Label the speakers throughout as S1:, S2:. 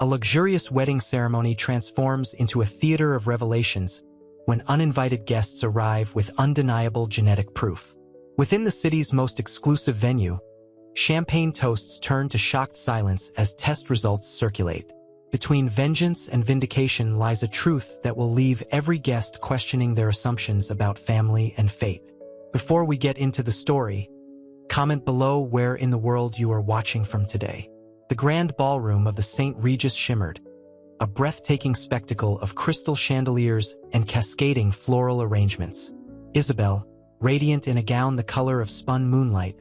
S1: A luxurious wedding ceremony transforms into a theater of revelations when uninvited guests arrive with undeniable genetic proof. Within the city's most exclusive venue, champagne toasts turn to shocked silence as test results circulate. Between vengeance and vindication lies a truth that will leave every guest questioning their assumptions about family and fate. Before we get into the story, comment below where in the world you are watching from today. The grand ballroom of the St. Regis shimmered, a breathtaking spectacle of crystal chandeliers and cascading floral arrangements. Isabel, radiant in a gown the color of spun moonlight,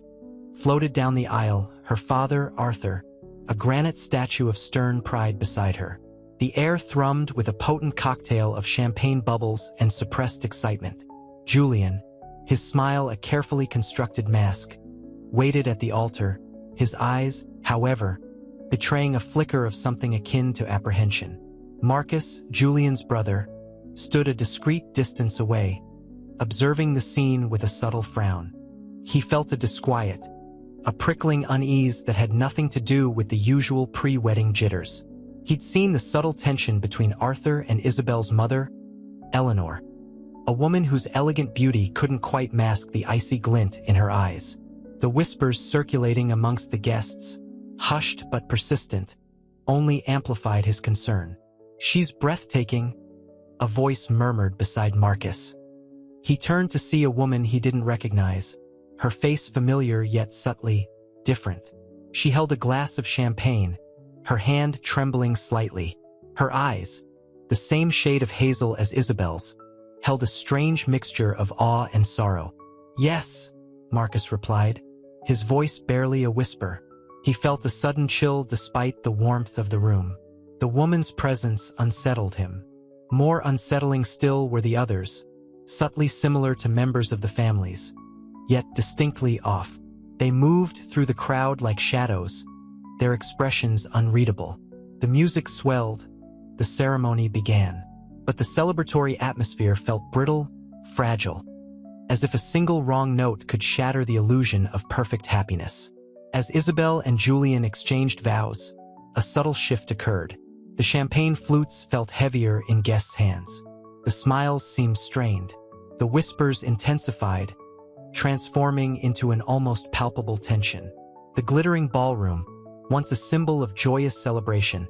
S1: floated down the aisle, her father, Arthur, a granite statue of stern pride beside her. The air thrummed with a potent cocktail of champagne bubbles and suppressed excitement. Julian, his smile a carefully constructed mask, waited at the altar, his eyes, however, betraying a flicker of something akin to apprehension. Marcus, Julian's brother, stood a discreet distance away, observing the scene with a subtle frown. He felt a disquiet, a prickling unease that had nothing to do with the usual pre-wedding jitters. He'd seen the subtle tension between Arthur and Isabel's mother, Eleanor, a woman whose elegant beauty couldn't quite mask the icy glint in her eyes. The whispers circulating amongst the guests, hushed but persistent, only amplified his concern. "She's breathtaking," a voice murmured beside Marcus. He turned to see a woman he didn't recognize, her face familiar yet subtly different. She held a glass of champagne, her hand trembling slightly. Her eyes, the same shade of hazel as Isabel's, held a strange mixture of awe and sorrow. "Yes," Marcus replied, his voice barely a whisper. He felt a sudden chill despite the warmth of the room. The woman's presence unsettled him. More unsettling still were the others, subtly similar to members of the families, yet distinctly off. They moved through the crowd like shadows, their expressions unreadable. The music swelled, the ceremony began, but the celebratory atmosphere felt brittle, fragile, as if a single wrong note could shatter the illusion of perfect happiness. As Isabel and Julian exchanged vows, a subtle shift occurred. The champagne flutes felt heavier in guests' hands. The smiles seemed strained. The whispers intensified, transforming into an almost palpable tension. The glittering ballroom, once a symbol of joyous celebration,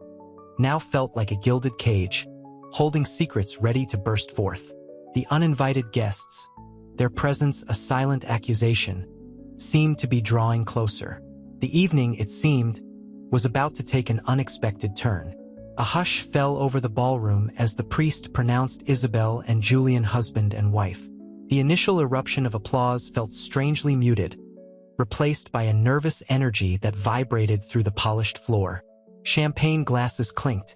S1: now felt like a gilded cage, holding secrets ready to burst forth. The uninvited guests, their presence a silent accusation, seemed to be drawing closer. The evening, it seemed, was about to take an unexpected turn. A hush fell over the ballroom as the priest pronounced Isabel and Julian husband and wife. The initial eruption of applause felt strangely muted, replaced by a nervous energy that vibrated through the polished floor. Champagne glasses clinked,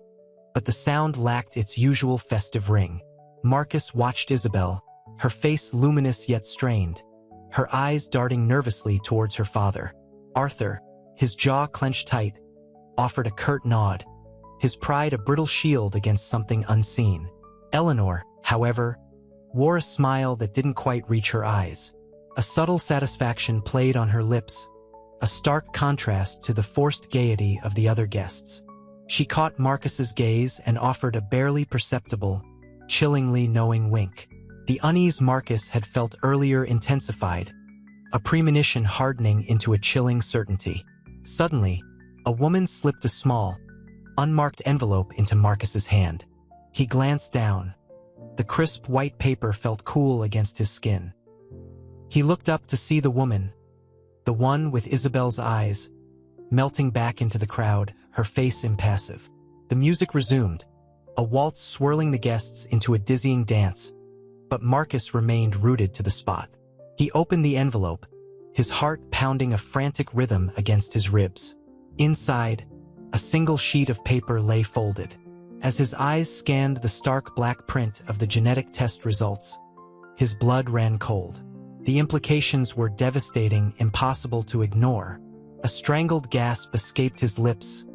S1: but the sound lacked its usual festive ring. Marcus watched Isabel, her face luminous yet strained, her eyes darting nervously towards her father. Arthur, his jaw clenched tight, offered a curt nod, his pride a brittle shield against something unseen. Eleanor, however, wore a smile that didn't quite reach her eyes. A subtle satisfaction played on her lips, a stark contrast to the forced gaiety of the other guests. She caught Marcus's gaze and offered a barely perceptible, chillingly knowing wink. The unease Marcus had felt earlier intensified, a premonition hardening into a chilling certainty. Suddenly, a woman slipped a small, unmarked envelope into Marcus's hand. He glanced down. The crisp white paper felt cool against his skin. He looked up to see the woman, the one with Isabel's eyes, melting back into the crowd, her face impassive. The music resumed, a waltz swirling the guests into a dizzying dance, but Marcus remained rooted to the spot. He opened the envelope, his heart pounding a frantic rhythm against his ribs. Inside, a single sheet of paper lay folded. As his eyes scanned the stark black print of the genetic test results, his blood ran cold. The implications were devastating, impossible to ignore. A strangled gasp escaped his lips,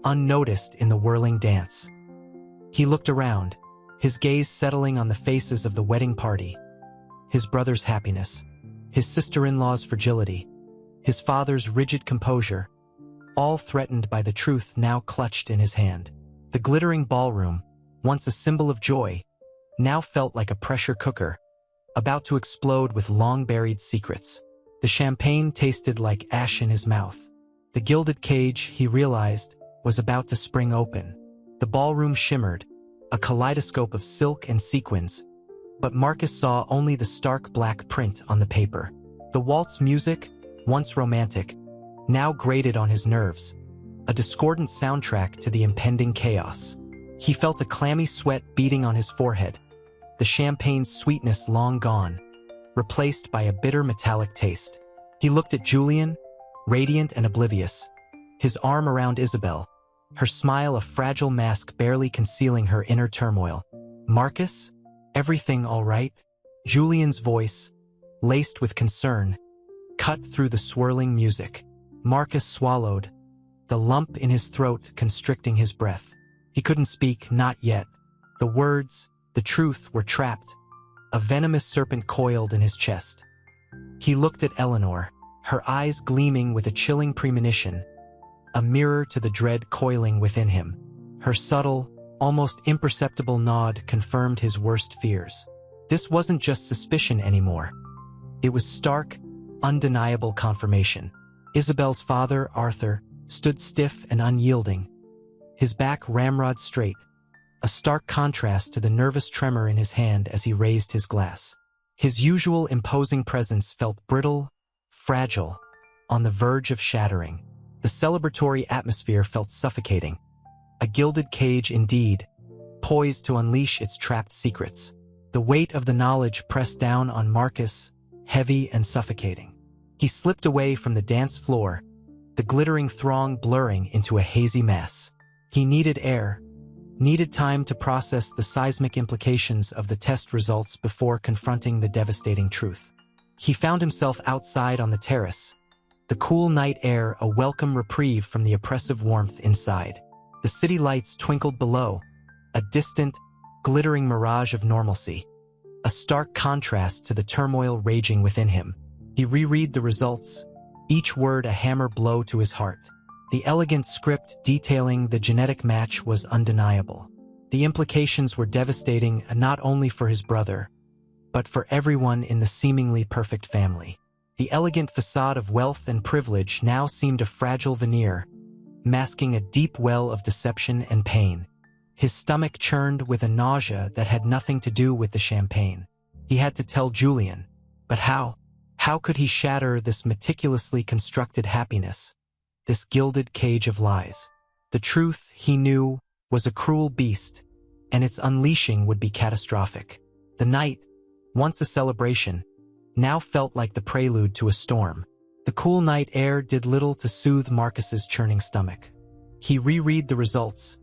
S1: unnoticed in the whirling dance. He looked around, his gaze settling on the faces of the wedding party. His brother's happiness, his sister-in-law's fragility, his father's rigid composure, all threatened by the truth now clutched in his hand. The glittering ballroom, once a symbol of joy, now felt like a pressure cooker, about to explode with long-buried secrets. The champagne tasted like ash in his mouth. The gilded cage, he realized, was about to spring open. The ballroom shimmered, a kaleidoscope of silk and sequins, but Marcus saw only the stark black print on the paper. The waltz music, once romantic, now grated on his nerves, a discordant soundtrack to the impending chaos. He felt a clammy sweat beating on his forehead, the champagne's sweetness long gone, replaced by a bitter metallic taste. He looked at Julian, radiant and oblivious, his arm around Isabel, her smile a fragile mask barely concealing her inner turmoil. "Marcus? Everything all right?" Julian's voice, laced with concern, cut through the swirling music. Marcus swallowed, the lump in his throat constricting his breath. He couldn't speak, not yet. The words, the truth, were trapped. A venomous serpent coiled in his chest. He looked at Eleanor, her eyes gleaming with a chilling premonition, a mirror to the dread coiling within him. Her subtle, almost imperceptible nod confirmed his worst fears. This wasn't just suspicion anymore. It was stark, undeniable confirmation. Isabel's father, Arthur, stood stiff and unyielding, his back ramrod straight, a stark contrast to the nervous tremor in his hand as he raised his glass. His usual imposing presence felt brittle, fragile, on the verge of shattering. The celebratory atmosphere felt suffocating. A gilded cage indeed, poised to unleash its trapped secrets. The weight of the knowledge pressed down on Marcus, heavy and suffocating. He slipped away from the dance floor, the glittering throng blurring into a hazy mass. He needed air, needed time to process the seismic implications of the test results before confronting the devastating truth. He found himself outside on the terrace, the cool night air a welcome reprieve from the oppressive warmth inside. The city lights twinkled below, a distant, glittering mirage of normalcy, a stark contrast to the turmoil raging within him. He reread the results, each word a hammer blow to his heart. The elegant script detailing the genetic match was undeniable. The implications were devastating not only for his brother, but for everyone in the seemingly perfect family. The elegant facade of wealth and privilege now seemed a fragile veneer, masking a deep well of deception and pain. His stomach churned with a nausea that had nothing to do with the champagne. He had to tell Julian, but how? How could he shatter this meticulously constructed happiness, this gilded cage of lies? The truth, he knew, was a cruel beast, and its unleashing would be catastrophic. The night, once a celebration, now felt like the prelude to a storm. The cool night air did little to soothe Marcus's churning stomach. He reread the results,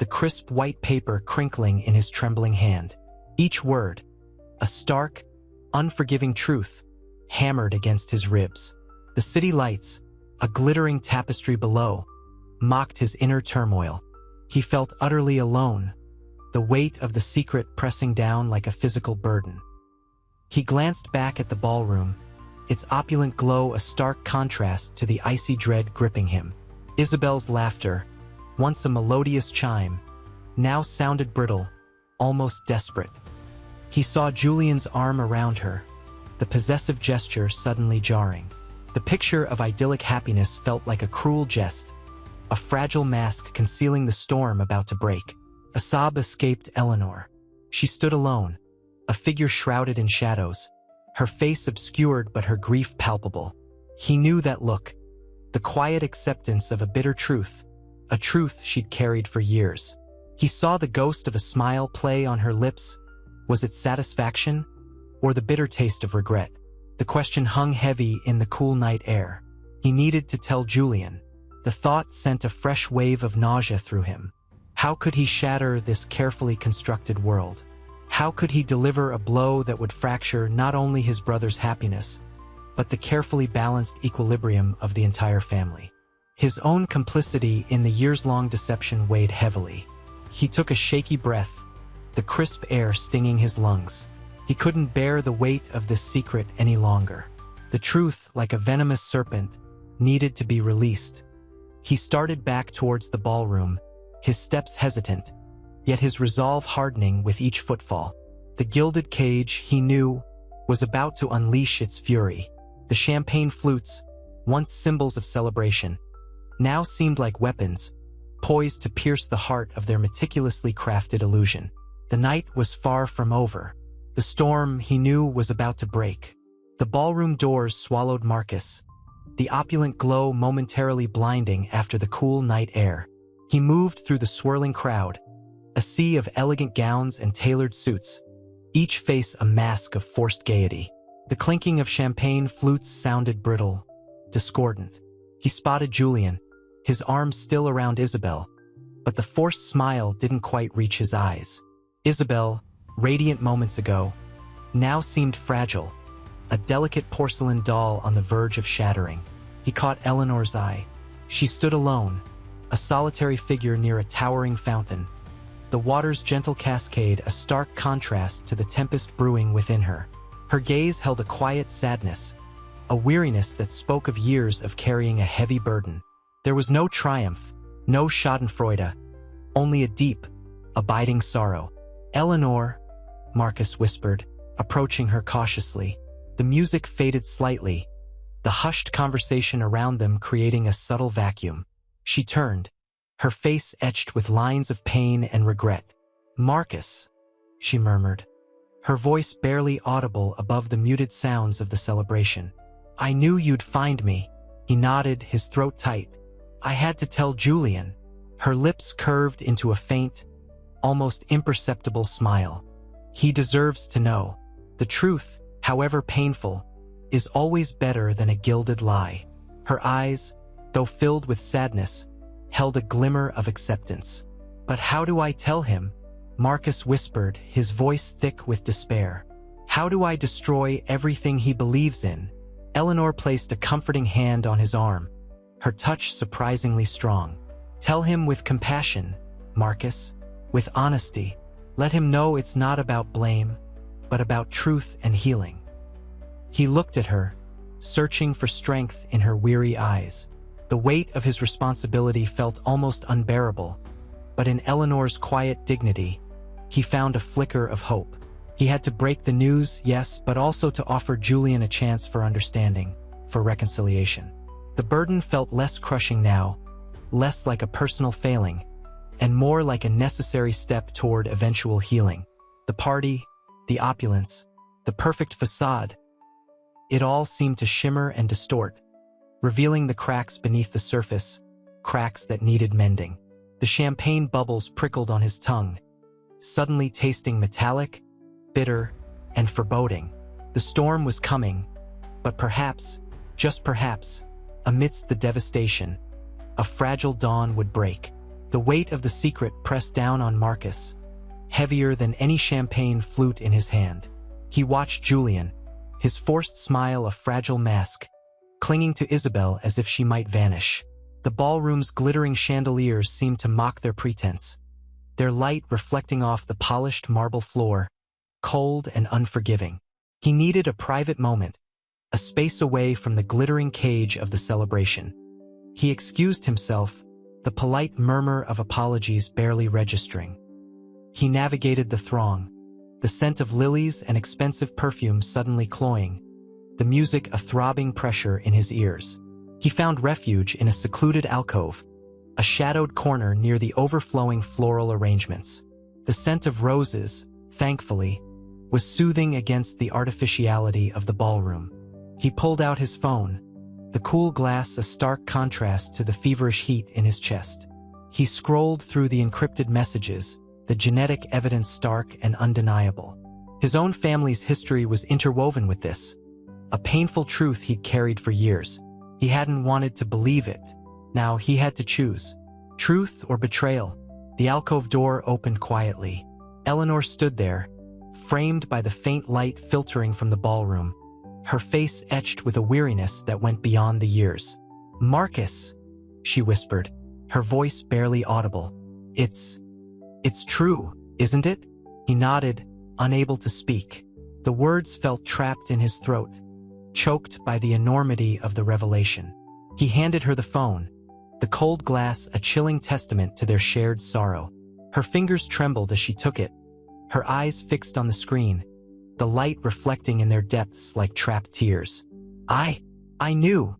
S1: the crisp white paper crinkling in his trembling hand. Each word, a stark, unforgiving truth, hammered against his ribs. The city lights, a glittering tapestry below, mocked his inner turmoil. He felt utterly alone, the weight of the secret pressing down like a physical burden. He glanced back at the ballroom, its opulent glow a stark contrast to the icy dread gripping him. Isabel's laughter, once a melodious chime, now sounded brittle, almost desperate. He saw Julian's arm around her, the possessive gesture suddenly jarring. The picture of idyllic happiness felt like a cruel jest, a fragile mask concealing the storm about to break. A sob escaped Eleanor. She stood alone, a figure shrouded in shadows, her face obscured but her grief palpable. He knew that look, the quiet acceptance of a bitter truth, a truth she'd carried for years. He saw the ghost of a smile play on her lips. Was it satisfaction, or the bitter taste of regret? The question hung heavy in the cool night air. He needed to tell Julian. The thought sent a fresh wave of nausea through him. How could he shatter this carefully constructed world? How could he deliver a blow that would fracture not only his brother's happiness, but the carefully balanced equilibrium of the entire family? His own complicity in the years-long deception weighed heavily. He took a shaky breath, the crisp air stinging his lungs. He couldn't bear the weight of this secret any longer. The truth, like a venomous serpent, needed to be released. He started back towards the ballroom, his steps hesitant, yet his resolve hardening with each footfall. The gilded cage, he knew, was about to unleash its fury. The champagne flutes, once symbols of celebration, now seemed like weapons, poised to pierce the heart of their meticulously crafted illusion. The night was far from over. The storm, he knew, was about to break. The ballroom doors swallowed Marcus, the opulent glow momentarily blinding after the cool night air. He moved through the swirling crowd, a sea of elegant gowns and tailored suits, each face a mask of forced gaiety. The clinking of champagne flutes sounded brittle, discordant. He spotted Julian, his arms still around Isabel, but the forced smile didn't quite reach his eyes. Isabel, radiant moments ago, now seemed fragile, a delicate porcelain doll on the verge of shattering. He caught Eleanor's eye. She stood alone, a solitary figure near a towering fountain, the water's gentle cascade a stark contrast to the tempest brewing within her. Her gaze held a quiet sadness, a weariness that spoke of years of carrying a heavy burden. There was no triumph, no schadenfreude, only a deep, abiding sorrow. "Eleanor," Marcus whispered, approaching her cautiously. The music faded slightly, the hushed conversation around them creating a subtle vacuum. She turned, her face etched with lines of pain and regret. "Marcus," she murmured, her voice barely audible above the muted sounds of the celebration. "I knew you'd find me." He nodded, his throat tight. "I had to tell Julian." Her lips curved into a faint, almost imperceptible smile. "He deserves to know. The truth, however painful, is always better than a gilded lie." Her eyes, though filled with sadness, held a glimmer of acceptance. "But how do I tell him?" Marcus whispered, his voice thick with despair. "How do I destroy everything he believes in?" Eleanor placed a comforting hand on his arm, her touch surprisingly strong. "Tell him with compassion, Marcus, with honesty. Let him know it's not about blame, but about truth and healing." He looked at her, searching for strength in her weary eyes. The weight of his responsibility felt almost unbearable, but in Eleanor's quiet dignity, he found a flicker of hope. He had to break the news, yes, but also to offer Julian a chance for understanding, for reconciliation. The burden felt less crushing now, less like a personal failing, and more like a necessary step toward eventual healing. The party, the opulence, the perfect facade, it all seemed to shimmer and distort, revealing the cracks beneath the surface, cracks that needed mending. The champagne bubbles prickled on his tongue, suddenly tasting metallic, bitter, and foreboding. The storm was coming, but perhaps, just perhaps, amidst the devastation, a fragile dawn would break. The weight of the secret pressed down on Marcus, heavier than any champagne flute in his hand. He watched Julian, his forced smile a fragile mask, clinging to Isabel as if she might vanish. The ballroom's glittering chandeliers seemed to mock their pretense, their light reflecting off the polished marble floor, cold and unforgiving. He needed a private moment, a space away from the glittering cage of the celebration. He excused himself, the polite murmur of apologies barely registering. He navigated the throng, the scent of lilies and expensive perfumes suddenly cloying, the music a throbbing pressure in his ears. He found refuge in a secluded alcove, a shadowed corner near the overflowing floral arrangements. The scent of roses, thankfully, was soothing against the artificiality of the ballroom. He pulled out his phone, the cool glass a stark contrast to the feverish heat in his chest. He scrolled through the encrypted messages, the genetic evidence stark and undeniable. His own family's history was interwoven with this, a painful truth he'd carried for years. He hadn't wanted to believe it. Now he had to choose. Truth or betrayal. The alcove door opened quietly. Eleanor stood there, framed by the faint light filtering from the ballroom, her face etched with a weariness that went beyond the years. "Marcus," she whispered, her voice barely audible. It's true, isn't it?" He nodded, unable to speak. The words felt trapped in his throat, choked by the enormity of the revelation. He handed her the phone, the cold glass a chilling testament to their shared sorrow. Her fingers trembled as she took it, her eyes fixed on the screen, the light reflecting in their depths like trapped tears. I knew,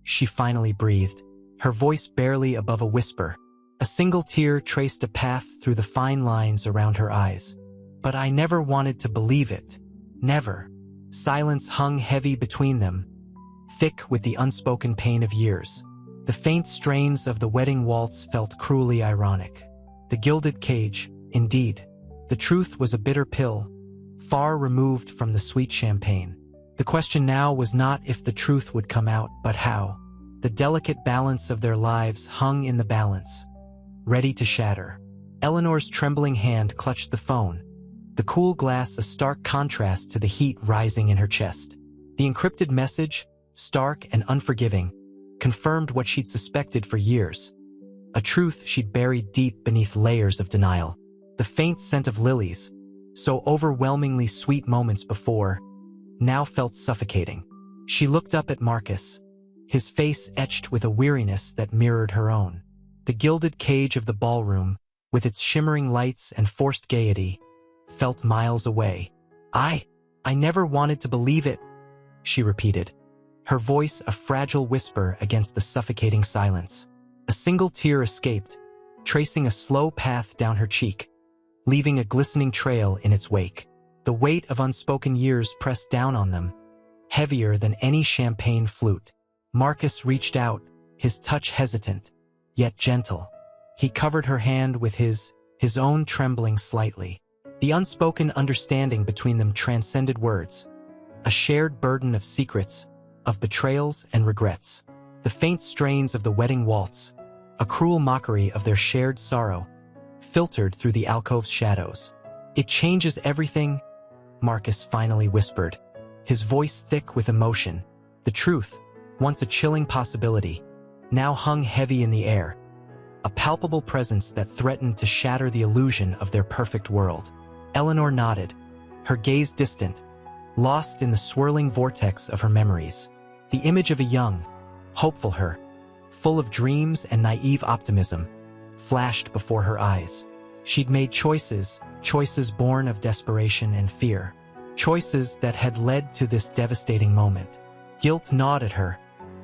S1: she finally breathed, her voice barely above a whisper. A single tear traced a path through the fine lines around her eyes. But I never wanted to believe it. Never. Silence hung heavy between them, thick with the unspoken pain of years. The faint strains of the wedding waltz felt cruelly ironic. The gilded cage, indeed. The truth was a bitter pill, far removed from the sweet champagne. The question now was not if the truth would come out, but how. The delicate balance of their lives hung in the balance, ready to shatter. Eleanor's trembling hand clutched the phone, the cool glass a stark contrast to the heat rising in her chest. The encrypted message, stark and unforgiving, confirmed what she'd suspected for years. A truth she'd buried deep beneath layers of denial. The faint scent of lilies, so overwhelmingly sweet moments before, now felt suffocating. She looked up at Marcus, his face etched with a weariness that mirrored her own. The gilded cage of the ballroom, with its shimmering lights and forced gaiety, felt miles away. I never wanted to believe it, she repeated, her voice a fragile whisper against the suffocating silence. A single tear escaped, tracing a slow path down her cheek, leaving a glistening trail in its wake. The weight of unspoken years pressed down on them, heavier than any champagne flute. Marcus reached out, his touch hesitant, yet gentle. He covered her hand with his own trembling slightly. The unspoken understanding between them transcended words, a shared burden of secrets, of betrayals and regrets. The faint strains of the wedding waltz, a cruel mockery of their shared sorrow, filtered through the alcove's shadows. It changes everything, Marcus finally whispered, his voice thick with emotion. The truth, once a chilling possibility, now hung heavy in the air, a palpable presence that threatened to shatter the illusion of their perfect world. Eleanor nodded, her gaze distant, lost in the swirling vortex of her memories. The image of a young, hopeful her, full of dreams and naive optimism, flashed before her eyes. She'd made choices born of desperation and fear, choices that had led to this devastating moment. Guilt gnawed at her,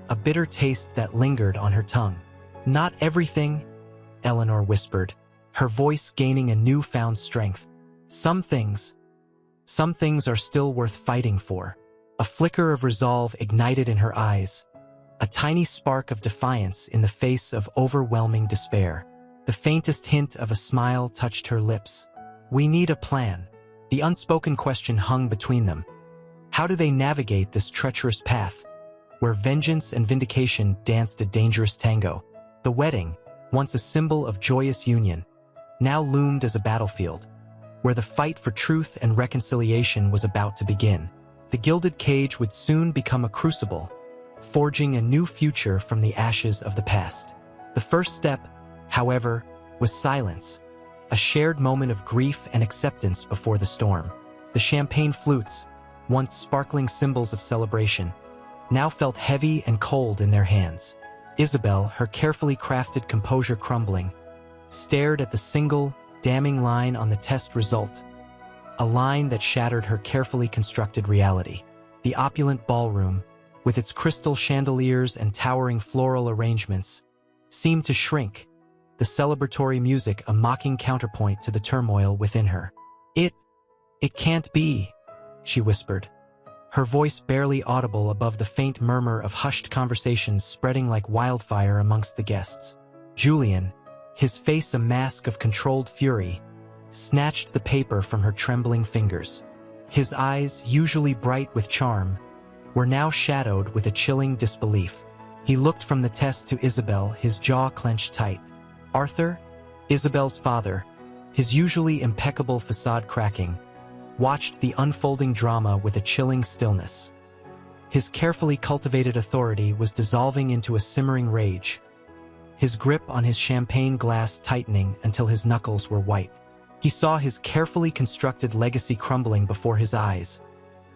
S1: a bitter taste that lingered on her tongue. Not everything, Eleanor whispered, her voice gaining a newfound strength. Some things are still worth fighting for. A flicker of resolve ignited in her eyes, a tiny spark of defiance in the face of overwhelming despair. The faintest hint of a smile touched her lips. We need a plan. The unspoken question hung between them. How do they navigate this treacherous path, where vengeance and vindication danced a dangerous tango? The wedding, once a symbol of joyous union, now loomed as a battlefield, where the fight for truth and reconciliation was about to begin. The gilded cage would soon become a crucible, forging a new future from the ashes of the past. The first step, however, was silence, a shared moment of grief and acceptance before the storm. The champagne flutes, once sparkling symbols of celebration, now felt heavy and cold in their hands. Isabel, her carefully crafted composure crumbling, stared at the single, damning line on the test result, a line that shattered her carefully constructed reality. The opulent ballroom, with its crystal chandeliers and towering floral arrangements, seemed to shrink, the celebratory music a mocking counterpoint to the turmoil within her. It can't be, she whispered, her voice barely audible above the faint murmur of hushed conversations spreading like wildfire amongst the guests. Julian, his face a mask of controlled fury, snatched the paper from her trembling fingers. His eyes, usually bright with charm, were now shadowed with a chilling disbelief. He looked from the test to Isabel, his jaw clenched tight. Arthur, Isabel's father, his usually impeccable facade cracking, watched the unfolding drama with a chilling stillness. His carefully cultivated authority was dissolving into a simmering rage, his grip on his champagne glass tightening until his knuckles were white. He saw his carefully constructed legacy crumbling before his eyes,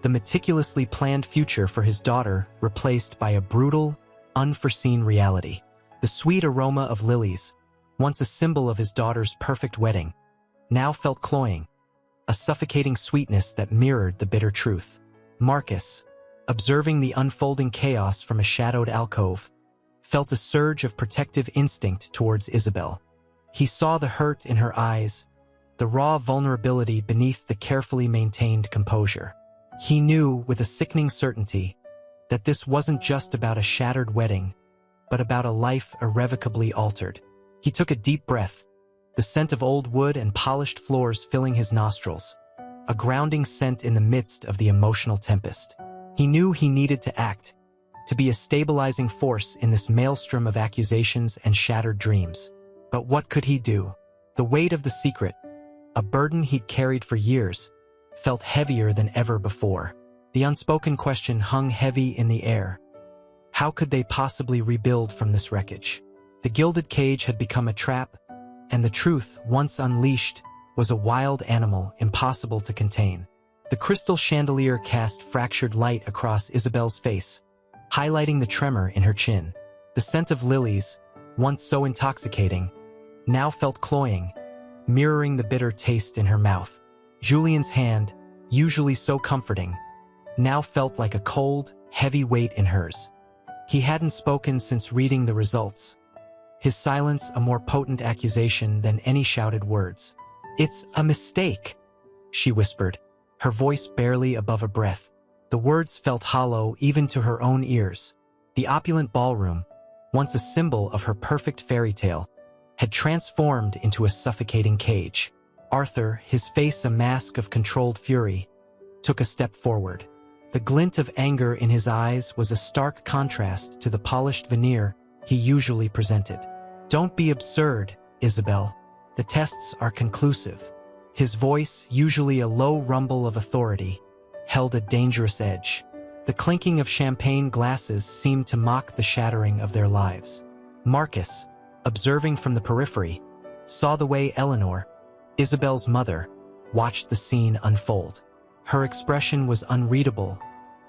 S1: the meticulously planned future for his daughter replaced by a brutal, unforeseen reality. The sweet aroma of lilies, once a symbol of his daughter's perfect wedding, now felt cloying, a suffocating sweetness that mirrored the bitter truth. Marcus, observing the unfolding chaos from a shadowed alcove, felt a surge of protective instinct towards Isabel. He saw the hurt in her eyes, the raw vulnerability beneath the carefully maintained composure. He knew with a sickening certainty that this wasn't just about a shattered wedding, but about a life irrevocably altered. He took a deep breath, the scent of old wood and polished floors filling his nostrils, a grounding scent in the midst of the emotional tempest. He knew he needed to act, to be a stabilizing force in this maelstrom of accusations and shattered dreams. But what could he do? The weight of the secret, a burden he'd carried for years, felt heavier than ever before. The unspoken question hung heavy in the air. How could they possibly rebuild from this wreckage? The gilded cage had become a trap, and the truth, once unleashed, was a wild animal impossible to contain. The crystal chandelier cast fractured light across Isabel's face, highlighting the tremor in her chin. The scent of lilies, once so intoxicating, now felt cloying, mirroring the bitter taste in her mouth. Julian's hand, usually so comforting, now felt like a cold, heavy weight in hers. He hadn't spoken since reading the results, his silence a more potent accusation than any shouted words. "It's a mistake," she whispered, her voice barely above a breath. The words felt hollow even to her own ears. The opulent ballroom, once a symbol of her perfect fairy tale, had transformed into a suffocating cage. Arthur, his face a mask of controlled fury, took a step forward. The glint of anger in his eyes was a stark contrast to the polished veneer he usually presented. "Don't be absurd, Isabel. The tests are conclusive." His voice, usually a low rumble of authority, held a dangerous edge. The clinking of champagne glasses seemed to mock the shattering of their lives. Marcus, observing from the periphery, saw the way Eleanor, Isabel's mother, watched the scene unfold. Her expression was unreadable,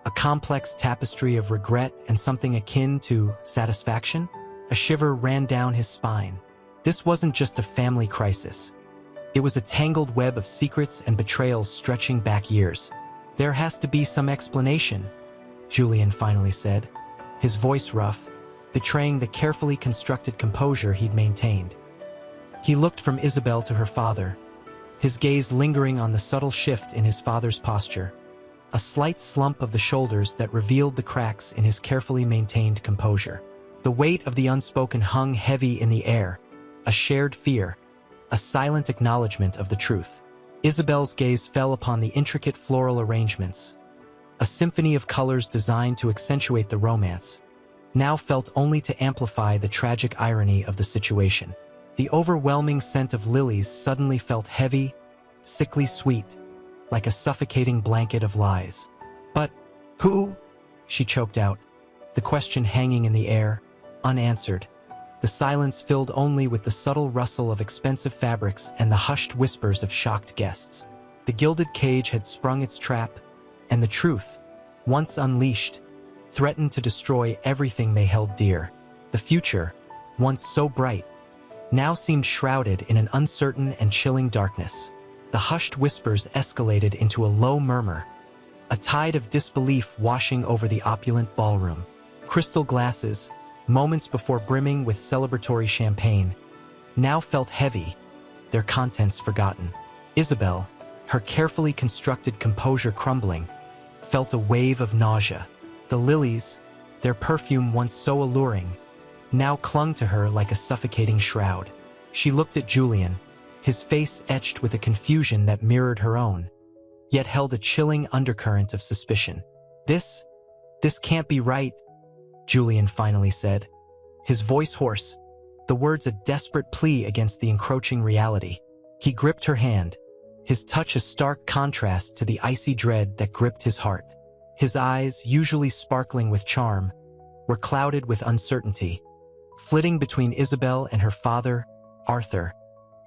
S1: a complex tapestry of regret and something akin to satisfaction. A shiver ran down his spine. This wasn't just a family crisis. It was a tangled web of secrets and betrayals stretching back years. "There has to be some explanation," Julian finally said, his voice rough, betraying the carefully constructed composure he'd maintained. He looked from Isabel to her father, his gaze lingering on the subtle shift in his father's posture, a slight slump of the shoulders that revealed the cracks in his carefully maintained composure. The weight of the unspoken hung heavy in the air, a shared fear, a silent acknowledgement of the truth. Isabel's gaze fell upon the intricate floral arrangements, a symphony of colors designed to accentuate the romance, now felt only to amplify the tragic irony of the situation. The overwhelming scent of lilies suddenly felt heavy, sickly sweet, like a suffocating blanket of lies. "But who?" she choked out, the question hanging in the air, unanswered. The silence filled only with the subtle rustle of expensive fabrics and the hushed whispers of shocked guests. The gilded cage had sprung its trap, and the truth, once unleashed, threatened to destroy everything they held dear. The future, once so bright, now seemed shrouded in an uncertain and chilling darkness. The hushed whispers escalated into a low murmur, a tide of disbelief washing over the opulent ballroom. Crystal glasses, moments before brimming with celebratory champagne, now felt heavy, their contents forgotten. Isabel, her carefully constructed composure crumbling, felt a wave of nausea. The lilies, their perfume once so alluring, now clung to her like a suffocating shroud. She looked at Julian, his face etched with a confusion that mirrored her own, yet held a chilling undercurrent of suspicion. This can't be right," Julian finally said, his voice hoarse, the words a desperate plea against the encroaching reality. He gripped her hand, his touch a stark contrast to the icy dread that gripped his heart. His eyes, usually sparkling with charm, were clouded with uncertainty, flitting between Isabel and her father, Arthur,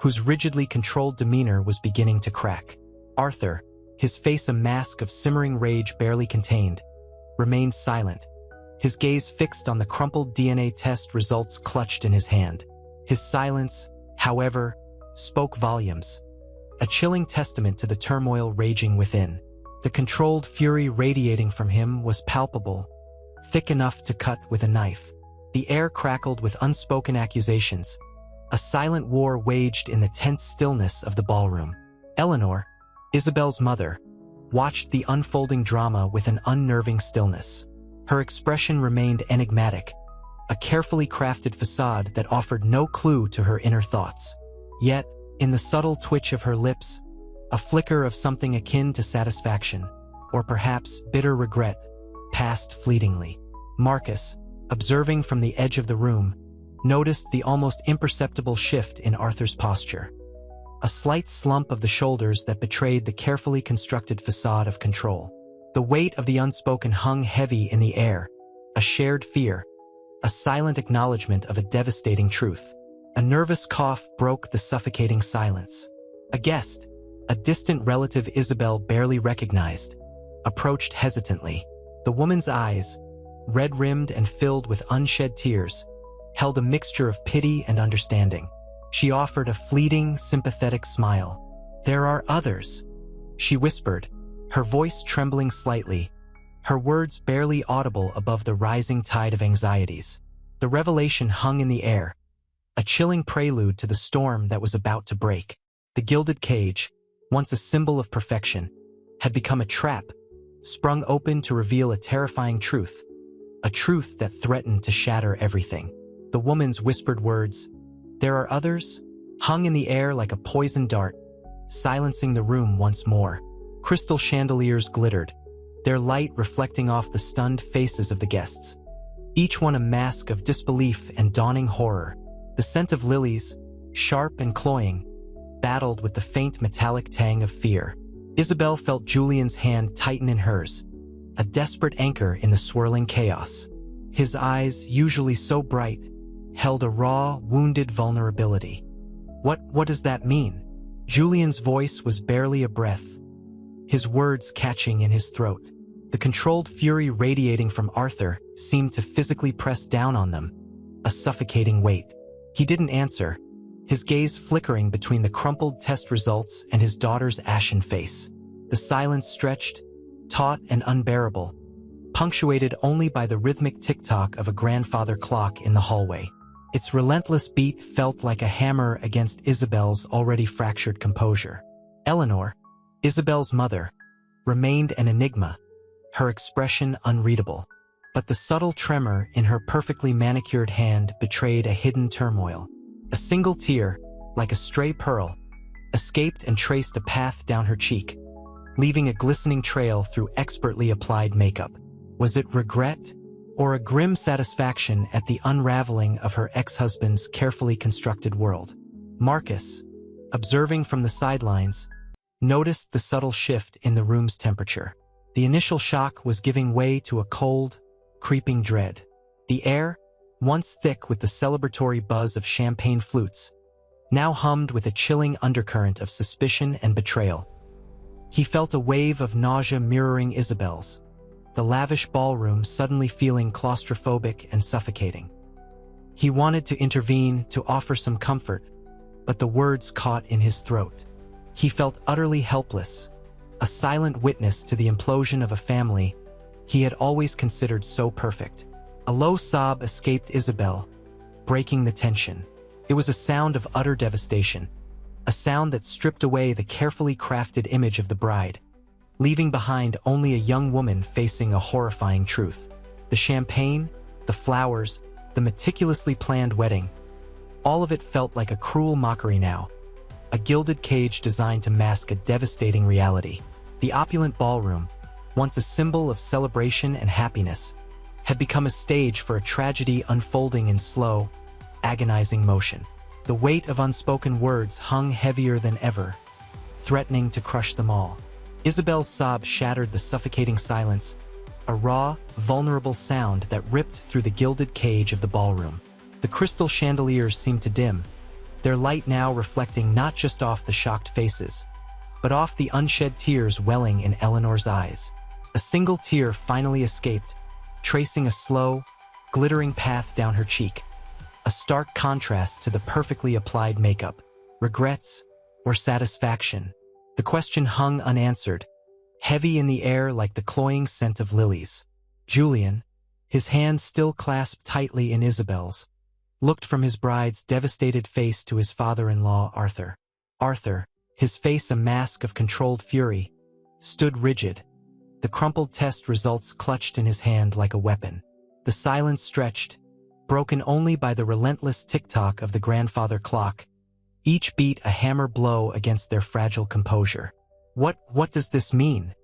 S1: whose rigidly controlled demeanor was beginning to crack. Arthur, his face a mask of simmering rage barely contained, remained silent, his gaze fixed on the crumpled DNA test results clutched in his hand. His silence, however, spoke volumes, a chilling testament to the turmoil raging within. The controlled fury radiating from him was palpable, thick enough to cut with a knife. The air crackled with unspoken accusations, a silent war waged in the tense stillness of the ballroom. Eleanor, Isabel's mother, watched the unfolding drama with an unnerving stillness. Her expression remained enigmatic, a carefully crafted facade that offered no clue to her inner thoughts. Yet, in the subtle twitch of her lips, a flicker of something akin to satisfaction, or perhaps bitter regret, passed fleetingly. Marcus, observing from the edge of the room, noticed the almost imperceptible shift in Arthur's posture. A slight slump of the shoulders that betrayed the carefully constructed facade of control. The weight of the unspoken hung heavy in the air, a shared fear, a silent acknowledgement of a devastating truth. A nervous cough broke the suffocating silence. A guest, a distant relative Isabel barely recognized, approached hesitantly. The woman's eyes, red-rimmed and filled with unshed tears, held a mixture of pity and understanding. She offered a fleeting, sympathetic smile. "There are others," she whispered, her voice trembling slightly, her words barely audible above the rising tide of anxieties. The revelation hung in the air, a chilling prelude to the storm that was about to break. The gilded cage, once a symbol of perfection, had become a trap, sprung open to reveal a terrifying truth, a truth that threatened to shatter everything. The woman's whispered words, "There are others," hung in the air like a poisoned dart, silencing the room once more. Crystal chandeliers glittered, their light reflecting off the stunned faces of the guests, each one a mask of disbelief and dawning horror. The scent of lilies, sharp and cloying, battled with the faint metallic tang of fear. Isabel felt Julian's hand tighten in hers, a desperate anchor in the swirling chaos. His eyes, usually so bright, held a raw, wounded vulnerability. What does that mean?" Julian's voice was barely a breath, his words catching in his throat. The controlled fury radiating from Arthur seemed to physically press down on them, a suffocating weight. He didn't answer, his gaze flickering between the crumpled test results and his daughter's ashen face. The silence stretched, taut and unbearable, punctuated only by the rhythmic tick-tock of a grandfather clock in the hallway. Its relentless beat felt like a hammer against Isabel's already fractured composure. Eleanor, Isabel's mother, remained an enigma, her expression unreadable. But the subtle tremor in her perfectly manicured hand betrayed a hidden turmoil. A single tear, like a stray pearl, escaped and traced a path down her cheek, leaving a glistening trail through expertly applied makeup. Was it regret, or a grim satisfaction at the unraveling of her ex-husband's carefully constructed world? Marcus, observing from the sidelines, noticed the subtle shift in the room's temperature. The initial shock was giving way to a cold, creeping dread. The air, once thick with the celebratory buzz of champagne flutes, now hummed with a chilling undercurrent of suspicion and betrayal. He felt a wave of nausea mirroring Isabel's, the lavish ballroom suddenly feeling claustrophobic and suffocating. He wanted to intervene, to offer some comfort, but the words caught in his throat. He felt utterly helpless, a silent witness to the implosion of a family he had always considered so perfect. A low sob escaped Isabel, breaking the tension. It was a sound of utter devastation, a sound that stripped away the carefully crafted image of the bride, leaving behind only a young woman facing a horrifying truth. The champagne, the flowers, the meticulously planned wedding, all of it felt like a cruel mockery now, a gilded cage designed to mask a devastating reality. The opulent ballroom, once a symbol of celebration and happiness, had become a stage for a tragedy unfolding in slow, agonizing motion. The weight of unspoken words hung heavier than ever, threatening to crush them all. Isabel's sob shattered the suffocating silence, a raw, vulnerable sound that ripped through the gilded cage of the ballroom. The crystal chandeliers seemed to dim, their light now reflecting not just off the shocked faces, but off the unshed tears welling in Eleanor's eyes. A single tear finally escaped, tracing a slow, glittering path down her cheek, a stark contrast to the perfectly applied makeup. Regrets or satisfaction? The question hung unanswered, heavy in the air like the cloying scent of lilies. Julian, his hand still clasped tightly in Isabel's, looked from his bride's devastated face to his father-in-law, Arthur. Arthur, his face a mask of controlled fury, stood rigid, the crumpled test results clutched in his hand like a weapon. The silence stretched, broken only by the relentless tick-tock of the grandfather clock, each beat a hammer blow against their fragile composure. What does this mean?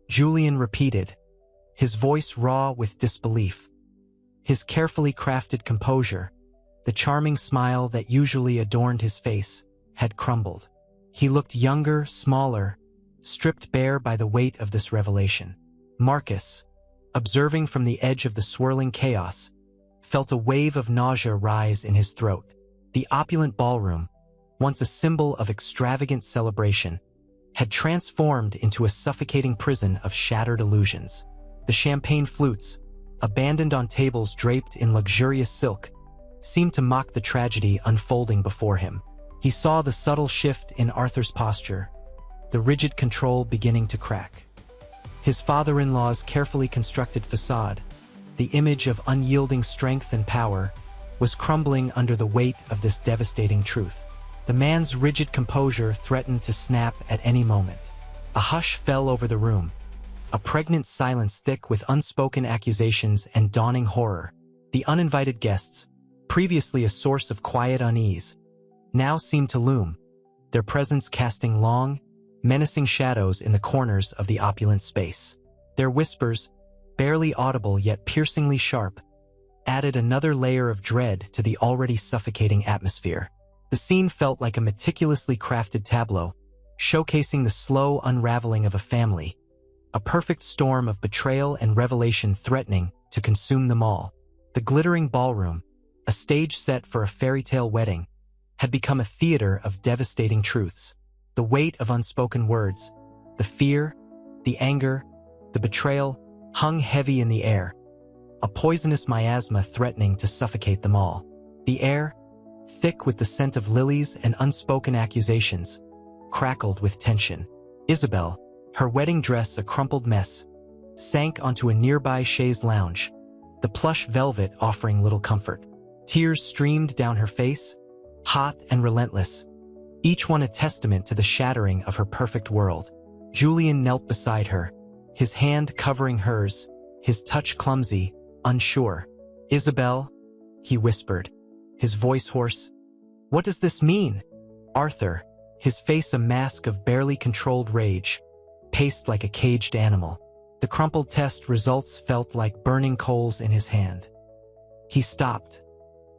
S1: Julian repeated, his voice raw with disbelief. His carefully crafted composure, the charming smile that usually adorned his face, had crumbled. He looked younger, smaller, stripped bare by the weight of this revelation. Marcus, observing from the edge of the swirling chaos, felt a wave of nausea rise in his throat. The opulent ballroom, once a symbol of extravagant celebration, had transformed into a suffocating prison of shattered illusions. The champagne flutes, abandoned on tables draped in luxurious silk, seemed to mock the tragedy unfolding before him. He saw the subtle shift in Arthur's posture, the rigid control beginning to crack. His father-in-law's carefully constructed facade, the image of unyielding strength and power, was crumbling under the weight of this devastating truth. The man's rigid composure threatened to snap at any moment. A hush fell over the room, a pregnant silence thick with unspoken accusations and dawning horror. The uninvited guests, previously a source of quiet unease, now seemed to loom, their presence casting long, menacing shadows in the corners of the opulent space. Their whispers, barely audible yet piercingly sharp, added another layer of dread to the already suffocating atmosphere. The scene felt like a meticulously crafted tableau, showcasing the slow unraveling of a family, a perfect storm of betrayal and revelation threatening to consume them all. The glittering ballroom, a stage set for a fairy tale wedding, had become a theater of devastating truths. The weight of unspoken words, the fear, the anger, the betrayal, hung heavy in the air, a poisonous miasma threatening to suffocate them all. The air, thick with the scent of lilies and unspoken accusations, crackled with tension. Isabel, her wedding dress a crumpled mess, sank onto a nearby chaise lounge, the plush velvet offering little comfort. Tears streamed down her face, hot and relentless, each one a testament to the shattering of her perfect world. Julian knelt beside her, his hand covering hers, his touch clumsy, unsure. "Isabel," he whispered, his voice hoarse. "What does this mean?" Arthur, his face a mask of barely controlled rage, paced like a caged animal. The crumpled test results felt like burning coals in his hand. He stopped,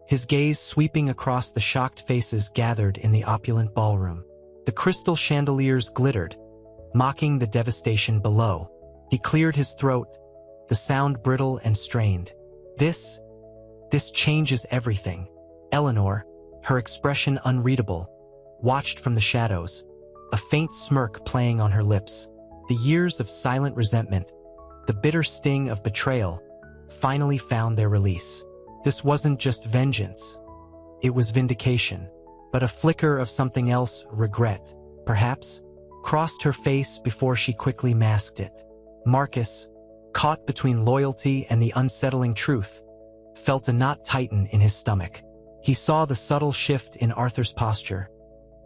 S1: his gaze sweeping across the shocked faces gathered in the opulent ballroom. The crystal chandeliers glittered, mocking the devastation below. He cleared his throat, the sound brittle and strained. This changes everything." Eleanor, her expression unreadable, watched from the shadows, a faint smirk playing on her lips. The years of silent resentment, the bitter sting of betrayal, finally found their release. This wasn't just vengeance. It was vindication. But a flicker of something else, regret, perhaps, crossed her face before she quickly masked it. Marcus, caught between loyalty and the unsettling truth, felt a knot tighten in his stomach. He saw the subtle shift in Arthur's posture,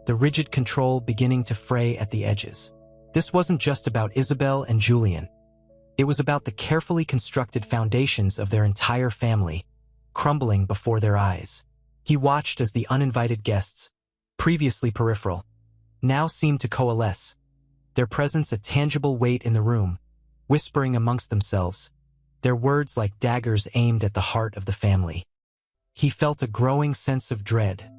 S1: the rigid control beginning to fray at the edges. This wasn't just about Isabel and Julian. It was about the carefully constructed foundations of their entire family, crumbling before their eyes. He watched as the uninvited guests, previously peripheral, now seemed to coalesce, their presence a tangible weight in the room, whispering amongst themselves, their words like daggers aimed at the heart of the family. He felt a growing sense of dread.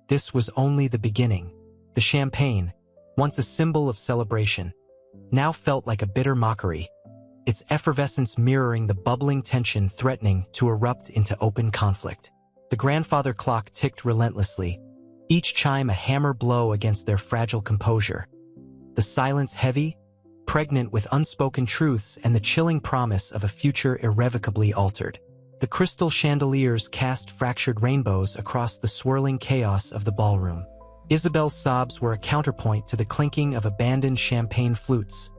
S1: This was only the beginning. The champagne, once a symbol of celebration, now felt like a bitter mockery, its effervescence mirroring the bubbling tension threatening to erupt into open conflict. The grandfather clock ticked relentlessly, each chime a hammer blow against their fragile composure. The silence heavy, pregnant with unspoken truths and the chilling promise of a future irrevocably altered. The crystal chandeliers cast fractured rainbows across the swirling chaos of the ballroom. Isabel's sobs were a counterpoint to the clinking of abandoned champagne flutes,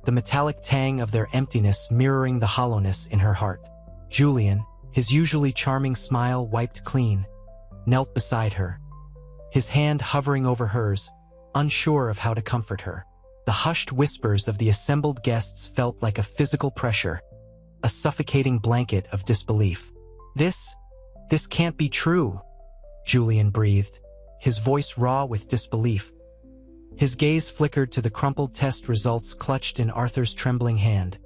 S1: the metallic tang of their emptiness mirroring the hollowness in her heart. Julian, his usually charming smile wiped clean, knelt beside her, his hand hovering over hers, unsure of how to comfort her. The hushed whispers of the assembled guests felt like a physical pressure, a suffocating blanket of disbelief. This can't be true, Julian breathed, his voice raw with disbelief. His gaze flickered to the crumpled test results clutched in Arthur's trembling hand.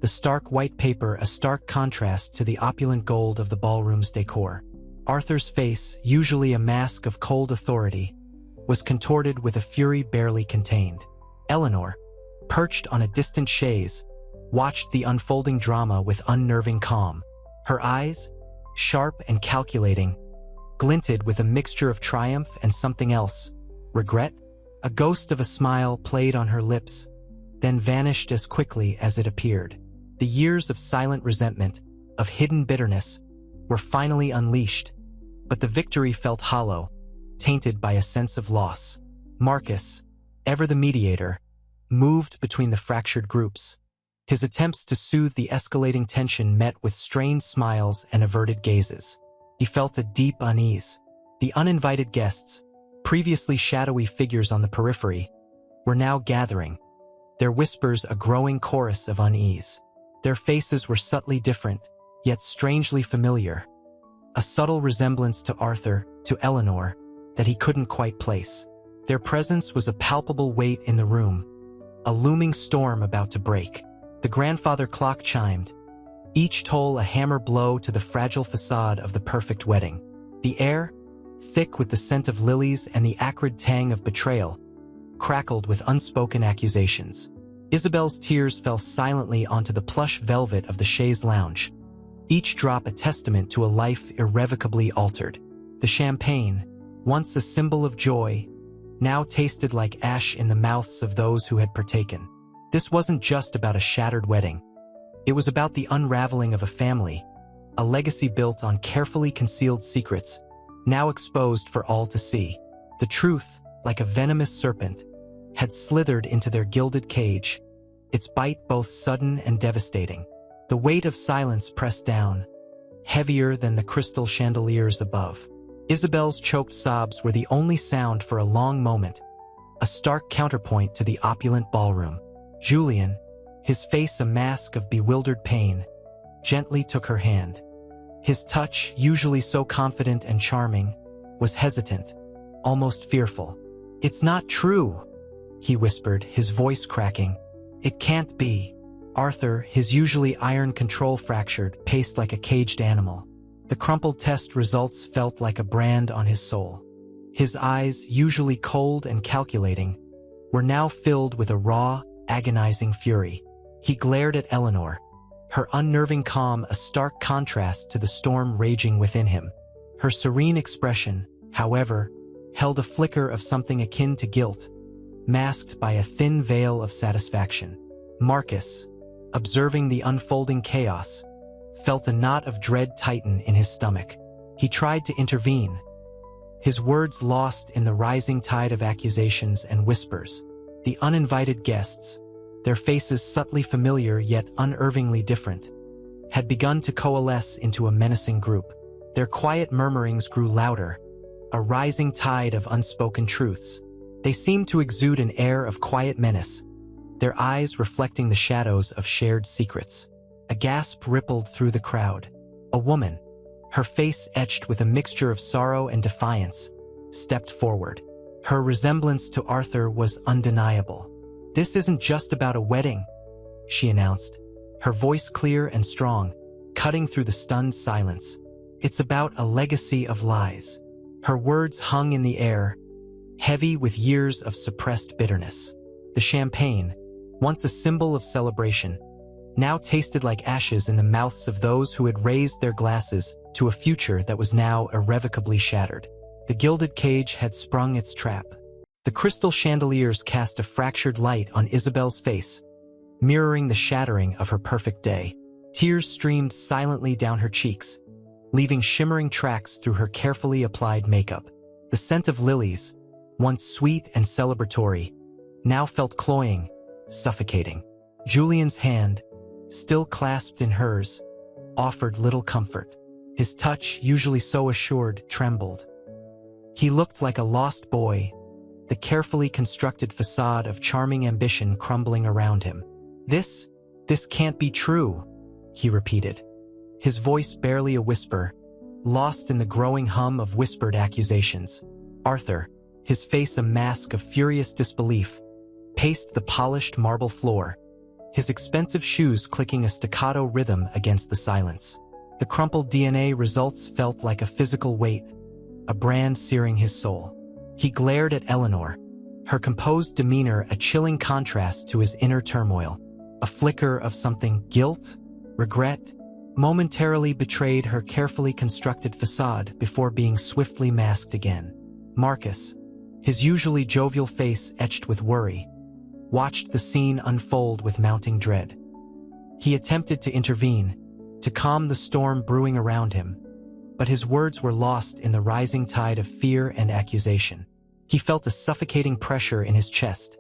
S1: The stark white paper a stark contrast to the opulent gold of the ballroom's decor. Arthur's face, usually a mask of cold authority, was contorted with a fury barely contained. Eleanor, perched on a distant chaise, watched the unfolding drama with unnerving calm. Her eyes, sharp and calculating, glinted with a mixture of triumph and something else. Regret? A ghost of a smile played on her lips, then vanished as quickly as it appeared. The years of silent resentment, of hidden bitterness, were finally unleashed, but the victory felt hollow, tainted by a sense of loss. Marcus, ever the mediator, moved between the fractured groups. His attempts to soothe the escalating tension met with strained smiles and averted gazes. He felt a deep unease. The uninvited guests, previously shadowy figures on the periphery, were now gathering, their whispers a growing chorus of unease. Their faces were subtly different, yet strangely familiar. A subtle resemblance to Arthur, to Eleanor, that he couldn't quite place. Their presence was a palpable weight in the room, a looming storm about to break. The grandfather clock chimed, each toll a hammer blow to the fragile facade of the perfect wedding. The air, thick with the scent of lilies and the acrid tang of betrayal, crackled with unspoken accusations. Isabel's tears fell silently onto the plush velvet of the chaise lounge, each drop a testament to a life irrevocably altered. The champagne, once a symbol of joy, now tasted like ash in the mouths of those who had partaken. This wasn't just about a shattered wedding. It was about the unraveling of a family, a legacy built on carefully concealed secrets, now exposed for all to see. The truth, like a venomous serpent, had slithered into their gilded cage, its bite both sudden and devastating. The weight of silence pressed down, heavier than the crystal chandeliers above. Isabel's choked sobs were the only sound for a long moment, a stark counterpoint to the opulent ballroom. Julian, his face a mask of bewildered pain, gently took her hand. His touch, usually so confident and charming, was hesitant, almost fearful. "It's not true," he whispered, his voice cracking. "It can't be." Arthur, his usually iron control fractured, paced like a caged animal. The crumpled test results felt like a brand on his soul. His eyes, usually cold and calculating, were now filled with a raw, agonizing fury. He glared at Eleanor, her unnerving calm a stark contrast to the storm raging within him. Her serene expression, however, held a flicker of something akin to guilt, masked by a thin veil of satisfaction. Marcus, observing the unfolding chaos, felt a knot of dread tighten in his stomach. He tried to intervene, his words lost in the rising tide of accusations and whispers. The uninvited guests, their faces subtly familiar yet unervingly different, had begun to coalesce into a menacing group. Their quiet murmurings grew louder, a rising tide of unspoken truths. They seemed to exude an air of quiet menace, their eyes reflecting the shadows of shared secrets. A gasp rippled through the crowd. A woman, her face etched with a mixture of sorrow and defiance, stepped forward. Her resemblance to Arthur was undeniable. "This isn't just about a wedding," she announced, her voice clear and strong, cutting through the stunned silence. "It's about a legacy of lies." Her words hung in the air, heavy with years of suppressed bitterness. The champagne, once a symbol of celebration, now tasted like ashes in the mouths of those who had raised their glasses to a future that was now irrevocably shattered. The gilded cage had sprung its trap. The crystal chandeliers cast a fractured light on Isabel's face, mirroring the shattering of her perfect day. Tears streamed silently down her cheeks, leaving shimmering tracks through her carefully applied makeup. The scent of lilies, once sweet and celebratory, now felt cloying, suffocating. Julian's hand, still clasped in hers, offered little comfort. His touch, usually so assured, trembled. He looked like a lost boy, the carefully constructed facade of charming ambition crumbling around him. This can't be true," he repeated, his voice barely a whisper, lost in the growing hum of whispered accusations. Arthur, his face a mask of furious disbelief, paced the polished marble floor, his expensive shoes clicking a staccato rhythm against the silence. The crumpled DNA results felt like a physical weight, a brand searing his soul. He glared at Eleanor, her composed demeanor a chilling contrast to his inner turmoil. A flicker of something, guilt, regret, momentarily betrayed her carefully constructed facade before being swiftly masked again. Marcus, his usually jovial face etched with worry, watched the scene unfold with mounting dread. He attempted to intervene, to calm the storm brewing around him, but his words were lost in the rising tide of fear and accusation. He felt a suffocating pressure in his chest,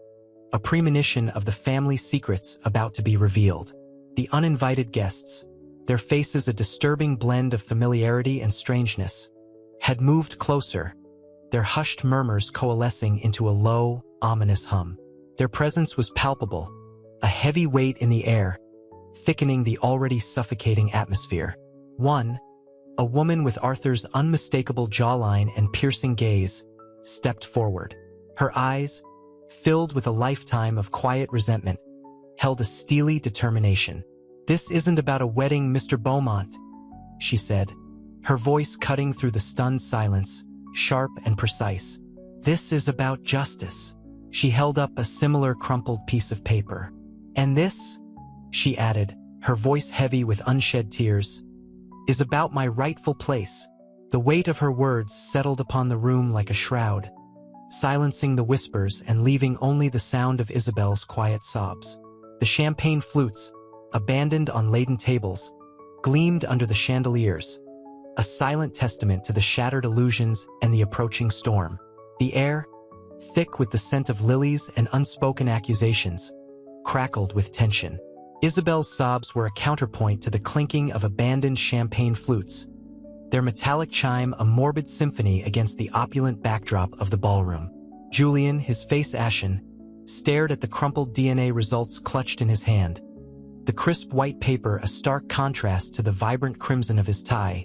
S1: a premonition of the family secrets about to be revealed. The uninvited guests, their faces a disturbing blend of familiarity and strangeness, had moved closer, their hushed murmurs coalescing into a low, ominous hum. Their presence was palpable, a heavy weight in the air, thickening the already suffocating atmosphere. A woman with Arthur's unmistakable jawline and piercing gaze, stepped forward. Her eyes, filled with a lifetime of quiet resentment, held a steely determination. "This isn't about a wedding, Mr. Beaumont," she said, her voice cutting through the stunned silence, sharp and precise. "This is about justice." She held up a similar crumpled piece of paper. "And this," she added, her voice heavy with unshed tears, "is about my rightful place." The weight of her words settled upon the room like a shroud, silencing the whispers and leaving only the sound of Isabel's quiet sobs. The champagne flutes, abandoned on laden tables, gleamed under the chandeliers, a silent testament to the shattered illusions and the approaching storm. The air, thick with the scent of lilies and unspoken accusations, crackled with tension. Isabel's sobs were a counterpoint to the clinking of abandoned champagne flutes, their metallic chime a morbid symphony against the opulent backdrop of the ballroom. Julian, his face ashen, stared at the crumpled DNA results clutched in his hand, the crisp white paper a stark contrast to the vibrant crimson of his tie,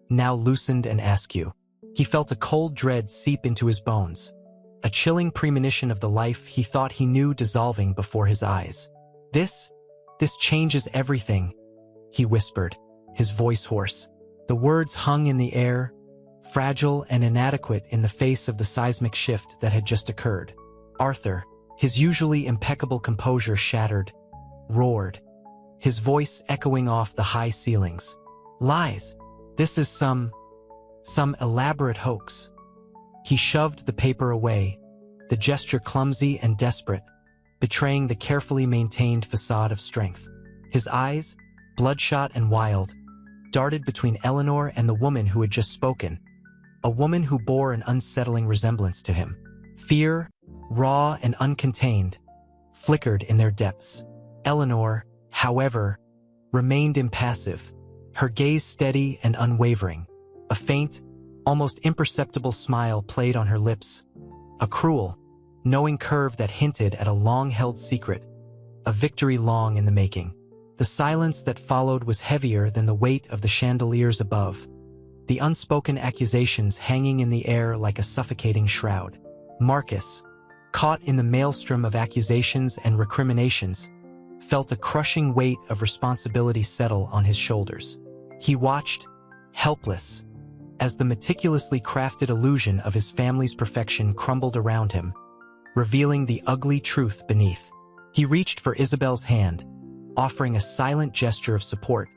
S1: now loosened and askew. He felt a cold dread seep into his bones, a chilling premonition of the life he thought he knew dissolving before his eyes. This changes everything," he whispered, his voice hoarse. The words hung in the air, fragile and inadequate in the face of the seismic shift that had just occurred. Arthur, his usually impeccable composure shattered, roared, his voice echoing off the high ceilings. "Lies! This is some elaborate hoax." He shoved the paper away, the gesture clumsy and desperate, betraying the carefully maintained facade of strength. His eyes, bloodshot and wild, darted between Eleanor and the woman who had just spoken, a woman who bore an unsettling resemblance to him. Fear, raw and uncontained, flickered in their depths. Eleanor, however, remained impassive, her gaze steady and unwavering. A faint, almost imperceptible smile played on her lips, a cruel, knowing curve that hinted at a long-held secret, a victory long in the making. The silence that followed was heavier than the weight of the chandeliers above, the unspoken accusations hanging in the air like a suffocating shroud. Marcus, caught in the maelstrom of accusations and recriminations, felt a crushing weight of responsibility settle on his shoulders. He watched, helpless, as the meticulously crafted illusion of his family's perfection crumbled around him, revealing the ugly truth beneath. He reached for Isabel's hand, offering a silent gesture of support,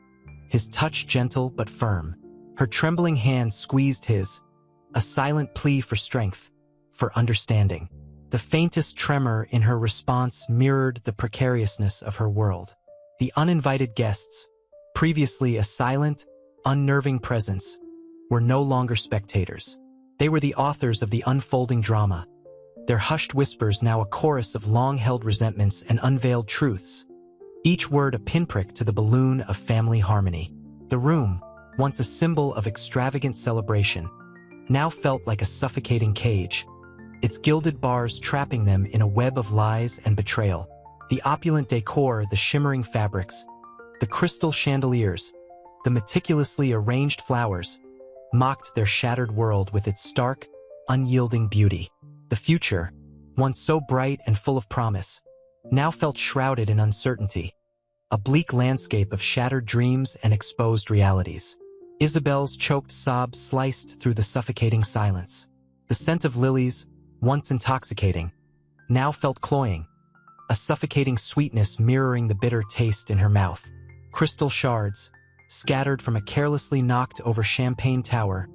S1: his touch gentle but firm. Her trembling hand squeezed his, a silent plea for strength, for understanding. The faintest tremor in her response mirrored the precariousness of her world. The uninvited guests, previously a silent, unnerving presence, were no longer spectators. They were the authors of the unfolding drama, their hushed whispers now a chorus of long-held resentments and unveiled truths, each word a pinprick to the balloon of family harmony. The room, once a symbol of extravagant celebration, now felt like a suffocating cage, its gilded bars trapping them in a web of lies and betrayal. The opulent decor, the shimmering fabrics, the crystal chandeliers, the meticulously arranged flowers, mocked their shattered world with its stark, unyielding beauty. The future, once so bright and full of promise, now felt shrouded in uncertainty, a bleak landscape of shattered dreams and exposed realities. Isabel's choked sobs sliced through the suffocating silence. The scent of lilies, once intoxicating, now felt cloying, a suffocating sweetness mirroring the bitter taste in her mouth. Crystal shards, scattered from a carelessly knocked-over champagne tower,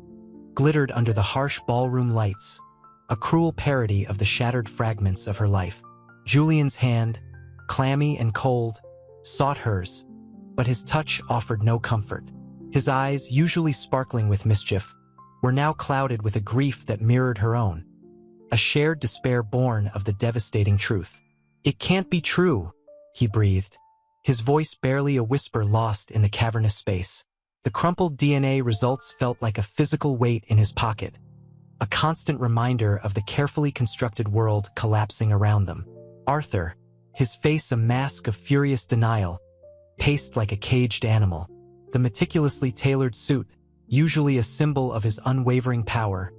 S1: glittered under the harsh ballroom lights, a cruel parody of the shattered fragments of her life. Julian's hand, clammy and cold, sought hers, but his touch offered no comfort. His eyes, usually sparkling with mischief, were now clouded with a grief that mirrored her own, a shared despair born of the devastating truth. "It can't be true," he breathed, his voice barely a whisper lost in the cavernous space. The crumpled DNA results felt like a physical weight in his pocket, a constant reminder of the carefully constructed world collapsing around them. Arthur, his face a mask of furious denial, paced like a caged animal. The meticulously tailored suit, usually a symbol of his unwavering power,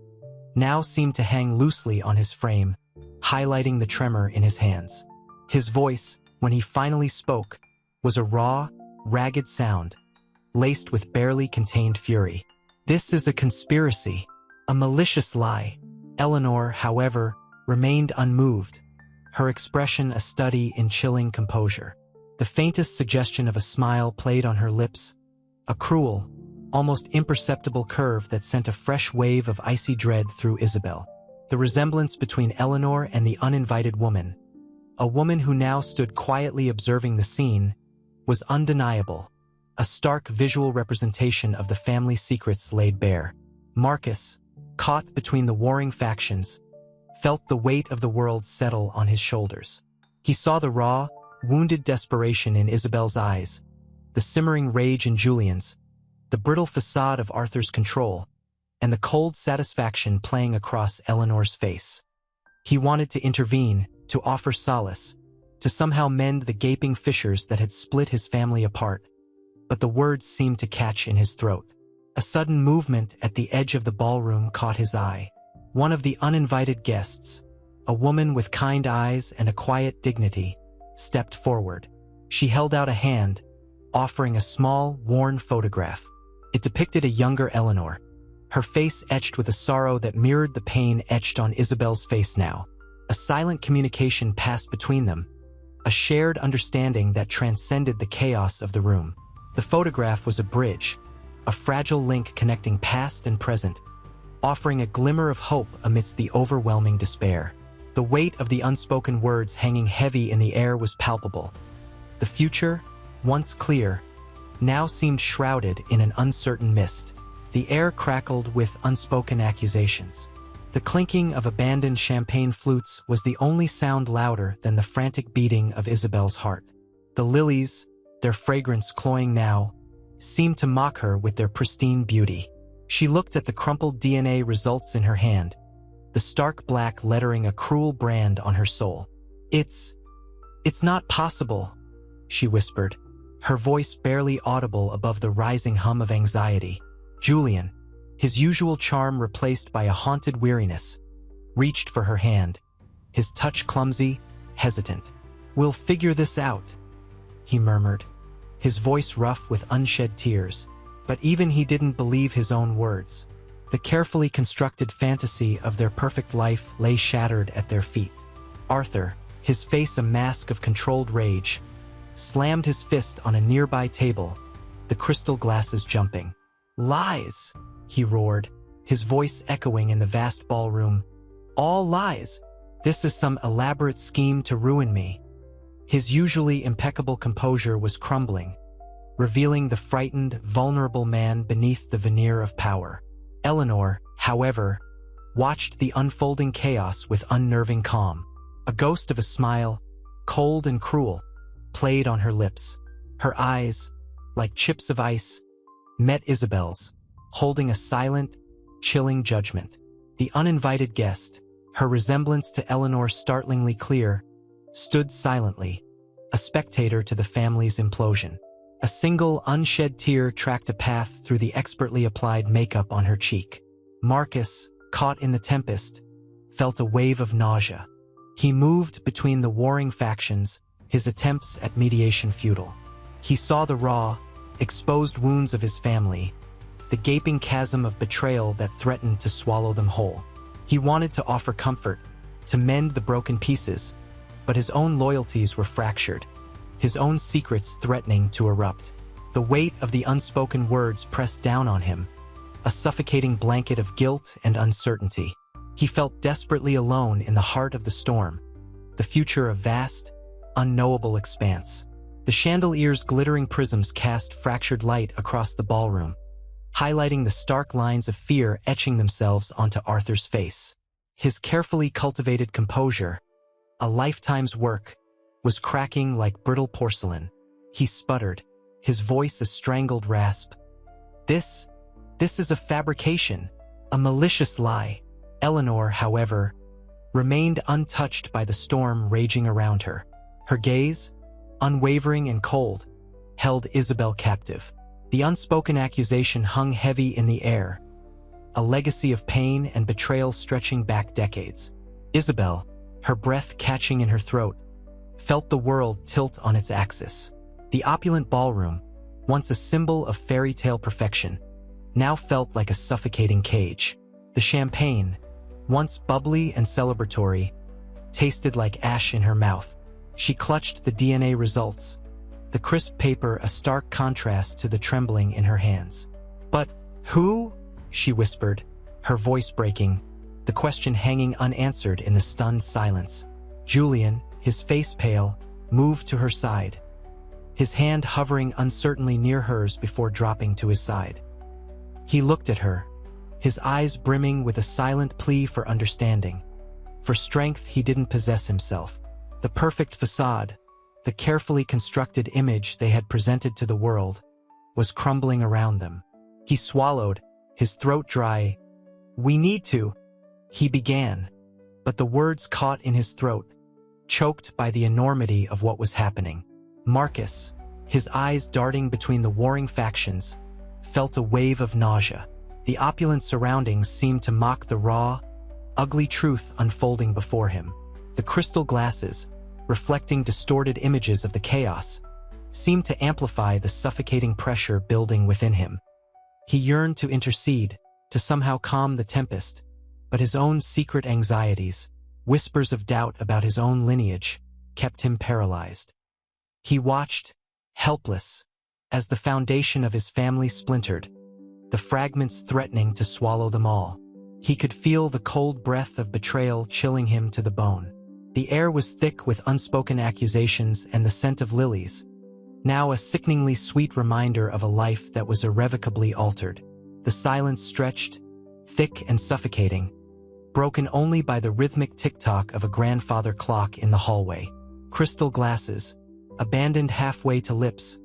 S1: now seemed to hang loosely on his frame, highlighting the tremor in his hands. His voice, when he finally spoke, was a raw, ragged sound, laced with barely contained fury. "This is a conspiracy, a malicious lie." Eleanor, however, remained unmoved, her expression a study in chilling composure. The faintest suggestion of a smile played on her lips, a cruel, almost imperceptible curve that sent a fresh wave of icy dread through Isabel. The resemblance between Eleanor and the uninvited woman, a woman who now stood quietly observing the scene, was undeniable, a stark visual representation of the family secrets laid bare. Marcus, caught between the warring factions, felt the weight of the world settle on his shoulders. He saw the raw, wounded desperation in Isabel's eyes, the simmering rage in Julian's, the brittle facade of Arthur's control, and the cold satisfaction playing across Eleanor's face. He wanted to intervene, to offer solace, to somehow mend the gaping fissures that had split his family apart, but the words seemed to catch in his throat. A sudden movement at the edge of the ballroom caught his eye. One of the uninvited guests, a woman with kind eyes and a quiet dignity, stepped forward. She held out a hand, offering a small, worn photograph. It depicted a younger Eleanor, her face etched with a sorrow that mirrored the pain etched on Isabel's face now. A silent communication passed between them, a shared understanding that transcended the chaos of the room. The photograph was a bridge, a fragile link connecting past and present, offering a glimmer of hope amidst the overwhelming despair. The weight of the unspoken words hanging heavy in the air was palpable. The future, once clear, now seemed shrouded in an uncertain mist. The air crackled with unspoken accusations. The clinking of abandoned champagne flutes was the only sound louder than the frantic beating of Isabel's heart. The lilies, their fragrance cloying now, seemed to mock her with their pristine beauty. She looked at the crumpled DNA results in her hand, the stark black lettering a cruel brand on her soul. It's not possible," she whispered, her voice barely audible above the rising hum of anxiety. Julian, his usual charm replaced by a haunted weariness, reached for her hand, his touch clumsy, hesitant. "We'll figure this out," he murmured, his voice rough with unshed tears. But even he didn't believe his own words. The carefully constructed fantasy of their perfect life lay shattered at their feet. Arthur, his face a mask of controlled rage, slammed his fist on a nearby table, the crystal glasses jumping. "Lies!" he roared, his voice echoing in the vast ballroom. "All lies! This is some elaborate scheme to ruin me. His usually impeccable composure was crumbling, revealing the frightened, vulnerable man beneath the veneer of power. Eleanor, however, watched the unfolding chaos with unnerving calm. A ghost of a smile, cold and cruel, played on her lips. Her eyes, like chips of ice, met Isabel's, holding a silent, chilling judgment. The uninvited guest, her resemblance to Eleanor startlingly clear, stood silently, a spectator to the family's implosion. A single unshed tear tracked a path through the expertly applied makeup on her cheek. Marcus, caught in the tempest, felt a wave of nausea. He moved between the warring factions, his attempts at mediation futile. He saw the raw, exposed wounds of his family, the gaping chasm of betrayal that threatened to swallow them whole. He wanted to offer comfort, to mend the broken pieces, but his own loyalties were fractured, his own secrets threatening to erupt. The weight of the unspoken words pressed down on him, a suffocating blanket of guilt and uncertainty. He felt desperately alone in the heart of the storm, the future a vast, unknowable expanse. The chandelier's glittering prisms cast fractured light across the ballroom, highlighting the stark lines of fear etching themselves onto Arthur's face. His carefully cultivated composure, a lifetime's work, was cracking like brittle porcelain. He sputtered, his voice a strangled rasp. This is a fabrication, a malicious lie." Eleanor, however, remained untouched by the storm raging around her. Her gaze, unwavering and cold, held Isabel captive. The unspoken accusation hung heavy in the air, a legacy of pain and betrayal stretching back decades. Isabel, her breath catching in her throat, felt the world tilt on its axis. The opulent ballroom, once a symbol of fairy tale perfection, now felt like a suffocating cage. The champagne, once bubbly and celebratory, tasted like ash in her mouth. She clutched the DNA results, the crisp paper a stark contrast to the trembling in her hands. "But who?" she whispered, her voice breaking, the question hanging unanswered in the stunned silence. Julian, his face pale, moved to her side, his hand hovering uncertainly near hers before dropping to his side. He looked at her, his eyes brimming with a silent plea for understanding, for strength he didn't possess himself. The perfect facade, the carefully constructed image they had presented to the world, was crumbling around them. He swallowed, his throat dry. "We need to," he began, but the words caught in his throat, choked by the enormity of what was happening. Marcus, his eyes darting between the warring factions, felt a wave of nausea. The opulent surroundings seemed to mock the raw, ugly truth unfolding before him. The crystal glasses, reflecting distorted images of the chaos, seemed to amplify the suffocating pressure building within him. He yearned to intercede, to somehow calm the tempest, but his own secret anxieties, whispers of doubt about his own lineage, kept him paralyzed. He watched, helpless, as the foundation of his family splintered, the fragments threatening to swallow them all. He could feel the cold breath of betrayal chilling him to the bone. The air was thick with unspoken accusations and the scent of lilies, now a sickeningly sweet reminder of a life that was irrevocably altered. The silence stretched, thick and suffocating, broken only by the rhythmic tick-tock of a grandfather clock in the hallway. Crystal glasses, abandoned halfway to lips,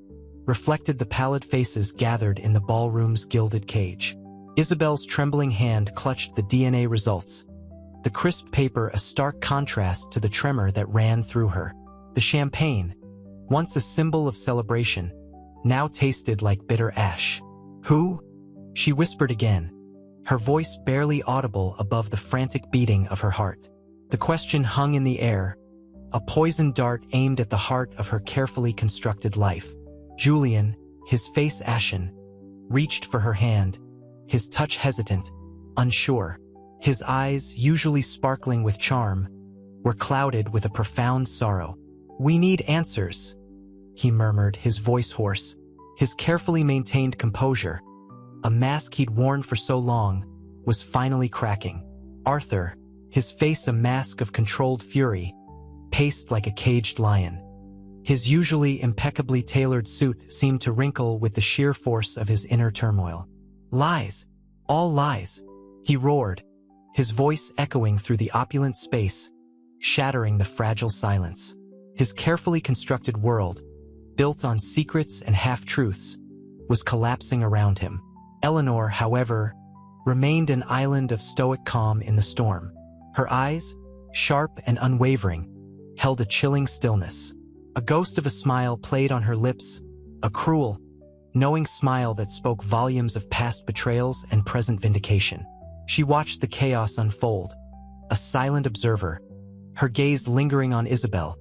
S1: reflected the pallid faces gathered in the ballroom's gilded cage. Isabel's trembling hand clutched the DNA results, the crisp paper a stark contrast to the tremor that ran through her. The champagne, once a symbol of celebration, now tasted like bitter ash. "Who?" she whispered again, her voice barely audible above the frantic beating of her heart. The question hung in the air, a poisoned dart aimed at the heart of her carefully constructed life. Julian, his face ashen, reached for her hand, his touch hesitant, unsure. His eyes, usually sparkling with charm, were clouded with a profound sorrow. "We need answers," he murmured, his voice hoarse. His carefully maintained composure, a mask he'd worn for so long, was finally cracking. Arthur, his face a mask of controlled fury, paced like a caged lion. His usually impeccably tailored suit seemed to wrinkle with the sheer force of his inner turmoil. "Lies! All lies!" he roared, his voice echoing through the opulent space, shattering the fragile silence. His carefully constructed world, built on secrets and half-truths, was collapsing around him. Eleanor, however, remained an island of stoic calm in the storm. Her eyes, sharp and unwavering, held a chilling stillness. A ghost of a smile played on her lips, a cruel, knowing smile that spoke volumes of past betrayals and present vindication. She watched the chaos unfold, a silent observer, her gaze lingering on Isabel,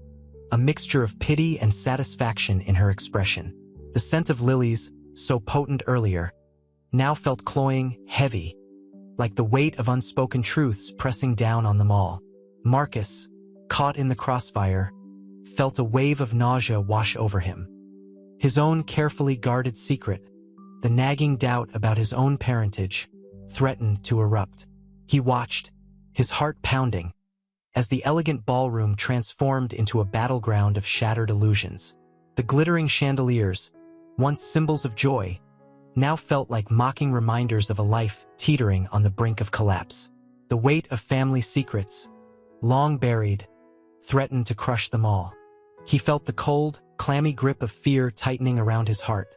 S1: a mixture of pity and satisfaction in her expression. The scent of lilies, so potent earlier, now felt cloying, heavy, like the weight of unspoken truths pressing down on them all. Marcus, caught in the crossfire, felt a wave of nausea wash over him. His own carefully guarded secret, the nagging doubt about his own parentage, threatened to erupt. He watched, his heart pounding, as the elegant ballroom transformed into a battleground of shattered illusions. The glittering chandeliers, once symbols of joy, now felt like mocking reminders of a life teetering on the brink of collapse. The weight of family secrets, long buried, threatened to crush them all. He felt the cold, clammy grip of fear tightening around his heart,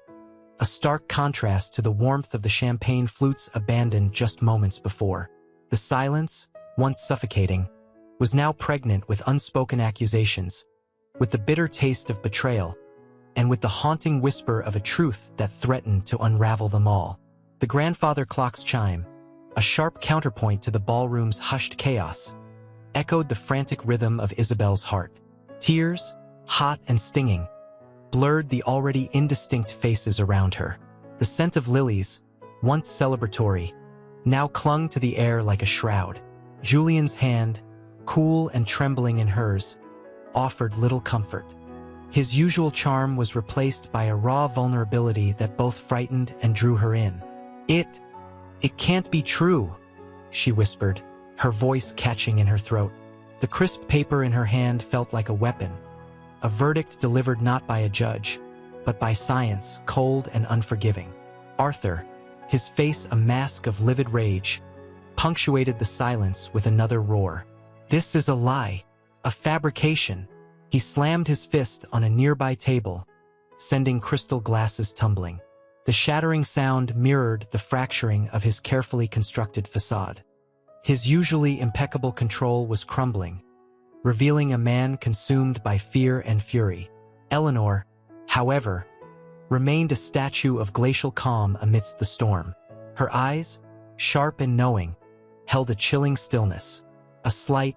S1: a stark contrast to the warmth of the champagne flutes abandoned just moments before. The silence, once suffocating, was now pregnant with unspoken accusations, with the bitter taste of betrayal, and with the haunting whisper of a truth that threatened to unravel them all. The grandfather clock's chime, a sharp counterpoint to the ballroom's hushed chaos, echoed the frantic rhythm of Isabel's heart. Tears, hot and stinging, blurred the already indistinct faces around her. The scent of lilies, once celebratory, now clung to the air like a shroud. Julian's hand, cool and trembling in hers, offered little comfort. His usual charm was replaced by a raw vulnerability that both frightened and drew her in. It can't be true," she whispered, her voice catching in her throat. The crisp paper in her hand felt like a weapon, a verdict delivered not by a judge, but by science, cold and unforgiving. Arthur, his face a mask of livid rage, punctuated the silence with another roar. "This is a lie, a fabrication." He slammed his fist on a nearby table, sending crystal glasses tumbling. The shattering sound mirrored the fracturing of his carefully constructed facade. His usually impeccable control was crumbling, revealing a man consumed by fear and fury. Eleanor, however, remained a statue of glacial calm amidst the storm. Her eyes, sharp and knowing, held a chilling stillness. A slight,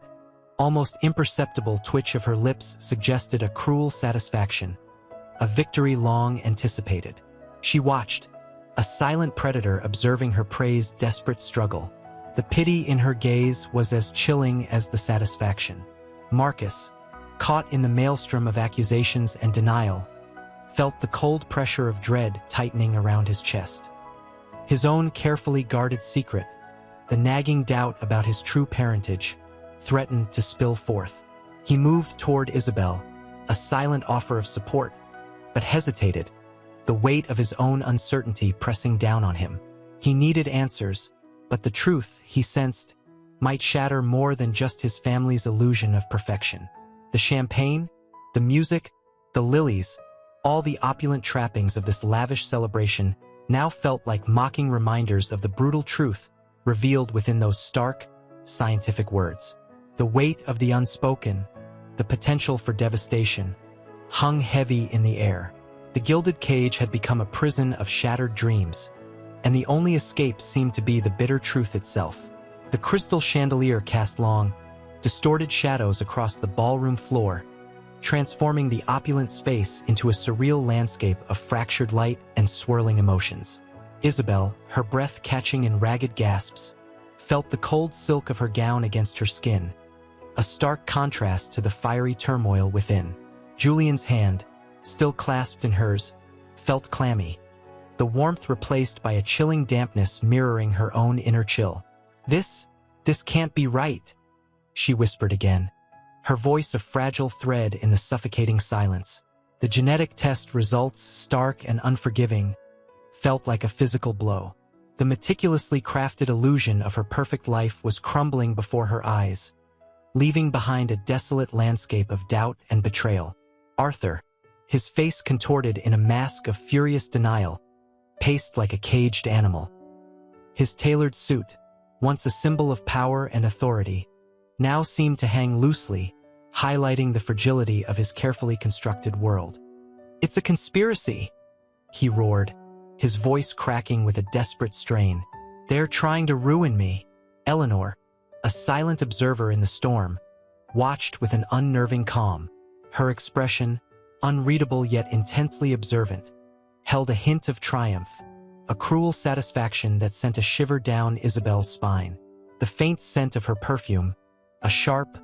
S1: almost imperceptible twitch of her lips suggested a cruel satisfaction, a victory long anticipated. She watched, a silent predator observing her prey's desperate struggle. The pity in her gaze was as chilling as the satisfaction. Marcus, caught in the maelstrom of accusations and denial, felt the cold pressure of dread tightening around his chest. His own carefully guarded secret, the nagging doubt about his true parentage, threatened to spill forth. He moved toward Isabel, a silent offer of support, but hesitated, the weight of his own uncertainty pressing down on him. He needed answers, but the truth, he sensed, might shatter more than just his family's illusion of perfection. The champagne, the music, the lilies, all the opulent trappings of this lavish celebration now felt like mocking reminders of the brutal truth revealed within those stark, scientific words. The weight of the unspoken, the potential for devastation, hung heavy in the air. The gilded cage had become a prison of shattered dreams, and the only escape seemed to be the bitter truth itself. The crystal chandelier cast long, distorted shadows across the ballroom floor, transforming the opulent space into a surreal landscape of fractured light and swirling emotions. Isabel, her breath catching in ragged gasps, felt the cold silk of her gown against her skin, a stark contrast to the fiery turmoil within. Julian's hand, still clasped in hers, felt clammy, the warmth replaced by a chilling dampness mirroring her own inner chill. This can't be right," she whispered again, her voice a fragile thread in the suffocating silence. The genetic test results, stark and unforgiving, felt like a physical blow. The meticulously crafted illusion of her perfect life was crumbling before her eyes, leaving behind a desolate landscape of doubt and betrayal. Arthur, his face contorted in a mask of furious denial, paced like a caged animal. His tailored suit, once a symbol of power and authority, now seemed to hang loosely, highlighting the fragility of his carefully constructed world. "It's a conspiracy," he roared, his voice cracking with a desperate strain. "They're trying to ruin me." Eleanor, a silent observer in the storm, watched with an unnerving calm. Her expression, unreadable yet intensely observant, held a hint of triumph, a cruel satisfaction that sent a shiver down Isabel's spine. The faint scent of her perfume, a sharp,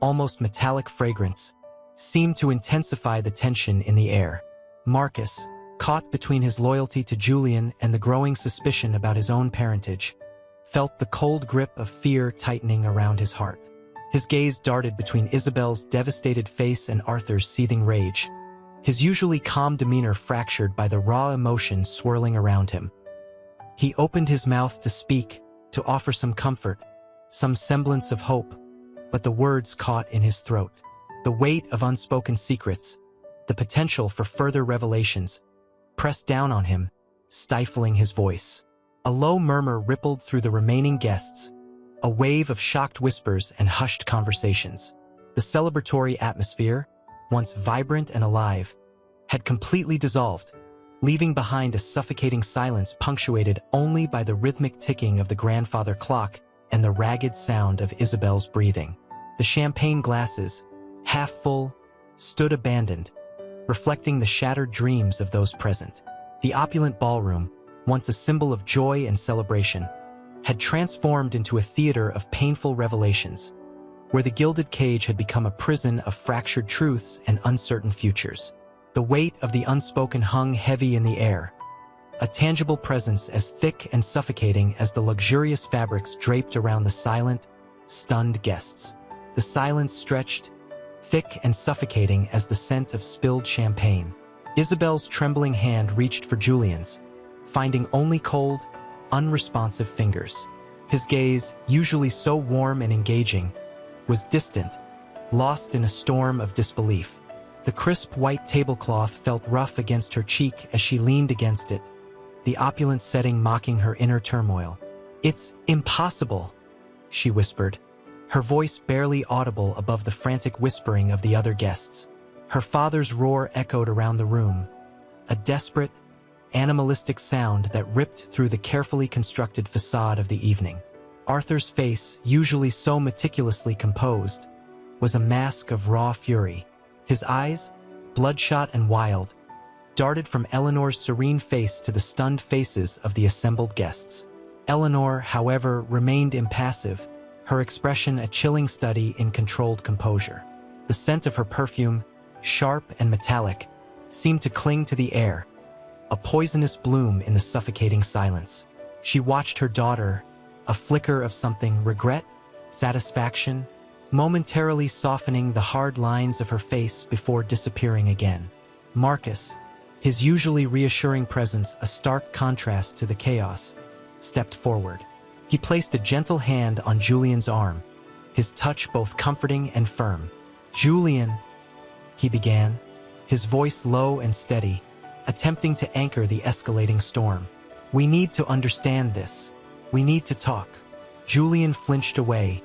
S1: almost metallic fragrance, seemed to intensify the tension in the air. Marcus, caught between his loyalty to Julian and the growing suspicion about his own parentage, felt the cold grip of fear tightening around his heart. His gaze darted between Isabel's devastated face and Arthur's seething rage, his usually calm demeanor fractured by the raw emotion swirling around him. He opened his mouth to speak, to offer some comfort, some semblance of hope, but the words caught in his throat. The weight of unspoken secrets, the potential for further revelations, pressed down on him, stifling his voice. A low murmur rippled through the remaining guests, a wave of shocked whispers and hushed conversations. The celebratory atmosphere, once vibrant and alive, had completely dissolved, leaving behind a suffocating silence punctuated only by the rhythmic ticking of the grandfather clock and the ragged sound of Isabel's breathing. The champagne glasses, half full, stood abandoned, reflecting the shattered dreams of those present. The opulent ballroom, once a symbol of joy and celebration, had transformed into a theater of painful revelations, where the gilded cage had become a prison of fractured truths and uncertain futures. The weight of the unspoken hung heavy in the air, a tangible presence as thick and suffocating as the luxurious fabrics draped around the silent, stunned guests. The silence stretched, thick and suffocating as the scent of spilled champagne. Isabel's trembling hand reached for Julian's, finding only cold, unresponsive fingers. His gaze, usually so warm and engaging, was distant, lost in a storm of disbelief. The crisp white tablecloth felt rough against her cheek as she leaned against it, the opulent setting mocking her inner turmoil. "It's impossible," she whispered, her voice barely audible above the frantic whispering of the other guests. Her father's roar echoed around the room, a desperate, animalistic sound that ripped through the carefully constructed facade of the evening. Arthur's face, usually so meticulously composed, was a mask of raw fury. His eyes, bloodshot and wild, darted from Eleanor's serene face to the stunned faces of the assembled guests. Eleanor, however, remained impassive, her expression a chilling study in controlled composure. The scent of her perfume, sharp and metallic, seemed to cling to the air, a poisonous bloom in the suffocating silence. She watched her daughter, a flicker of something, regret, satisfaction, momentarily softening the hard lines of her face before disappearing again. Marcus, his usually reassuring presence a stark contrast to the chaos, stepped forward. He placed a gentle hand on Julian's arm, his touch both comforting and firm. "Julian," he began, his voice low and steady, attempting to anchor the escalating storm. "We need to understand this. We need to talk." Julian flinched away,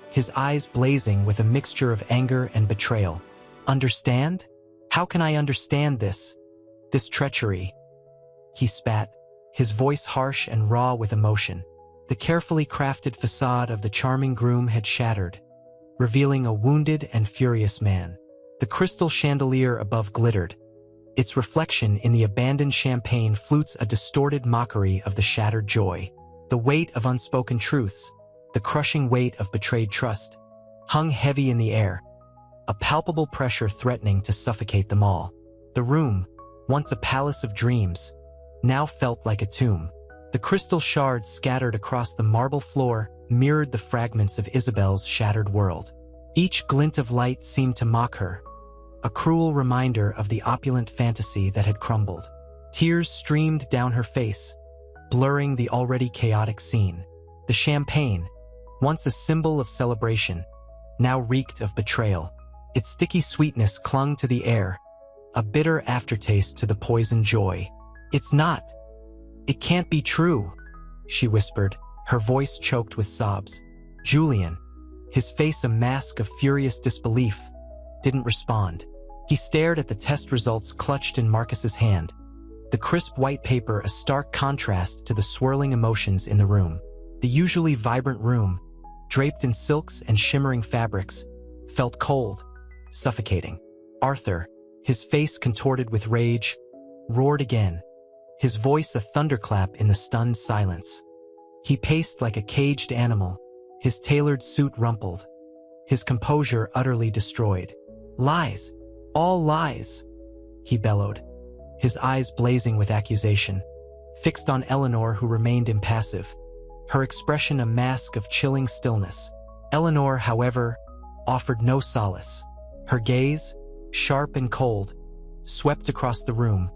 S1: his eyes blazing with a mixture of anger and betrayal. "Understand? How can I understand this? This treachery?" He spat, his voice harsh and raw with emotion. The carefully crafted facade of the charming groom had shattered, revealing a wounded and furious man. The crystal chandelier above glittered, its reflection in the abandoned champagne flutes a distorted mockery of the shattered joy. The weight of unspoken truths, the crushing weight of betrayed trust, hung heavy in the air, a palpable pressure threatening to suffocate them all. The room, once a palace of dreams, now felt like a tomb. The crystal shards scattered across the marble floor mirrored the fragments of Isabel's shattered world. Each glint of light seemed to mock her, a cruel reminder of the opulent fantasy that had crumbled. Tears streamed down her face, blurring the already chaotic scene. The champagne, once a symbol of celebration, now reeked of betrayal. Its sticky sweetness clung to the air, a bitter aftertaste to the poisoned joy. "It's not. It can't be true," she whispered, her voice choked with sobs. Julian, his face a mask of furious disbelief, didn't respond. He stared at the test results clutched in Marcus's hand, the crisp white paper a stark contrast to the swirling emotions in the room. The usually vibrant room, draped in silks and shimmering fabrics, felt cold, suffocating. Arthur, his face contorted with rage, roared again, his voice a thunderclap in the stunned silence. He paced like a caged animal, his tailored suit rumpled, his composure utterly destroyed. "Lies! All lies!" he bellowed, his eyes blazing with accusation, fixed on Eleanor, who remained impassive, her expression a mask of chilling stillness. Eleanor, however, offered no solace. Her gaze, sharp and cold, swept across the room,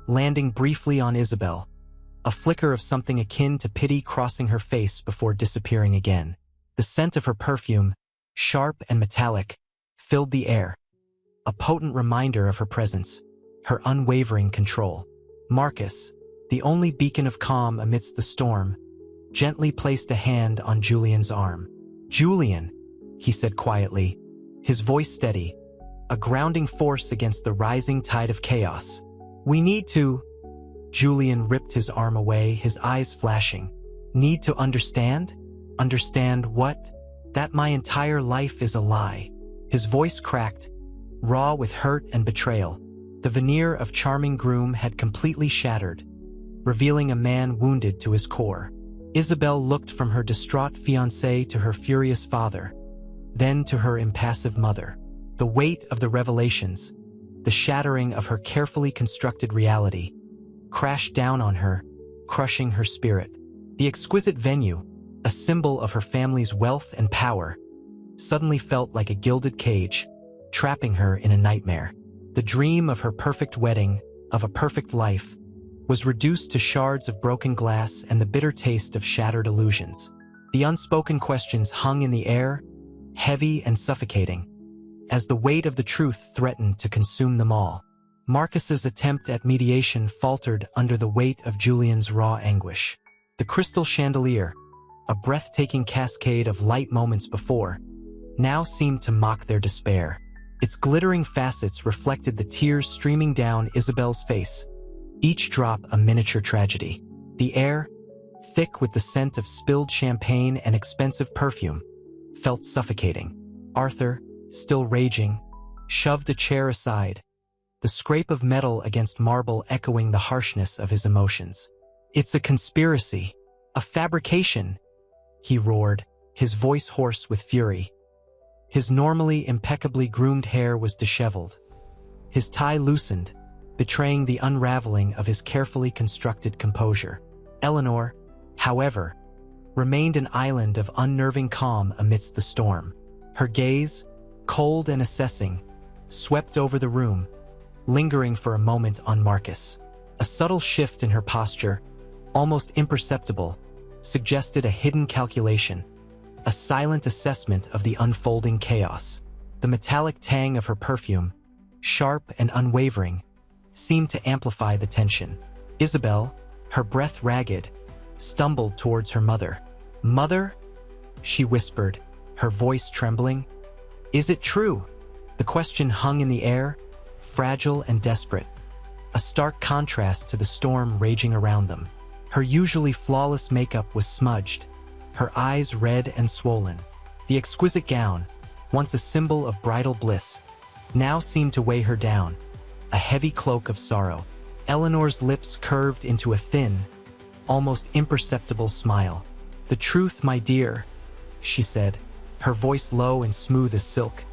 S1: landing briefly on Isabel, a flicker of something akin to pity crossing her face before disappearing again. The scent of her perfume, sharp and metallic, filled the air, a potent reminder of her presence, her unwavering control. Marcus, the only beacon of calm amidst the storm, gently placed a hand on Julian's arm. "Julian," he said quietly, his voice steady, a grounding force against the rising tide of chaos. "We need to—" Julian ripped his arm away, his eyes flashing. "Need to understand? Understand what? That my entire life is a lie." His voice cracked, raw with hurt and betrayal. The veneer of charming groom had completely shattered, revealing a man wounded to his core. Isabel looked from her distraught fiancé to her furious father, then to her impassive mother. The weight of the revelations, the shattering of her carefully constructed reality, crashed down on her, crushing her spirit. The exquisite venue, a symbol of her family's wealth and power, suddenly felt like a gilded cage, trapping her in a nightmare. The dream of her perfect wedding, of a perfect life, was reduced to shards of broken glass and the bitter taste of shattered illusions. The unspoken questions hung in the air, heavy and suffocating, as the weight of the truth threatened to consume them all. Marcus's attempt at mediation faltered under the weight of Julian's raw anguish. The crystal chandelier, a breathtaking cascade of light moments before, now seemed to mock their despair. Its glittering facets reflected the tears streaming down Isabel's face, each drop a miniature tragedy. The air, thick with the scent of spilled champagne and expensive perfume, felt suffocating. Arthur, still raging, shoved a chair aside, the scrape of metal against marble echoing the harshness of his emotions. "It's a conspiracy, a fabrication," he roared, his voice hoarse with fury. His normally impeccably groomed hair was disheveled, his tie loosened, betraying the unraveling of his carefully constructed composure. Eleanor, however, remained an island of unnerving calm amidst the storm. Her gaze, cold and assessing, swept over the room, lingering for a moment on Marcus. A subtle shift in her posture, almost imperceptible, suggested a hidden calculation, a silent assessment of the unfolding chaos. The metallic tang of her perfume, sharp and unwavering, seemed to amplify the tension. Isabel, her breath ragged, stumbled towards her mother. "Mother?" she whispered, her voice trembling. "Is it true?" The question hung in the air, fragile and desperate, a stark contrast to the storm raging around them. Her usually flawless makeup was smudged, her eyes red and swollen. The exquisite gown, once a symbol of bridal bliss, now seemed to weigh her down, a heavy cloak of sorrow. Eleanor's lips curved into a thin, almost imperceptible smile. "The truth, my dear," she said, her voice low and smooth as silk,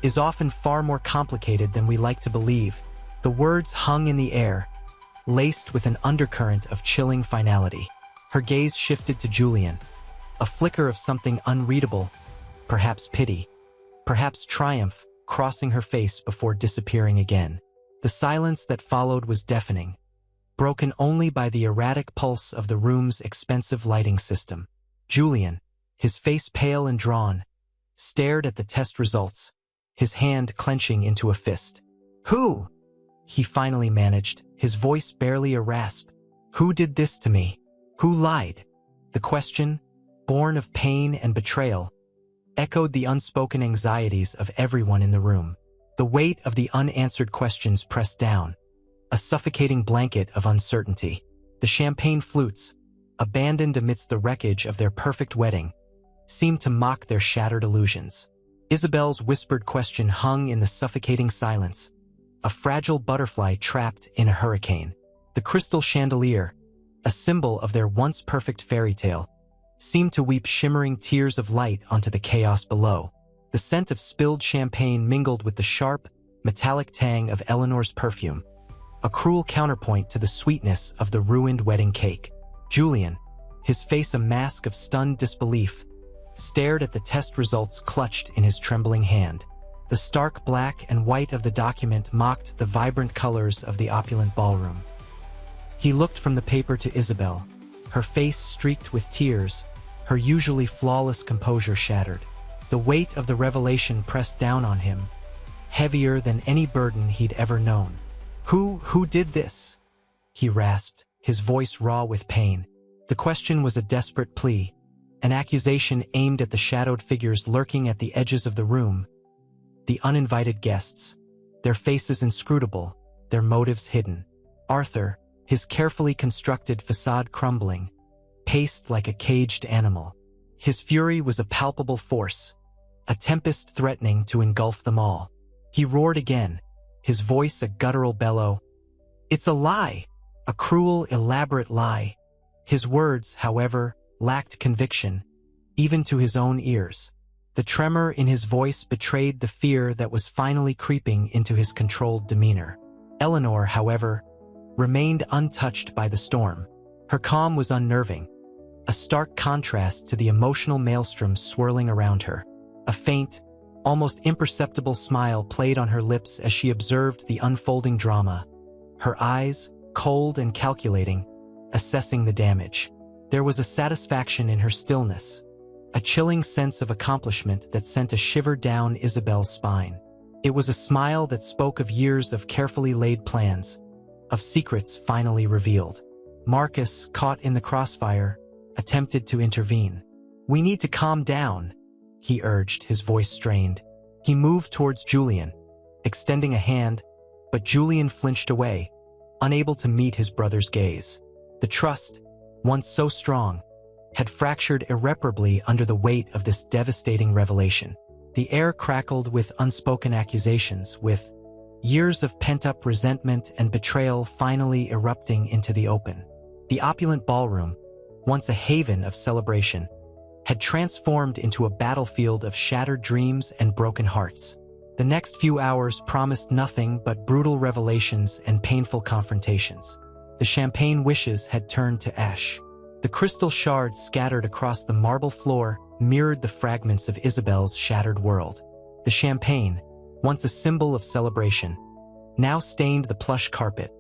S1: "is often far more complicated than we like to believe." The words hung in the air, laced with an undercurrent of chilling finality. Her gaze shifted to Julian, a flicker of something unreadable, perhaps pity, perhaps triumph, crossing her face before disappearing again. The silence that followed was deafening, broken only by the erratic pulse of the room's expensive lighting system. Julian, his face pale and drawn, stared at the test results, his hand clenching into a fist. "Who?" he finally managed, his voice barely a rasp. "Who did this to me? Who lied?" The question, born of pain and betrayal, echoed the unspoken anxieties of everyone in the room. The weight of the unanswered questions pressed down, a suffocating blanket of uncertainty. The champagne flutes, abandoned amidst the wreckage of their perfect wedding, seemed to mock their shattered illusions. Isabel's whispered question hung in the suffocating silence, a fragile butterfly trapped in a hurricane. The crystal chandelier, a symbol of their once perfect fairy tale, seemed to weep shimmering tears of light onto the chaos below. The scent of spilled champagne mingled with the sharp, metallic tang of Eleanor's perfume, a cruel counterpoint to the sweetness of the ruined wedding cake. Julian, his face a mask of stunned disbelief, stared at the test results clutched in his trembling hand. The stark black and white of the document mocked the vibrant colors of the opulent ballroom. He looked from the paper to Isabel, her face streaked with tears, her usually flawless composure shattered. The weight of the revelation pressed down on him, heavier than any burden he'd ever known. Who did this?" he rasped, his voice raw with pain. The question was a desperate plea, an accusation aimed at the shadowed figures lurking at the edges of the room, the uninvited guests, their faces inscrutable, their motives hidden. Arthur, his carefully constructed facade crumbling, paced like a caged animal. His fury was a palpable force, a tempest threatening to engulf them all. He roared again, his voice a guttural bellow. "It's a lie, a cruel, elaborate lie." His words, however, lacked conviction, even to his own ears. The tremor in his voice betrayed the fear that was finally creeping into his controlled demeanor. Eleanor, however, remained untouched by the storm. Her calm was unnerving, a stark contrast to the emotional maelstrom swirling around her. A faint, almost imperceptible smile played on her lips as she observed the unfolding drama, her eyes, cold and calculating, assessing the damage. There was a satisfaction in her stillness, a chilling sense of accomplishment that sent a shiver down Isabel's spine. It was a smile that spoke of years of carefully laid plans, of secrets finally revealed. Marcus, caught in the crossfire, attempted to intervene. "We need to calm down," he urged, his voice strained. He moved towards Julian, extending a hand, but Julian flinched away, unable to meet his brother's gaze. The trust, once so strong, had fractured irreparably under the weight of this devastating revelation. The air crackled with unspoken accusations, with years of pent-up resentment and betrayal finally erupting into the open. The opulent ballroom, once a haven of celebration, had transformed into a battlefield of shattered dreams and broken hearts. The next few hours promised nothing but brutal revelations and painful confrontations. The champagne wishes had turned to ash. The crystal shards scattered across the marble floor mirrored the fragments of Isabel's shattered world. The champagne, once a symbol of celebration, now stained the plush carpet,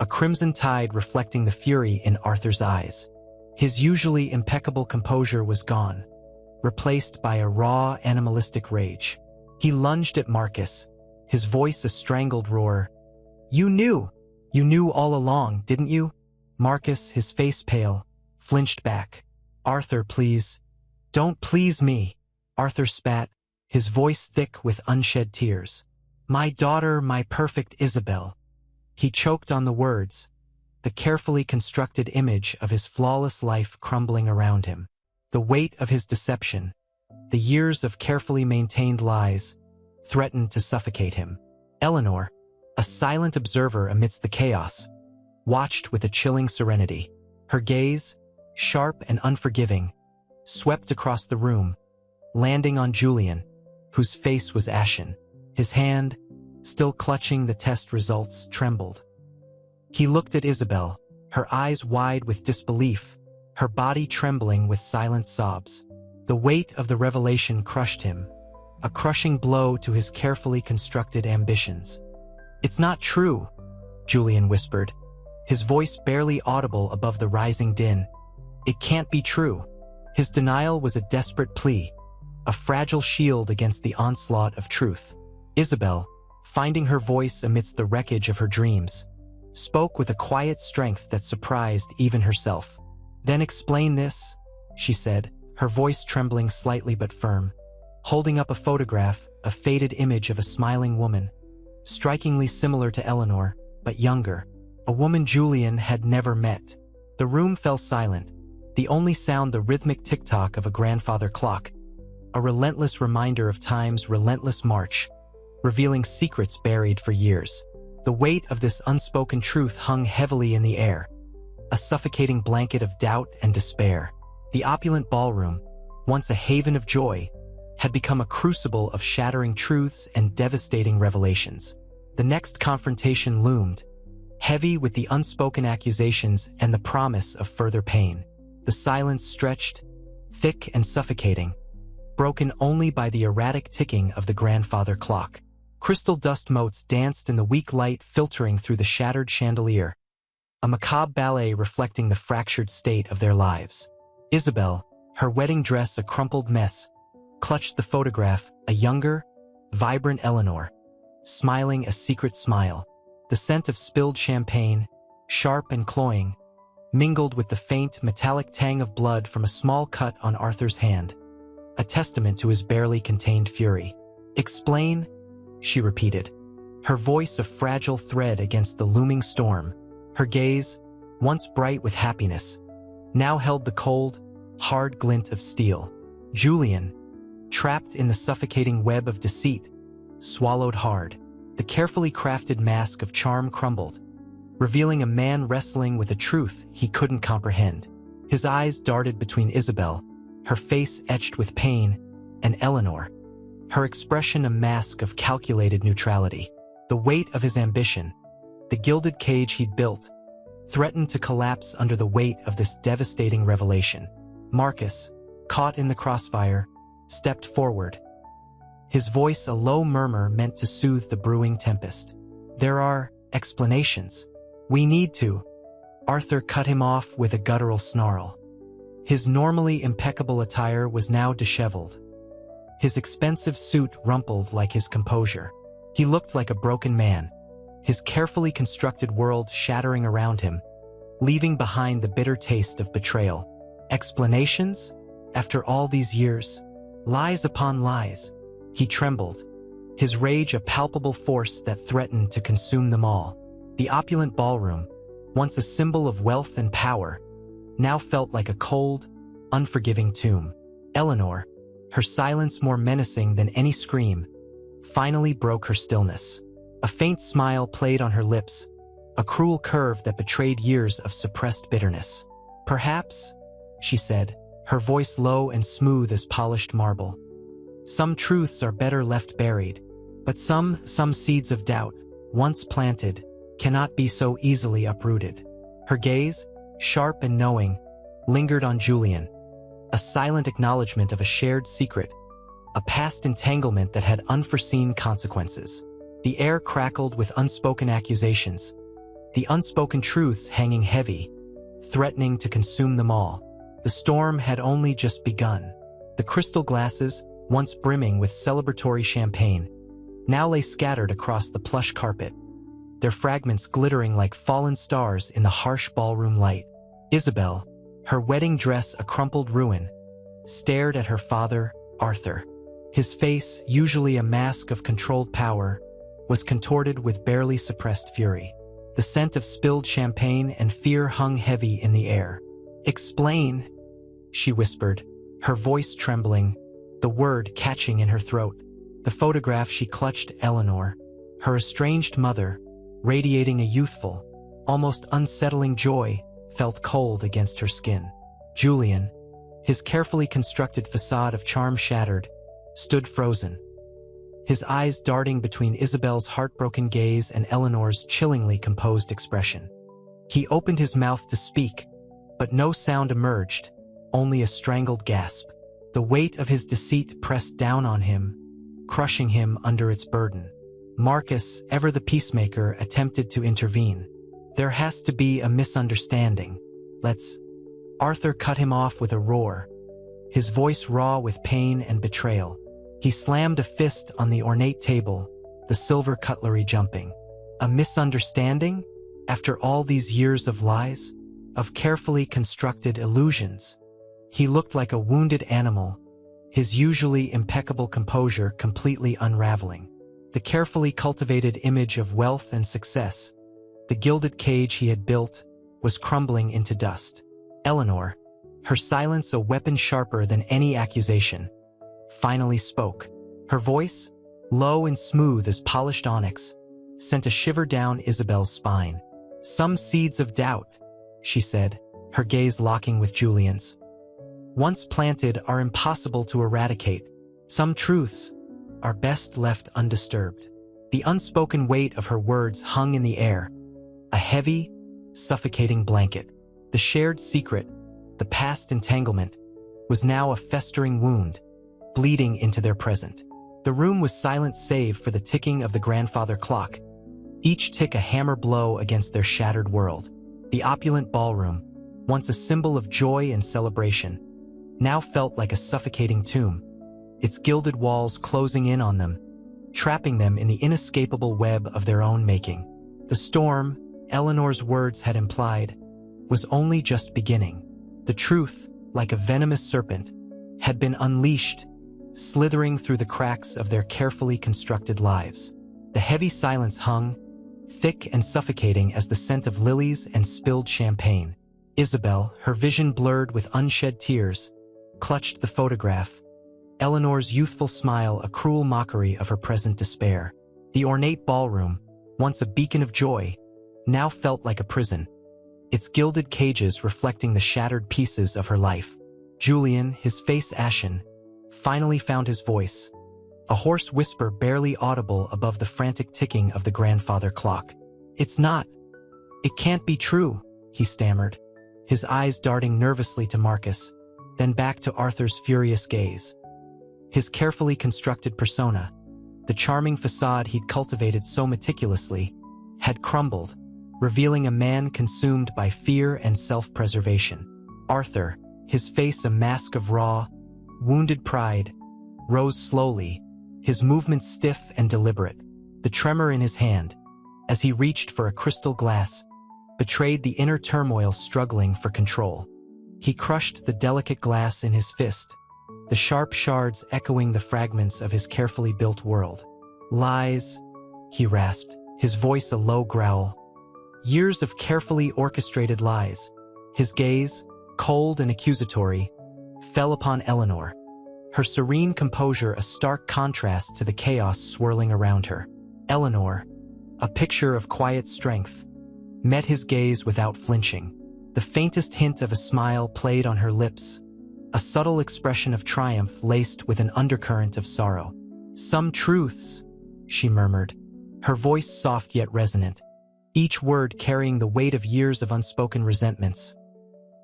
S1: a crimson tide reflecting the fury in Arthur's eyes. His usually impeccable composure was gone, replaced by a raw, animalistic rage. He lunged at Marcus, his voice a strangled roar. You knew all along, didn't you?" Marcus, his face pale, flinched back. "Arthur, please. Don't please me," Arthur spat, his voice thick with unshed tears. "My daughter, my perfect Isabel." He choked on the words, the carefully constructed image of his flawless life crumbling around him. The weight of his deception, the years of carefully maintained lies, threatened to suffocate him. Eleanor, a silent observer amidst the chaos, watched with a chilling serenity. Her gaze, sharp and unforgiving, swept across the room, landing on Julian, whose face was ashen. His hand, still clutching the test results, trembled. He looked at Isabel, her eyes wide with disbelief, her body trembling with silent sobs. The weight of the revelation crushed him, a crushing blow to his carefully constructed ambitions. "It's not true," Julian whispered, his voice barely audible above the rising din. "It can't be true." His denial was a desperate plea, a fragile shield against the onslaught of truth. Isabel, finding her voice amidst the wreckage of her dreams, spoke with a quiet strength that surprised even herself. "Then explain this," she said, her voice trembling slightly but firm, holding up a photograph, a faded image of a smiling woman, strikingly similar to Eleanor, but younger, a woman Julian had never met. The room fell silent, the only sound the rhythmic tick-tock of a grandfather clock, a relentless reminder of time's relentless march, revealing secrets buried for years. The weight of this unspoken truth hung heavily in the air, a suffocating blanket of doubt and despair. The opulent ballroom, once a haven of joy, had become a crucible of shattering truths and devastating revelations. The next confrontation loomed, heavy with the unspoken accusations and the promise of further pain. The silence stretched, thick and suffocating, broken only by the erratic ticking of the grandfather clock. Crystal dust motes danced in the weak light filtering through the shattered chandelier, a macabre ballet reflecting the fractured state of their lives. Isabel, her wedding dress a crumpled mess, clutched the photograph, a younger, vibrant Eleanor, smiling a secret smile. The scent of spilled champagne, sharp and cloying, mingled with the faint, metallic tang of blood from a small cut on Arthur's hand, a testament to his barely contained fury. "Explain," she repeated, her voice a fragile thread against the looming storm. Her gaze, once bright with happiness, now held the cold, hard glint of steel. Julian, trapped in the suffocating web of deceit, swallowed hard. The carefully crafted mask of charm crumbled, revealing a man wrestling with a truth he couldn't comprehend. His eyes darted between Isabel, her face etched with pain, and Eleanor, her expression a mask of calculated neutrality. The weight of his ambition, the gilded cage he'd built, threatened to collapse under the weight of this devastating revelation. Marcus, caught in the crossfire, stepped forward, his voice a low murmur meant to soothe the brewing tempest. "There are explanations. We need to." Arthur cut him off with a guttural snarl. His normally impeccable attire was now disheveled, his expensive suit rumpled like his composure. He looked like a broken man, his carefully constructed world shattering around him, leaving behind the bitter taste of betrayal. Explanations? After all these years? Lies upon lies. He trembled, his rage a palpable force that threatened to consume them all. The opulent ballroom, once a symbol of wealth and power, now felt like a cold, unforgiving tomb. Eleanor, her silence more menacing than any scream, finally broke her stillness. A faint smile played on her lips, a cruel curve that betrayed years of suppressed bitterness. "Perhaps," she said, her voice low and smooth as polished marble, "some truths are better left buried, but some seeds of doubt, once planted, cannot be so easily uprooted." Her gaze, sharp and knowing, lingered on Julian, a silent acknowledgement of a shared secret, a past entanglement that had unforeseen consequences. The air crackled with unspoken accusations, the unspoken truths hanging heavy, threatening to consume them all. The storm had only just begun. The crystal glasses, once brimming with celebratory champagne, now lay scattered across the plush carpet, their fragments glittering like fallen stars in the harsh ballroom light. Isabel, her wedding dress a crumpled ruin, stared at her father, Arthur. His face, usually a mask of controlled power, was contorted with barely suppressed fury. The scent of spilled champagne and fear hung heavy in the air. "Explain," she whispered, her voice trembling, the word catching in her throat. The photograph she clutched Eleanor, her estranged mother, radiating a youthful, almost unsettling joy, felt cold against her skin. Julian, his carefully constructed facade of charm shattered, stood frozen, his eyes darting between Isabel's heartbroken gaze and Eleanor's chillingly composed expression. He opened his mouth to speak, But no sound emerged, only a strangled gasp. The weight of his deceit pressed down on him, crushing him under its burden. Marcus, ever the peacemaker, attempted to intervene. "There has to be a misunderstanding. Let's—" Arthur cut him off with a roar, his voice raw with pain and betrayal. He slammed a fist on the ornate table, the silver cutlery jumping. "A misunderstanding? After all these years of lies? Of carefully constructed illusions?" He looked like a wounded animal, his usually impeccable composure completely unraveling. The carefully cultivated image of wealth and success, the gilded cage he had built, was crumbling into dust. Eleanor, her silence a weapon sharper than any accusation, finally spoke. Her voice, low and smooth as polished onyx, sent a shiver down Isabel's spine. "Some seeds of doubt," she said, her gaze locking with Julian's, "once planted are impossible to eradicate. Some truths are best left undisturbed." The unspoken weight of her words hung in the air, a heavy, suffocating blanket. The shared secret, the past entanglement, was now a festering wound, bleeding into their present. The room was silent save for the ticking of the grandfather clock, each tick a hammer blow against their shattered world. The opulent ballroom, once a symbol of joy and celebration, now felt like a suffocating tomb, its gilded walls closing in on them, trapping them in the inescapable web of their own making. The storm, Eleanor's words had implied, was only just beginning. The truth, like a venomous serpent, had been unleashed, slithering through the cracks of their carefully constructed lives. The heavy silence hung, thick and suffocating as the scent of lilies and spilled champagne. Isabel, her vision blurred with unshed tears, clutched the photograph, Eleanor's youthful smile a cruel mockery of her present despair. The ornate ballroom, once a beacon of joy, now felt like a prison, its gilded cages reflecting the shattered pieces of her life. Julian, his face ashen, finally found his voice, a hoarse whisper barely audible above the frantic ticking of the grandfather clock. "It's not. It can't be true," he stammered, his eyes darting nervously to Marcus, then back to Arthur's furious gaze. His carefully constructed persona, the charming facade he'd cultivated so meticulously, had crumbled, revealing a man consumed by fear and self-preservation. Arthur, his face a mask of raw, wounded pride, rose slowly, his movements stiff and deliberate. The tremor in his hand, as he reached for a crystal glass, betrayed the inner turmoil struggling for control. He crushed the delicate glass in his fist, the sharp shards echoing the fragments of his carefully built world. "Lies," he rasped, his voice a low growl. Years of carefully orchestrated lies. His gaze, cold and accusatory, fell upon Eleanor, her serene composure a stark contrast to the chaos swirling around her. Eleanor, a picture of quiet strength, met his gaze without flinching. The faintest hint of a smile played on her lips, a subtle expression of triumph laced with an undercurrent of sorrow. "Some truths," she murmured, her voice soft yet resonant, each word carrying the weight of years of unspoken resentments,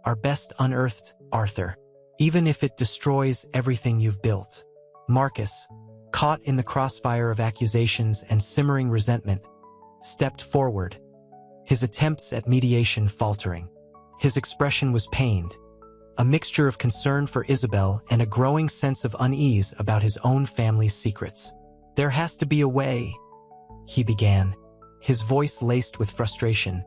S1: "are best unearthed, Arthur, even if it destroys everything you've built." Marcus, caught in the crossfire of accusations and simmering resentment, stepped forward, his attempts at mediation faltering. His expression was pained, a mixture of concern for Isabel and a growing sense of unease about his own family's secrets. "There has to be a way," he began, his voice laced with frustration,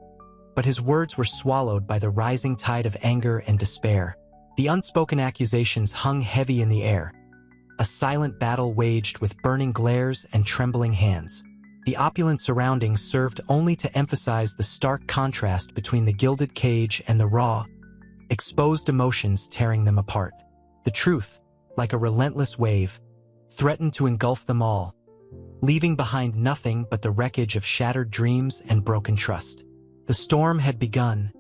S1: but his words were swallowed by the rising tide of anger and despair. The unspoken accusations hung heavy in the air, a silent battle waged with burning glares and trembling hands. The opulent surroundings served only to emphasize the stark contrast between the gilded cage and the raw, exposed emotions tearing them apart. The truth, like a relentless wave, threatened to engulf them all, leaving behind nothing but the wreckage of shattered dreams and broken trust. The storm had begun,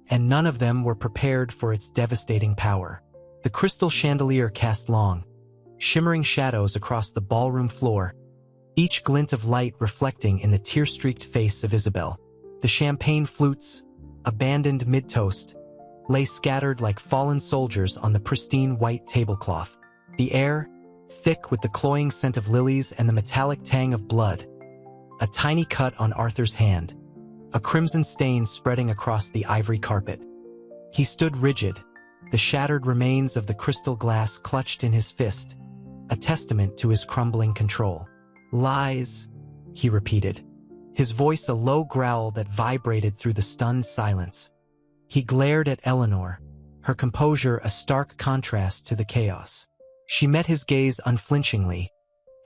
S1: and none of them were prepared for its devastating power. The crystal chandelier cast long, shimmering shadows across the ballroom floor, each glint of light reflecting in the tear-streaked face of Isabel. The champagne flutes, abandoned mid-toast, lay scattered like fallen soldiers on the pristine white tablecloth. The air, thick with the cloying scent of lilies and the metallic tang of blood. A tiny cut on Arthur's hand, a crimson stain spreading across the ivory carpet. He stood rigid, the shattered remains of the crystal glass clutched in his fist, a testament to his crumbling control. "Lies," he repeated, his voice a low growl that vibrated through the stunned silence. He glared at Eleanor, her composure a stark contrast to the chaos. She met his gaze unflinchingly,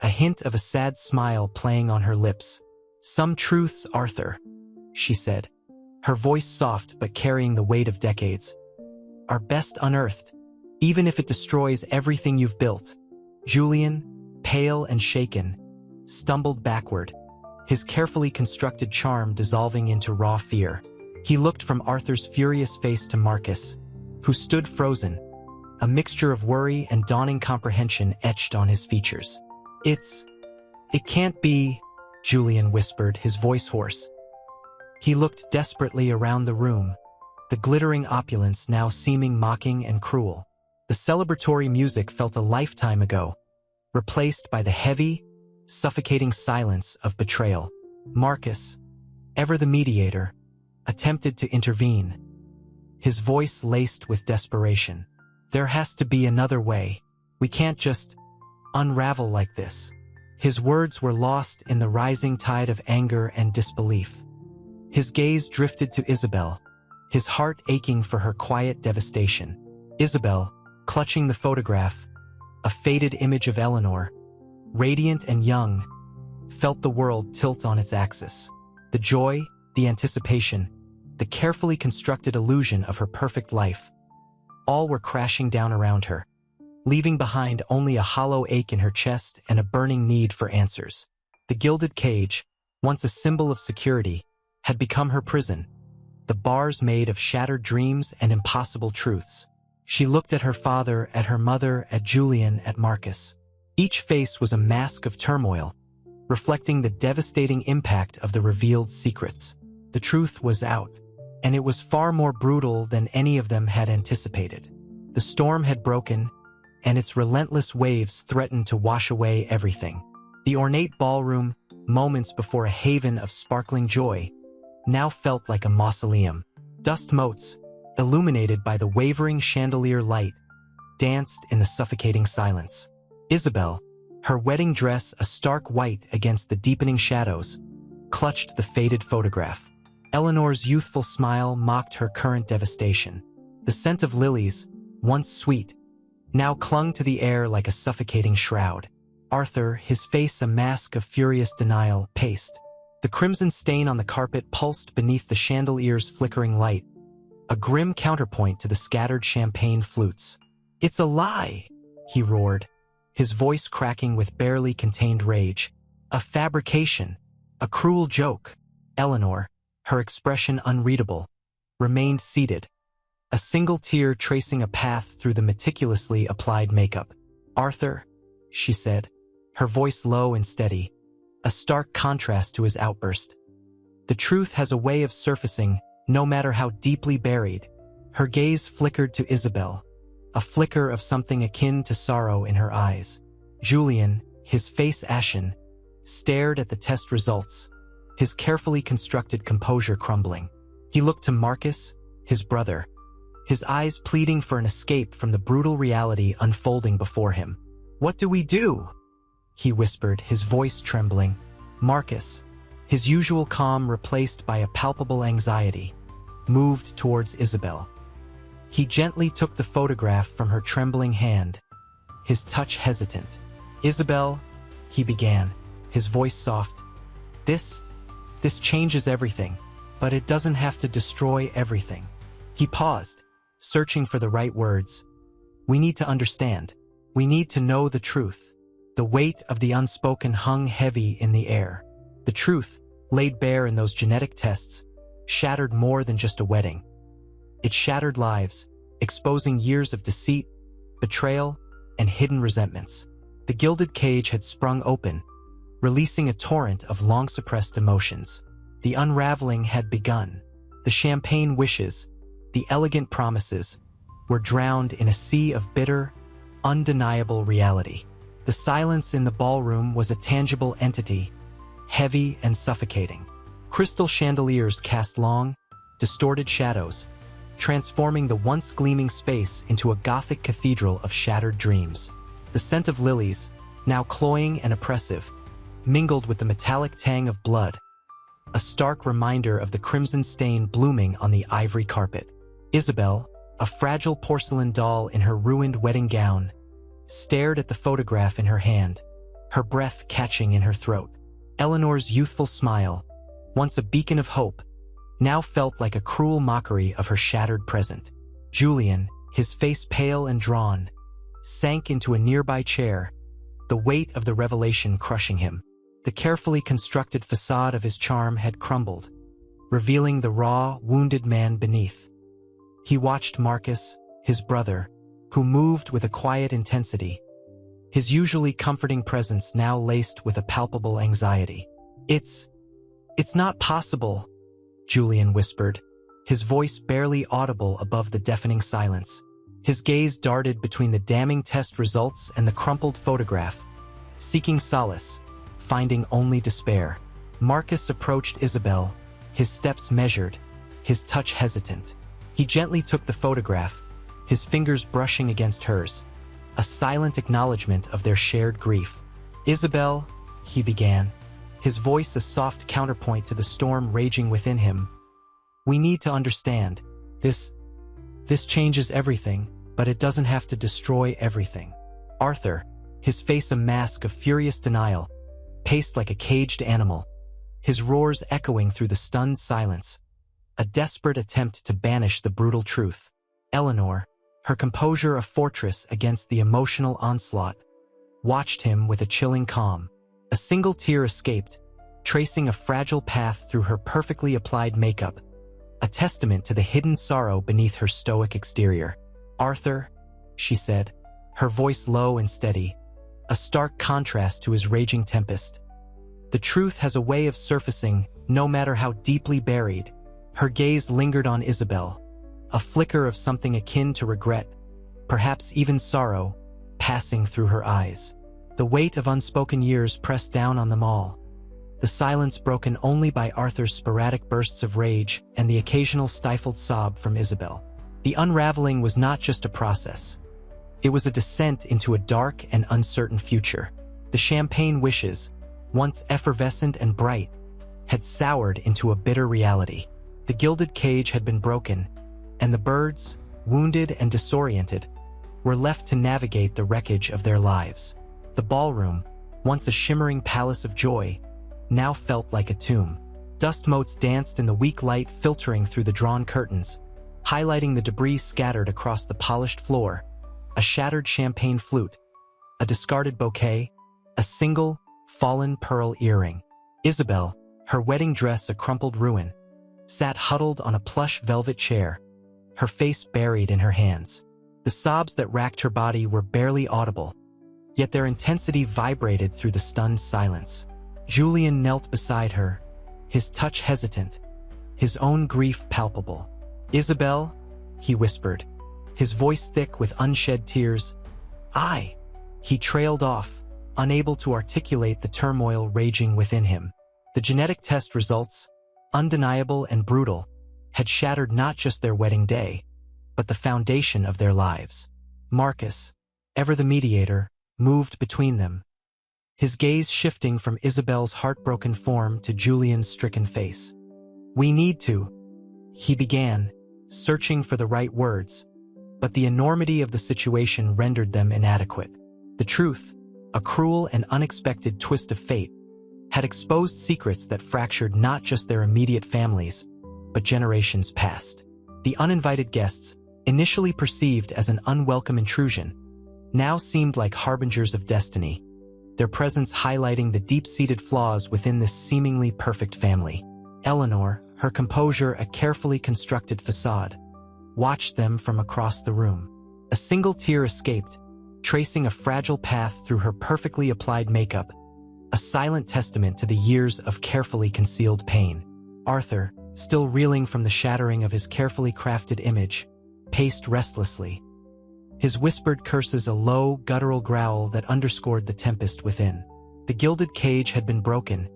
S1: a hint of a sad smile playing on her lips. "Some truths, Arthur," she said, her voice soft but carrying the weight of decades, "are best unearthed, even if it destroys everything you've built." Julian, pale and shaken, stumbled backward, his carefully constructed charm dissolving into raw fear. He looked from Arthur's furious face to Marcus, who stood frozen, a mixture of worry and dawning comprehension etched on his features. It can't be," Julian whispered, his voice hoarse. He looked desperately around the room, the glittering opulence now seeming mocking and cruel. The celebratory music felt a lifetime ago, replaced by the heavy, suffocating silence of betrayal. Marcus, ever the mediator, attempted to intervene, his voice laced with desperation. "There has to be another way. We can't just unravel like this." His words were lost in the rising tide of anger and disbelief. His gaze drifted to Isabel, his heart aching for her quiet devastation. Isabel, clutching the photograph, a faded image of Eleanor, radiant and young, felt the world tilt on its axis. The joy, the anticipation, the carefully constructed illusion of her perfect life, all were crashing down around her, leaving behind only a hollow ache in her chest and a burning need for answers. The gilded cage, once a symbol of security, had become her prison, the bars made of shattered dreams and impossible truths. She looked at her father, at her mother, at Julian, at Marcus. Each face was a mask of turmoil, reflecting the devastating impact of the revealed secrets. The truth was out, and it was far more brutal than any of them had anticipated. The storm had broken, and its relentless waves threatened to wash away everything. The ornate ballroom, moments before a haven of sparkling joy, now felt like a mausoleum. Dust motes, illuminated by the wavering chandelier light, danced in the suffocating silence. Isabel, her wedding dress a stark white against the deepening shadows, clutched the faded photograph. Eleanor's youthful smile mocked her current devastation. The scent of lilies, once sweet, now clung to the air like a suffocating shroud. Arthur, his face a mask of furious denial, paced. The crimson stain on the carpet pulsed beneath the chandelier's flickering light, a grim counterpoint to the scattered champagne flutes. "It's a lie," he roared, his voice cracking with barely contained rage. "A fabrication, a cruel joke." Eleanor, her expression unreadable, remained seated, a single tear tracing a path through the meticulously applied makeup. "Arthur," she said, her voice low and steady, a stark contrast to his outburst. "The truth has a way of surfacing, no matter how deeply buried." Her gaze flickered to Isabel, a flicker of something akin to sorrow in her eyes. Julian, his face ashen, stared at the test results, his carefully constructed composure crumbling. He looked to Marcus, his brother, his eyes pleading for an escape from the brutal reality unfolding before him. "What do we do?" he whispered, his voice trembling. Marcus, his usual calm replaced by a palpable anxiety, moved towards Isabel. He gently took the photograph from her trembling hand, his touch hesitant. "Isabel," he began, his voice soft, This changes everything, but it doesn't have to destroy everything." He paused, searching for the right words. "We need to understand. We need to know the truth." The weight of the unspoken hung heavy in the air. The truth, laid bare in those genetic tests, shattered more than just a wedding. It shattered lives, exposing years of deceit, betrayal, and hidden resentments. The gilded cage had sprung open, releasing a torrent of long-suppressed emotions. The unraveling had begun. The champagne wishes, the elegant promises, were drowned in a sea of bitter, undeniable reality. The silence in the ballroom was a tangible entity, heavy and suffocating. Crystal chandeliers cast long, distorted shadows, transforming the once gleaming space into a Gothic cathedral of shattered dreams. The scent of lilies, now cloying and oppressive, mingled with the metallic tang of blood, a stark reminder of the crimson stain blooming on the ivory carpet. Isabel, a fragile porcelain doll in her ruined wedding gown, stared at the photograph in her hand, her breath catching in her throat. Eleanor's youthful smile, once a beacon of hope, now felt like a cruel mockery of her shattered present. Julian, his face pale and drawn, sank into a nearby chair, the weight of the revelation crushing him. The carefully constructed facade of his charm had crumbled, revealing the raw, wounded man beneath. He watched Marcus, his brother, who moved with a quiet intensity, his usually comforting presence now laced with a palpable anxiety. It's not possible," Julian whispered, his voice barely audible above the deafening silence. His gaze darted between the damning test results and the crumpled photograph, seeking solace, finding only despair. Marcus approached Isabel, his steps measured, his touch hesitant. He gently took the photograph, his fingers brushing against hers, a silent acknowledgement of their shared grief. "Isabel," he began, his voice a soft counterpoint to the storm raging within him, "we need to understand. This changes everything, but it doesn't have to destroy everything." Arthur, his face a mask of furious denial, paced like a caged animal, his roars echoing through the stunned silence, a desperate attempt to banish the brutal truth. Eleanor, her composure a fortress against the emotional onslaught, watched him with a chilling calm. A single tear escaped, tracing a fragile path through her perfectly applied makeup, a testament to the hidden sorrow beneath her stoic exterior. "Arthur," she said, her voice low and steady, a stark contrast to his raging tempest. "The truth has a way of surfacing, no matter how deeply buried." Her gaze lingered on Isabel, a flicker of something akin to regret, perhaps even sorrow, passing through her eyes. The weight of unspoken years pressed down on them all, the silence broken only by Arthur's sporadic bursts of rage and the occasional stifled sob from Isabel. The unraveling was not just a process. It was a descent into a dark and uncertain future. The champagne wishes, once effervescent and bright, had soured into a bitter reality. The gilded cage had been broken, and the birds, wounded and disoriented, were left to navigate the wreckage of their lives. The ballroom, once a shimmering palace of joy, now felt like a tomb. Dust motes danced in the weak light filtering through the drawn curtains, highlighting the debris scattered across the polished floor, a shattered champagne flute, a discarded bouquet, a single, fallen pearl earring. Isabel, her wedding dress a crumpled ruin, sat huddled on a plush velvet chair, her face buried in her hands. The sobs that racked her body were barely audible, yet their intensity vibrated through the stunned silence. Julian knelt beside her, his touch hesitant, his own grief palpable. "Isabel," he whispered, his voice thick with unshed tears. He trailed off, unable to articulate the turmoil raging within him. The genetic test results, undeniable and brutal, had shattered not just their wedding day, but the foundation of their lives. Marcus, ever the mediator, moved between them, his gaze shifting from Isabel's heartbroken form to Julian's stricken face. "We need to," he began, searching for the right words, but the enormity of the situation rendered them inadequate. The truth, a cruel and unexpected twist of fate, had exposed secrets that fractured not just their immediate families, but generations past. The uninvited guests, initially perceived as an unwelcome intrusion, now seemed like harbingers of destiny, their presence highlighting the deep-seated flaws within this seemingly perfect family. Eleanor, her composure a carefully constructed facade, watched them from across the room. A single tear escaped, tracing a fragile path through her perfectly applied makeup, a silent testament to the years of carefully concealed pain. Arthur, still reeling from the shattering of his carefully crafted image, paced restlessly. His whispered curses a low, guttural growl that underscored the tempest within. The gilded cage had been broken,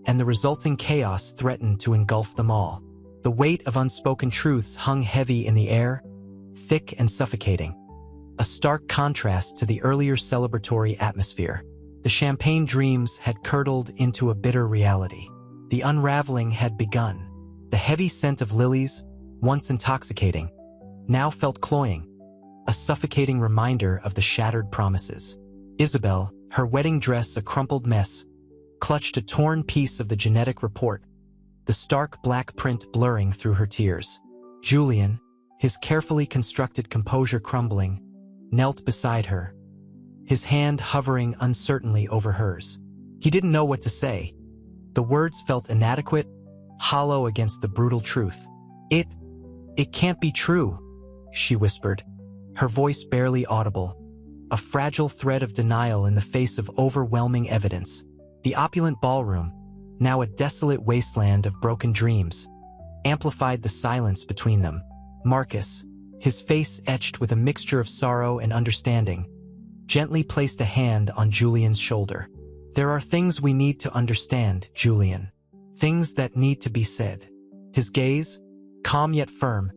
S1: and the resulting chaos threatened to engulf them all. The weight of unspoken truths hung heavy in the air, thick and suffocating, a stark contrast to the earlier celebratory atmosphere. The champagne dreams had curdled into a bitter reality. The unraveling had begun. The heavy scent of lilies, once intoxicating, now felt cloying, a suffocating reminder of the shattered promises. Isabel, her wedding dress a crumpled mess, clutched a torn piece of the genetic report, the stark black print blurring through her tears. Julian, his carefully constructed composure crumbling, knelt beside her, his hand hovering uncertainly over hers. He didn't know what to say. The words felt inadequate, hollow against the brutal truth. It can't be true," she whispered, her voice barely audible, a fragile thread of denial in the face of overwhelming evidence. The opulent ballroom, now a desolate wasteland of broken dreams, amplified the silence between them. Marcus, his face etched with a mixture of sorrow and understanding, gently placed a hand on Julian's shoulder. "There are things we need to understand, Julian. Things that need to be said." His gaze, calm yet firm,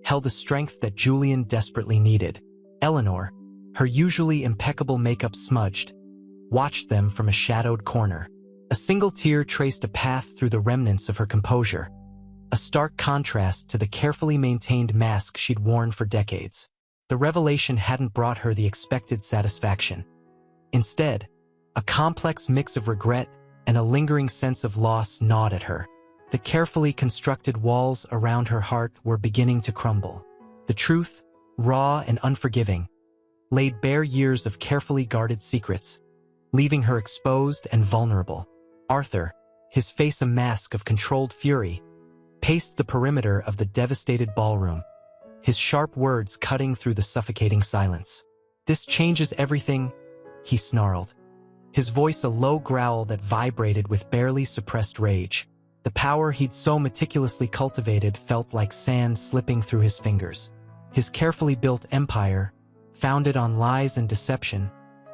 S1: held a strength that Julian desperately needed. Eleanor, her usually impeccable makeup smudged, watched them from a shadowed corner. A single tear traced a path through the remnants of her composure, a stark contrast to the carefully maintained mask she'd worn for decades. The revelation hadn't brought her the expected satisfaction. Instead, a complex mix of regret and a lingering sense of loss gnawed at her. The carefully constructed walls around her heart were beginning to crumble. The truth, raw and unforgiving, laid bare years of carefully guarded secrets, leaving her exposed and vulnerable. Arthur, his face a mask of controlled fury, paced the perimeter of the devastated ballroom, his sharp words cutting through the suffocating silence. "This changes everything," he snarled, his voice a low growl that vibrated with barely suppressed rage. The power he'd so meticulously cultivated felt like sand slipping through his fingers. His carefully built empire, founded on lies and deception,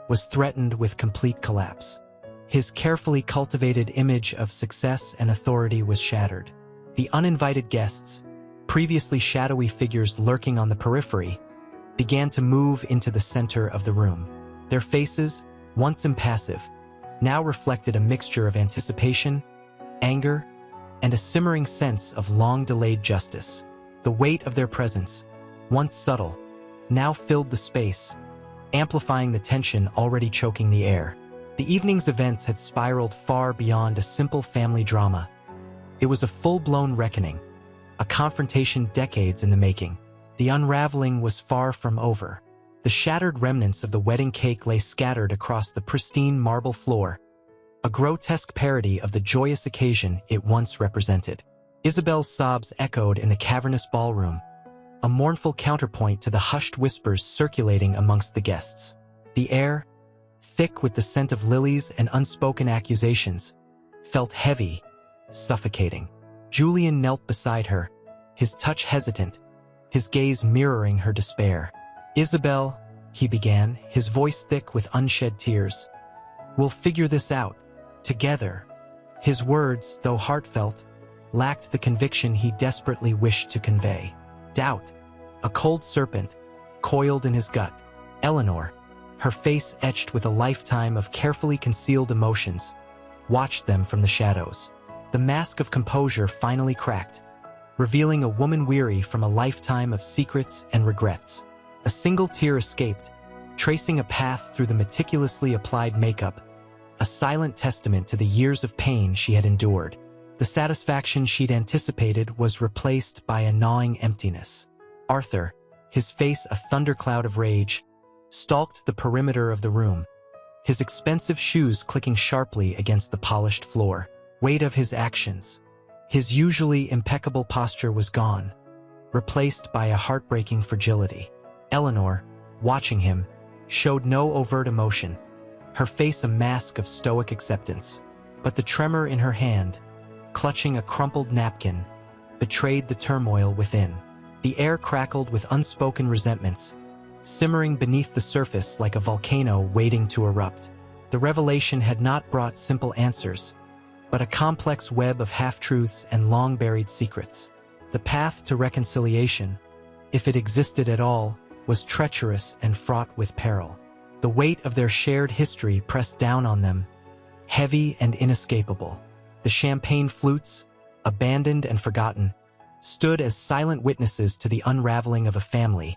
S1: was threatened with complete collapse. His carefully cultivated image of success and authority was shattered. The uninvited guests, previously shadowy figures lurking on the periphery, began to move into the center of the room. Their faces, once impassive, now reflected a mixture of anticipation, anger, and a simmering sense of long-delayed justice. The weight of their presence, once subtle, now filled the space, amplifying the tension already choking the air. The evening's events had spiraled far beyond a simple family drama. It was a full-blown reckoning, a confrontation decades in the making. The unraveling was far from over. The shattered remnants of the wedding cake lay scattered across the pristine marble floor, a grotesque parody of the joyous occasion it once represented. Isabel's sobs echoed in the cavernous ballroom, a mournful counterpoint to the hushed whispers circulating amongst the guests. The air, thick with the scent of lilies and unspoken accusations, felt heavy, suffocating. Julian knelt beside her, his touch hesitant, his gaze mirroring her despair. "Isabel," he began, his voice thick with unshed tears, "we'll figure this out, together." His words, though heartfelt, lacked the conviction he desperately wished to convey. Doubt, a cold serpent, coiled in his gut. Eleanor, her face etched with a lifetime of carefully concealed emotions, watched them from the shadows. The mask of composure finally cracked, revealing a woman weary from a lifetime of secrets and regrets. A single tear escaped, tracing a path through the meticulously applied makeup, a silent testament to the years of pain she had endured. The satisfaction she'd anticipated was replaced by a gnawing emptiness. Arthur, his face a thundercloud of rage, stalked the perimeter of the room, his expensive shoes clicking sharply against the polished floor. Weight of his actions, his usually impeccable posture was gone, replaced by a heartbreaking fragility. Eleanor, watching him, showed no overt emotion, her face a mask of stoic acceptance. But the tremor in her hand, clutching a crumpled napkin, betrayed the turmoil within. The air crackled with unspoken resentments, simmering beneath the surface like a volcano waiting to erupt. The revelation had not brought simple answers, but a complex web of half-truths and long-buried secrets. The path to reconciliation, if it existed at all, was treacherous and fraught with peril. The weight of their shared history pressed down on them, heavy and inescapable. The champagne flutes, abandoned and forgotten, stood as silent witnesses to the unraveling of a family,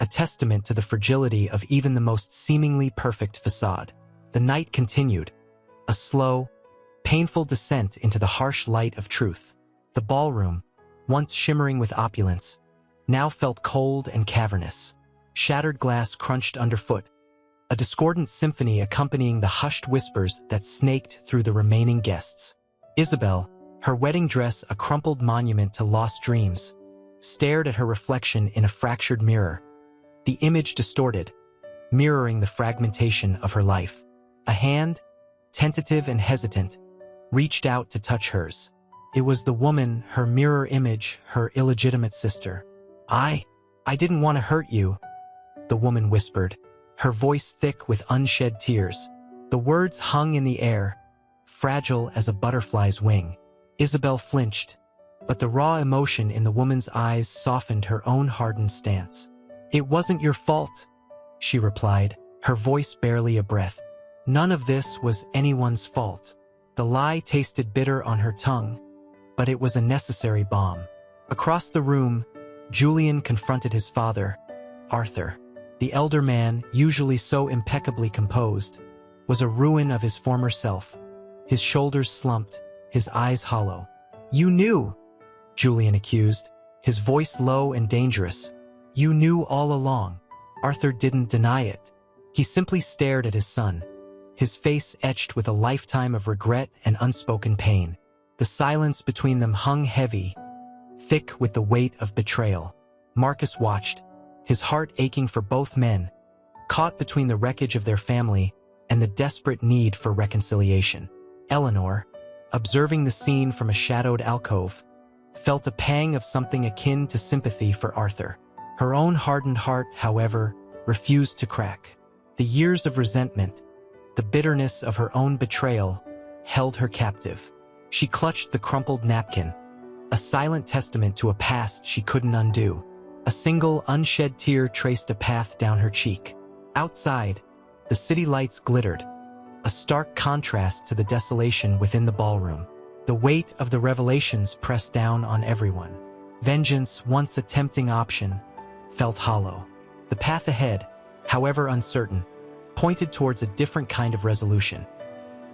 S1: a testament to the fragility of even the most seemingly perfect facade. The night continued, a slow, painful descent into the harsh light of truth. The ballroom, once shimmering with opulence, now felt cold and cavernous. Shattered glass crunched underfoot, a discordant symphony accompanying the hushed whispers that snaked through the remaining guests. Isabel, her wedding dress a crumpled monument to lost dreams, stared at her reflection in a fractured mirror, the image distorted, mirroring the fragmentation of her life. A hand, tentative and hesitant, reached out to touch hers. It was the woman, her mirror image, her illegitimate sister. I didn't want to hurt you," the woman whispered, her voice thick with unshed tears. The words hung in the air, fragile as a butterfly's wing. Isabel flinched, but the raw emotion in the woman's eyes softened her own hardened stance. "It wasn't your fault," she replied, her voice barely a breath. None of this was anyone's fault. The lie tasted bitter on her tongue, but it was a necessary balm. Across the room, Julian confronted his father, Arthur. The elder man, usually so impeccably composed, was a ruin of his former self. His shoulders slumped, his eyes hollow. "You knew," Julian accused, his voice low and dangerous. "You knew all along." Arthur didn't deny it. He simply stared at his son, his face etched with a lifetime of regret and unspoken pain. The silence between them hung heavy, thick with the weight of betrayal. Marcus watched, his heart aching for both men, caught between the wreckage of their family and the desperate need for reconciliation. Eleanor, observing the scene from a shadowed alcove, felt a pang of something akin to sympathy for Arthur. Her own hardened heart, however, refused to crack. The years of resentment, the bitterness of her own betrayal, held her captive. She clutched the crumpled napkin, a silent testament to a past she couldn't undo. A single unshed tear traced a path down her cheek. Outside, the city lights glittered, a stark contrast to the desolation within the ballroom. The weight of the revelations pressed down on everyone. Vengeance, once a tempting option, felt hollow. The path ahead, however uncertain, pointed towards a different kind of resolution.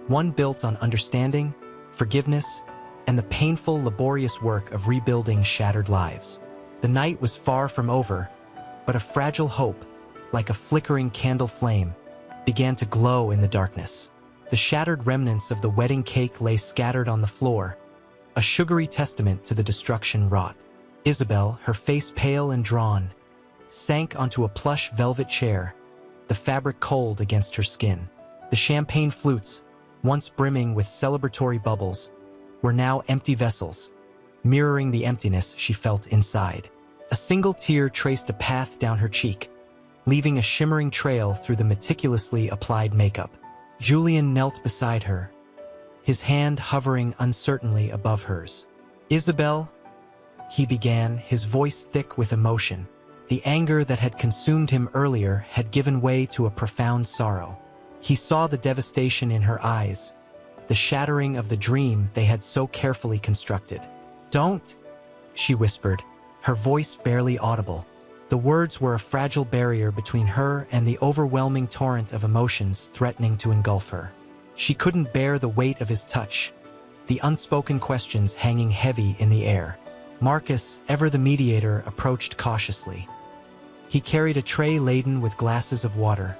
S1: One built on understanding, forgiveness, and the painful, laborious work of rebuilding shattered lives. The night was far from over, but a fragile hope, like a flickering candle flame, began to glow in the darkness. The shattered remnants of the wedding cake lay scattered on the floor, a sugary testament to the destruction wrought. Isabel, her face pale and drawn, sank onto a plush velvet chair, the fabric cold against her skin. The champagne flutes, once brimming with celebratory bubbles, were now empty vessels, mirroring the emptiness she felt inside. A single tear traced a path down her cheek, leaving a shimmering trail through the meticulously applied makeup. Julian knelt beside her, his hand hovering uncertainly above hers. "Isabel," he began, his voice thick with emotion. The anger that had consumed him earlier had given way to a profound sorrow. He saw the devastation in her eyes, the shattering of the dream they had so carefully constructed. "Don't," she whispered, her voice barely audible. The words were a fragile barrier between her and the overwhelming torrent of emotions threatening to engulf her. She couldn't bear the weight of his touch, the unspoken questions hanging heavy in the air. Marcus, ever the mediator, approached cautiously. He carried a tray laden with glasses of water,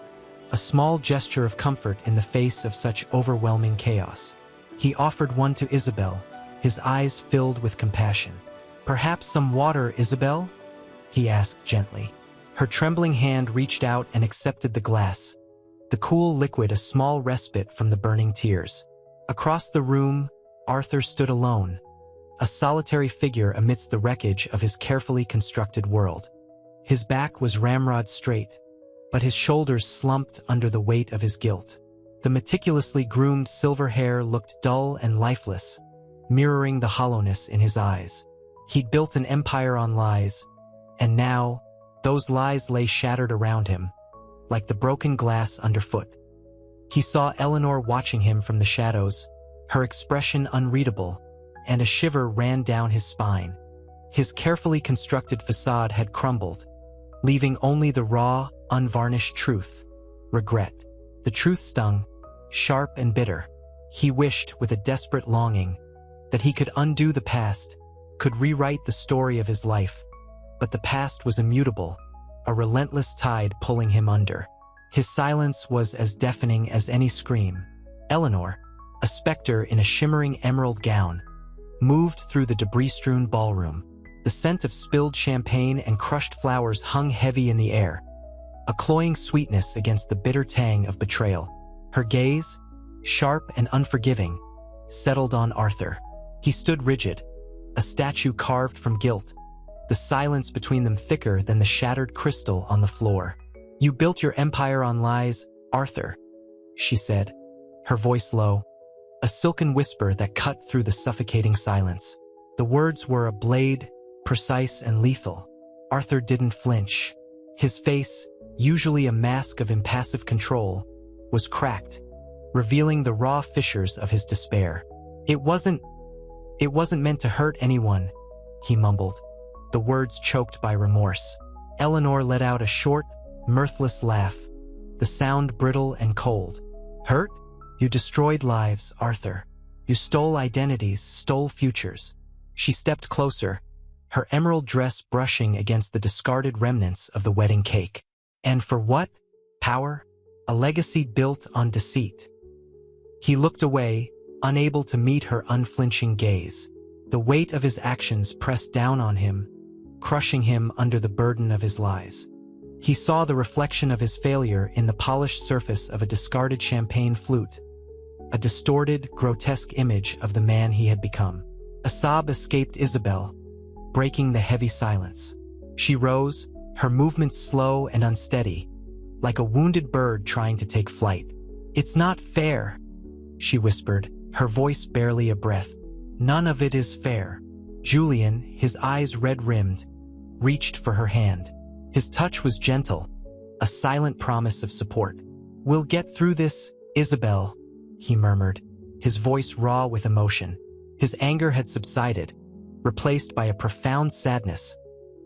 S1: a small gesture of comfort in the face of such overwhelming chaos. He offered one to Isabel, his eyes filled with compassion. "Perhaps some water, Isabel?" he asked gently. Her trembling hand reached out and accepted the glass, the cool liquid a small respite from the burning tears. Across the room, Arthur stood alone, a solitary figure amidst the wreckage of his carefully constructed world. His back was ramrod straight, but his shoulders slumped under the weight of his guilt. The meticulously groomed silver hair looked dull and lifeless, mirroring the hollowness in his eyes. He'd built an empire on lies, and now, those lies lay shattered around him, like the broken glass underfoot. He saw Eleanor watching him from the shadows, her expression unreadable, and a shiver ran down his spine. His carefully constructed facade had crumbled, leaving only the raw, unvarnished truth: regret. The truth stung, sharp and bitter. He wished, with a desperate longing, that he could undo the past, could rewrite the story of his life. But the past was immutable, a relentless tide pulling him under. His silence was as deafening as any scream. Eleanor, a specter in a shimmering emerald gown, moved through the debris-strewn ballroom. The scent of spilled champagne and crushed flowers hung heavy in the air, a cloying sweetness against the bitter tang of betrayal. Her gaze, sharp and unforgiving, settled on Arthur. He stood rigid, a statue carved from guilt, the silence between them thicker than the shattered crystal on the floor. "You built your empire on lies, Arthur," she said, her voice low, a silken whisper that cut through the suffocating silence. The words were a blade, precise and lethal. Arthur didn't flinch. His face, usually a mask of impassive control, was cracked, revealing the raw fissures of his despair. It wasn't meant to hurt anyone," he mumbled, the words choked by remorse. Eleanor let out a short, mirthless laugh, the sound brittle and cold. "Hurt? You destroyed lives, Arthur. You stole identities, stole futures." She stepped closer, her emerald dress brushing against the discarded remnants of the wedding cake. "And for what? Power? A legacy built on deceit." He looked away, unable to meet her unflinching gaze. The weight of his actions pressed down on him, crushing him under the burden of his lies. He saw the reflection of his failure in the polished surface of a discarded champagne flute, a distorted, grotesque image of the man he had become. A sob escaped Isabel, breaking the heavy silence. She rose, her movements slow and unsteady, like a wounded bird trying to take flight. "It's not fair," she whispered, her voice barely a breath. "None of it is fair." Julian, his eyes red-rimmed, reached for her hand. His touch was gentle, a silent promise of support. "We'll get through this, Isabel," he murmured, his voice raw with emotion. His anger had subsided, replaced by a profound sadness,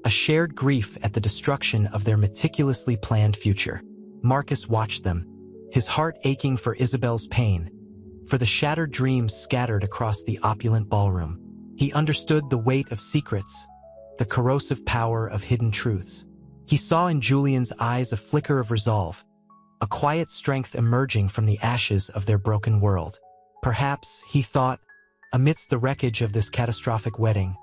S1: a shared grief at the destruction of their meticulously planned future. Marcus watched them, his heart aching for Isabel's pain, for the shattered dreams scattered across the opulent ballroom. He understood the weight of secrets, the corrosive power of hidden truths. He saw in Julian's eyes a flicker of resolve, a quiet strength emerging from the ashes of their broken world. Perhaps, he thought, amidst the wreckage of this catastrophic wedding,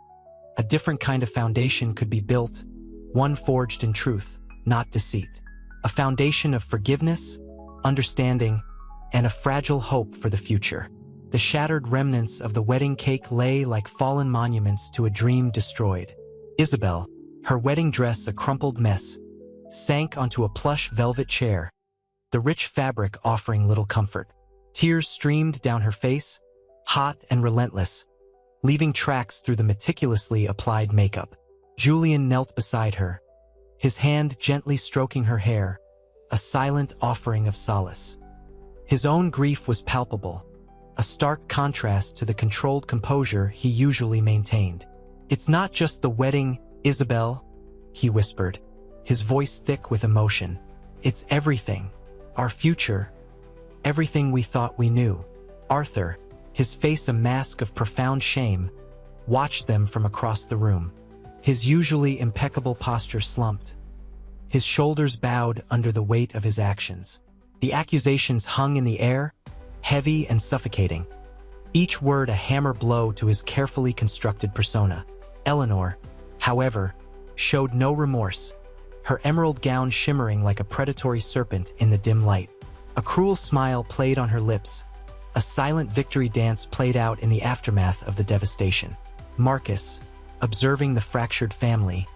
S1: a different kind of foundation could be built, one forged in truth, not deceit. A foundation of forgiveness, understanding, and a fragile hope for the future. The shattered remnants of the wedding cake lay like fallen monuments to a dream destroyed. Isabel, her wedding dress a crumpled mess, sank onto a plush velvet chair, the rich fabric offering little comfort. Tears streamed down her face, hot and relentless, leaving tracks through the meticulously applied makeup. Julian knelt beside her, his hand gently stroking her hair, a silent offering of solace. His own grief was palpable, a stark contrast to the controlled composure he usually maintained. "It's not just the wedding, Isabel," he whispered, his voice thick with emotion. "It's everything. Our future. Everything we thought we knew." Arthur, his face a mask of profound shame, watched them from across the room. His usually impeccable posture slumped, his shoulders bowed under the weight of his actions. The accusations hung in the air, heavy and suffocating, each word a hammer blow to his carefully constructed persona. Eleanor, however, showed no remorse, her emerald gown shimmering like a predatory serpent in the dim light. A cruel smile played on her lips, a silent victory dance played out in the aftermath of the devastation. Marcus, observing the fractured family,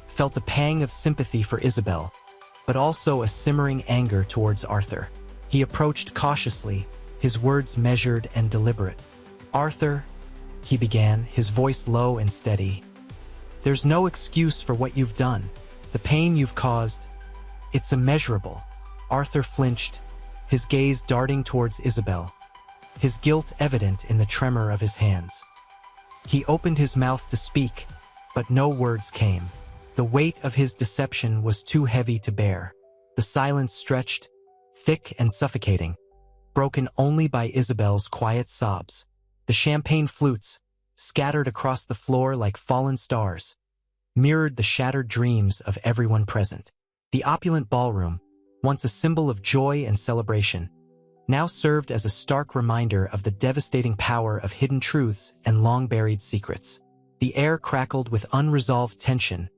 S1: felt a pang of sympathy for Isabel, but also a simmering anger towards Arthur. He approached cautiously, his words measured and deliberate. "Arthur," he began, his voice low and steady, "there's no excuse for what you've done. The pain you've caused, it's immeasurable." Arthur flinched, his gaze darting towards Isabel, his guilt evident in the tremor of his hands. He opened his mouth to speak, but no words came. The weight of his deception was too heavy to bear. The silence stretched, thick and suffocating, broken only by Isabel's quiet sobs. The champagne flutes, scattered across the floor like fallen stars, mirrored the shattered dreams of everyone present. The opulent ballroom, once a symbol of joy and celebration, now served as a stark reminder of the devastating power of hidden truths and long-buried secrets. The air crackled with unresolved tension,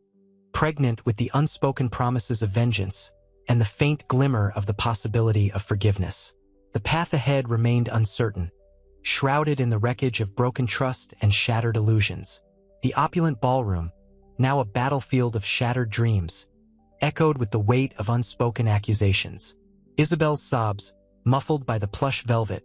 S1: pregnant with the unspoken promises of vengeance and the faint glimmer of the possibility of forgiveness. The path ahead remained uncertain, shrouded in the wreckage of broken trust and shattered illusions. The opulent ballroom, now a battlefield of shattered dreams, echoed with the weight of unspoken accusations. Isabel's sobs, muffled by the plush velvet,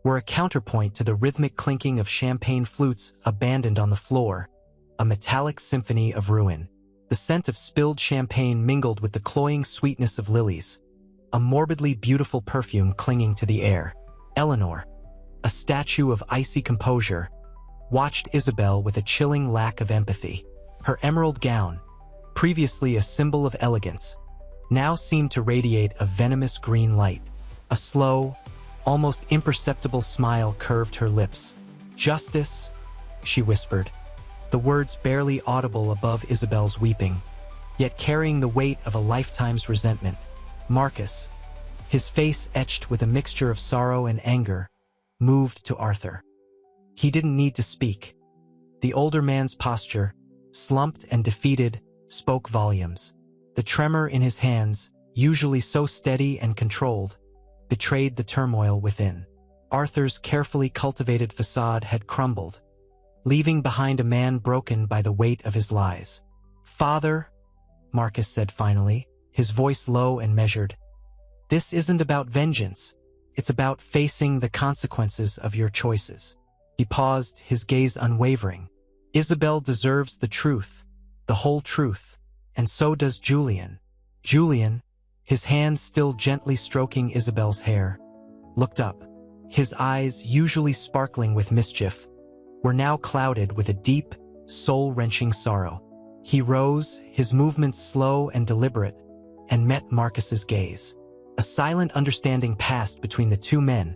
S1: were a counterpoint to the rhythmic clinking of champagne flutes abandoned on the floor, a metallic symphony of ruin. The scent of spilled champagne mingled with the cloying sweetness of lilies, a morbidly beautiful perfume clinging to the air. Eleanor, a statue of icy composure, watched Isabel with a chilling lack of empathy. Her emerald gown, previously a symbol of elegance, now seemed to radiate a venomous green light. A slow, almost imperceptible smile curved her lips. "Justice," she whispered, the words barely audible above Isabel's weeping, yet carrying the weight of a lifetime's resentment. Marcus, his face etched with a mixture of sorrow and anger, moved to Arthur. He didn't need to speak. The older man's posture, slumped and defeated, spoke volumes. The tremor in his hands, usually so steady and controlled, betrayed the turmoil within. Arthur's carefully cultivated facade had crumbled, leaving behind a man broken by the weight of his lies. "Father," Marcus said finally, his voice low and measured, "this isn't about vengeance. It's about facing the consequences of your choices." He paused, his gaze unwavering. "Isabel deserves the truth, the whole truth, and so does Julian." Julian, his hands still gently stroking Isabel's hair, looked up. His eyes, usually sparkling with mischief, were now clouded with a deep, soul-wrenching sorrow. He rose, his movements slow and deliberate, and met Marcus's gaze. A silent understanding passed between the two men,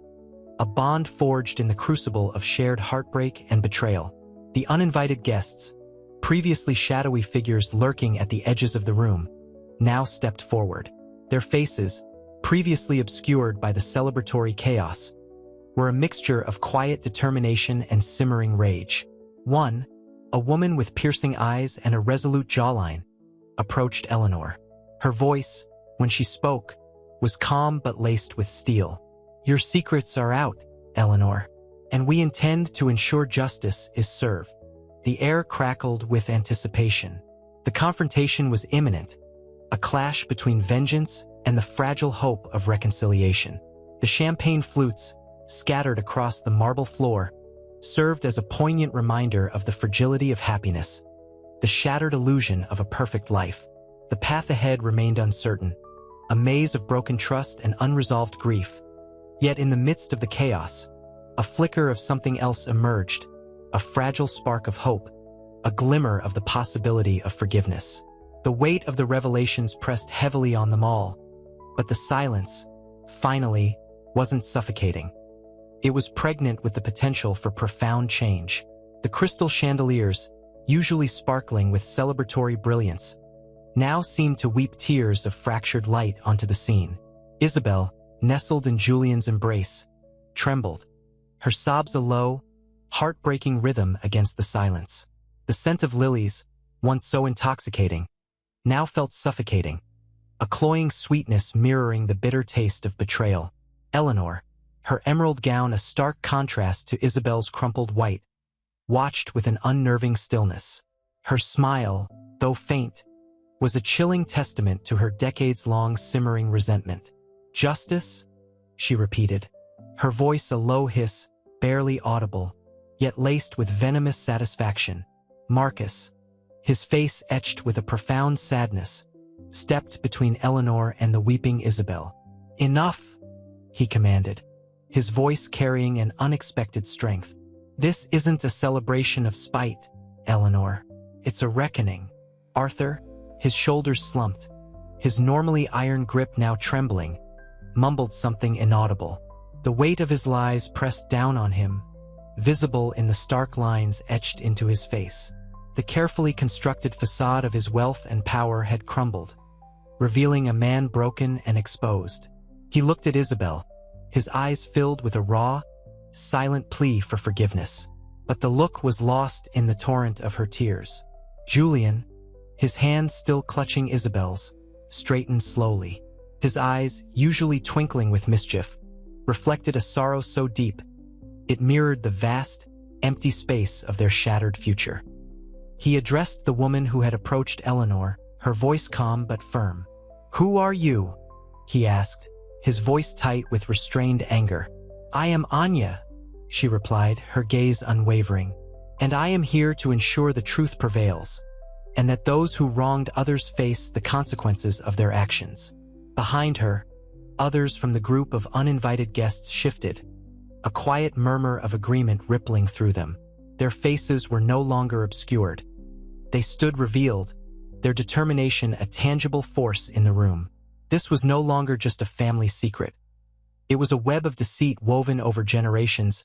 S1: a bond forged in the crucible of shared heartbreak and betrayal. The uninvited guests, previously shadowy figures lurking at the edges of the room, now stepped forward. Their faces, previously obscured by the celebratory chaos, were a mixture of quiet determination and simmering rage. One, a woman with piercing eyes and a resolute jawline, approached Eleanor. Her voice, when she spoke, was calm but laced with steel. "Your secrets are out, Eleanor, and we intend to ensure justice is served." The air crackled with anticipation. The confrontation was imminent, a clash between vengeance and the fragile hope of reconciliation. The champagne flutes, scattered across the marble floor, served as a poignant reminder of the fragility of happiness, the shattered illusion of a perfect life. The path ahead remained uncertain, a maze of broken trust and unresolved grief. Yet in the midst of the chaos, a flicker of something else emerged, a fragile spark of hope, a glimmer of the possibility of forgiveness. The weight of the revelations pressed heavily on them all, but the silence, finally, wasn't suffocating. It was pregnant with the potential for profound change. The crystal chandeliers, usually sparkling with celebratory brilliance, now seemed to weep tears of fractured light onto the scene. Isabel, nestled in Julian's embrace, trembled, her sobs a low, heartbreaking rhythm against the silence. The scent of lilies, once so intoxicating, now felt suffocating, a cloying sweetness mirroring the bitter taste of betrayal.
S2: Eleanor, her emerald gown a stark contrast to Isabel's crumpled white,
S1: watched with an unnerving stillness. Her smile, though faint, was a chilling testament to her decades-long simmering resentment. "Justice?" she repeated, her voice a low hiss, barely audible, yet laced with venomous satisfaction. Marcus, his face etched with a profound sadness, stepped between Eleanor and the weeping Isabel. "Enough," he commanded, his voice carrying an unexpected strength. "This isn't a celebration of spite, Eleanor. It's a reckoning." Arthur, his shoulders slumped, his normally iron grip now trembling, mumbled something inaudible. The weight of his lies pressed down on him, visible in the stark lines etched into his face. The carefully constructed facade of his wealth and power had crumbled, revealing a man broken and exposed. He looked at Isabel, his eyes filled with a raw, silent plea for forgiveness. But the look was lost in the torrent of her tears. Julian, his hand still clutching Isabel's, straightened slowly. His eyes, usually twinkling with mischief, reflected a sorrow so deep, it mirrored the vast, empty space of their shattered future. He addressed the woman who had approached Eleanor, her voice calm but firm. "Who are you?" he asked, his voice tight with restrained anger. "I am Anya," she replied, her gaze unwavering, "and I am here to ensure the truth prevails, and that those who wronged others face the consequences of their actions." Behind her, others from the group of uninvited guests shifted, a quiet murmur of agreement rippling through them. Their faces were no longer obscured. They stood revealed, their determination a tangible force in the room. This was no longer just a family secret. It was a web of deceit woven over generations,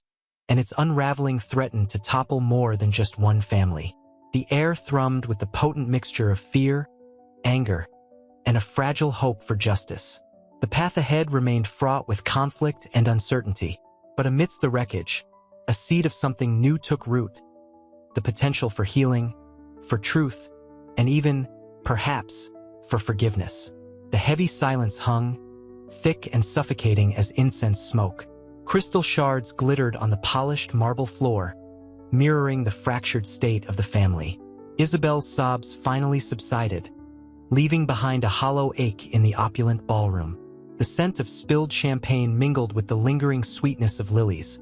S1: and its unraveling threatened to topple more than just one family. The air thrummed with the potent mixture of fear, anger, and a fragile hope for justice. The path ahead remained fraught with conflict and uncertainty, but amidst the wreckage, a seed of something new took root, the potential for healing, for truth, and even, perhaps, for forgiveness. The heavy silence hung, thick and suffocating as incense smoke. Crystal shards glittered on the polished marble floor, mirroring the fractured state of the family. Isabel's sobs finally subsided, leaving behind a hollow ache in the opulent ballroom. The scent of spilled champagne mingled with the lingering sweetness of lilies,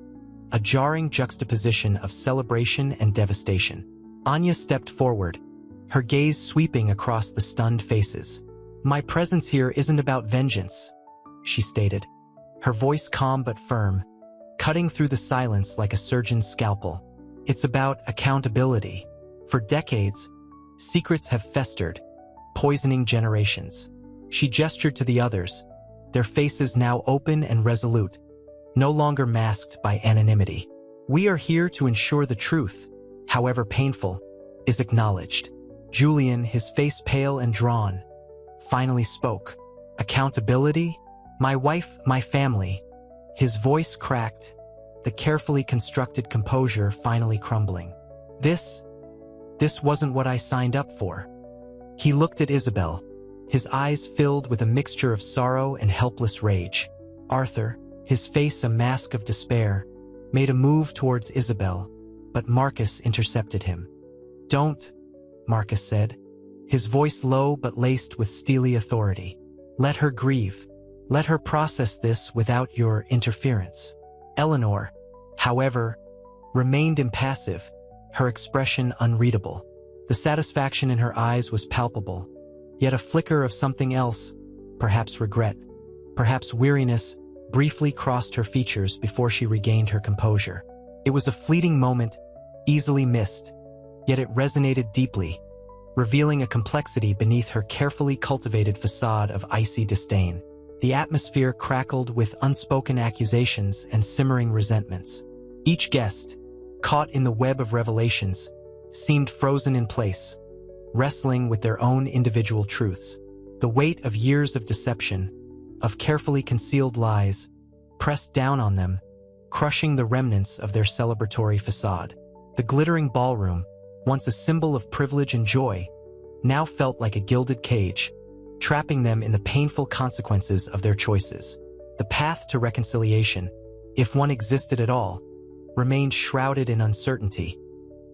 S1: a jarring juxtaposition of celebration and devastation. Anya stepped forward, her gaze sweeping across the stunned faces. "My presence here isn't about vengeance," she stated, her voice calm but firm, cutting through the silence like a surgeon's scalpel. "It's about accountability. For decades, secrets have festered, poisoning generations." She gestured to the others, their faces now open and resolute, no longer masked by anonymity. "We are here to ensure the truth, however painful, is acknowledged." Julian, his face pale and drawn, finally spoke. "Accountability? My wife, my family." His voice cracked, the carefully constructed composure finally crumbling. This wasn't what I signed up for." He looked at Isabel, his eyes filled with a mixture of sorrow and helpless rage. Arthur, his face a mask of despair, made a move towards Isabel, but Marcus intercepted him. "Don't," Marcus said, his voice low but laced with steely authority. "Let her grieve. Let her process this without your interference." Eleanor, however, remained impassive, her expression unreadable. The satisfaction in her eyes was palpable, yet a flicker of something else, perhaps regret, perhaps weariness, briefly crossed her features before she regained her composure. It was a fleeting moment, easily missed, yet it resonated deeply, revealing a complexity beneath her carefully cultivated facade of icy disdain. The atmosphere crackled with unspoken accusations and simmering resentments. Each guest, caught in the web of revelations, seemed frozen in place, wrestling with their own individual truths. The weight of years of deception, of carefully concealed lies, pressed down on them, crushing the remnants of their celebratory facade. The glittering ballroom, once a symbol of privilege and joy, now felt like a gilded cage, trapping them in the painful consequences of their choices. The path to reconciliation, if one existed at all, remained shrouded in uncertainty,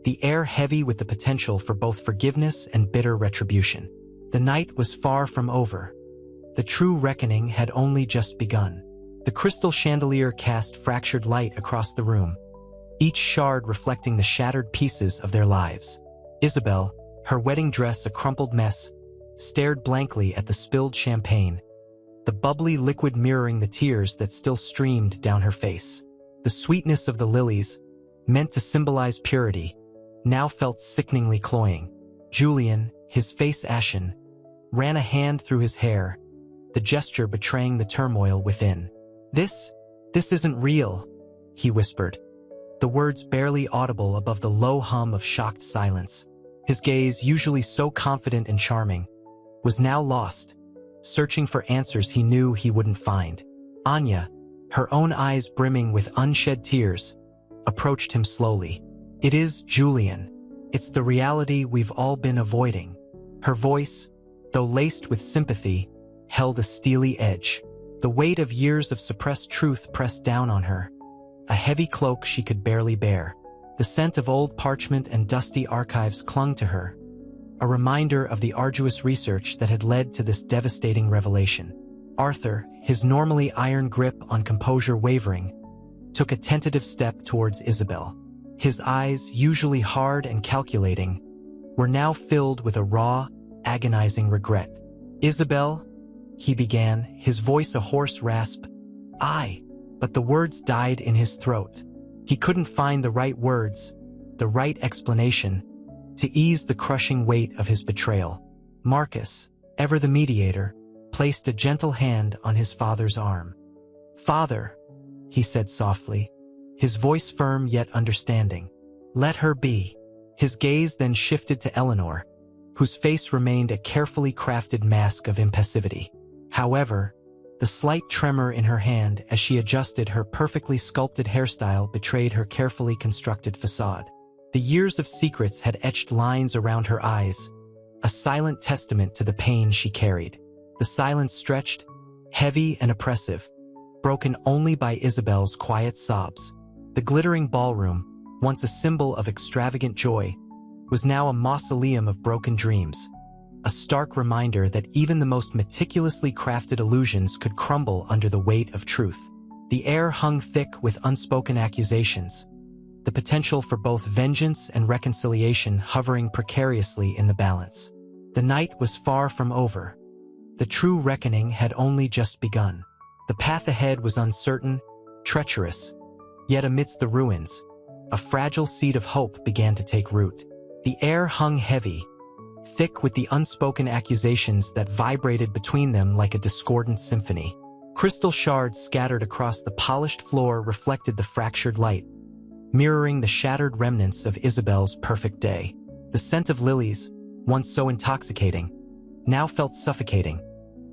S1: the air heavy with the potential for both forgiveness and bitter retribution. The night was far from over. The true reckoning had only just begun. The crystal chandelier cast fractured light across the room, each shard reflecting the shattered pieces of their lives. Isabel, her wedding dress a crumpled mess, stared blankly at the spilled champagne, the bubbly liquid mirroring the tears that still streamed down her face. The sweetness of the lilies, meant to symbolize purity, now felt sickeningly cloying. Julian, his face ashen, ran a hand through his hair, the gesture betraying the turmoil within. This isn't real," he whispered, the words barely audible above the low hum of shocked silence. His gaze, usually so confident and charming, was now lost, searching for answers he knew he wouldn't find. Anya, her own eyes brimming with unshed tears, approached him slowly. "It is, Julian. It's the reality we've all been avoiding." Her voice, though laced with sympathy, held a steely edge. The weight of years of suppressed truth pressed down on her, a heavy cloak she could barely bear. The scent of old parchment and dusty archives clung to her, a reminder of the arduous research that had led to this devastating revelation. Arthur, his normally iron grip on composure wavering, took a tentative step towards Isabel. His eyes, usually hard and calculating, were now filled with a raw, agonizing regret. "Isabel," he began, his voice a hoarse rasp. But the words died in his throat. He couldn't find the right words, the right explanation, to ease the crushing weight of his betrayal. Marcus, ever the mediator, placed a gentle hand on his father's arm. "Father," he said softly, his voice firm yet understanding. "Let her be." His gaze then shifted to Eleanor, whose face remained a carefully crafted mask of impassivity. However, the slight tremor in her hand as she adjusted her perfectly sculpted hairstyle betrayed her carefully constructed facade. The years of secrets had etched lines around her eyes, a silent testament to the pain she carried. The silence stretched, heavy and oppressive, broken only by Isabel's quiet sobs. The glittering ballroom, once a symbol of extravagant joy, was now a mausoleum of broken dreams, a stark reminder that even the most meticulously crafted illusions could crumble under the weight of truth. The air hung thick with unspoken accusations, the potential for both vengeance and reconciliation hovering precariously in the balance. The night was far from over. The true reckoning had only just begun. The path ahead was uncertain, treacherous, yet amidst the ruins, a fragile seed of hope began to take root. The air hung heavy, thick with the unspoken accusations that vibrated between them like a discordant symphony. Crystal shards scattered across the polished floor reflected the fractured light, mirroring the shattered remnants of Isabel's perfect day. The scent of lilies, once so intoxicating, now felt suffocating,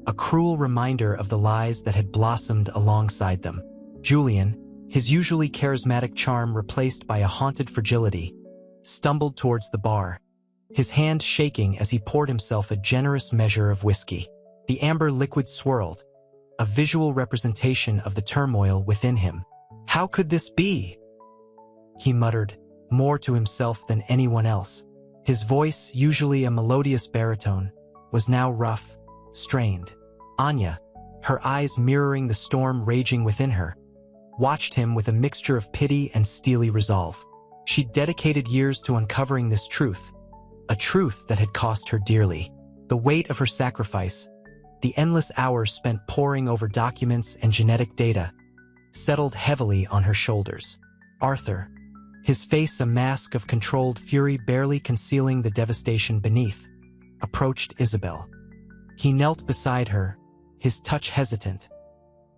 S1: a cruel reminder of the lies that had blossomed alongside them. Julian, his usually charismatic charm replaced by a haunted fragility, stumbled towards the bar, his hand shaking as he poured himself a generous measure of whiskey. The amber liquid swirled, a visual representation of the turmoil within him. "How could this be?" he muttered, more to himself than anyone else. His voice, usually a melodious baritone, was now rough, strained. Anya, her eyes mirroring the storm raging within her, watched him with a mixture of pity and steely resolve. She'd dedicated years to uncovering this truth, a truth that had cost her dearly. The weight of her sacrifice, the endless hours spent poring over documents and genetic data, settled heavily on her shoulders. Arthur, his face a mask of controlled fury barely concealing the devastation beneath, approached Isabel. He knelt beside her, his touch hesitant,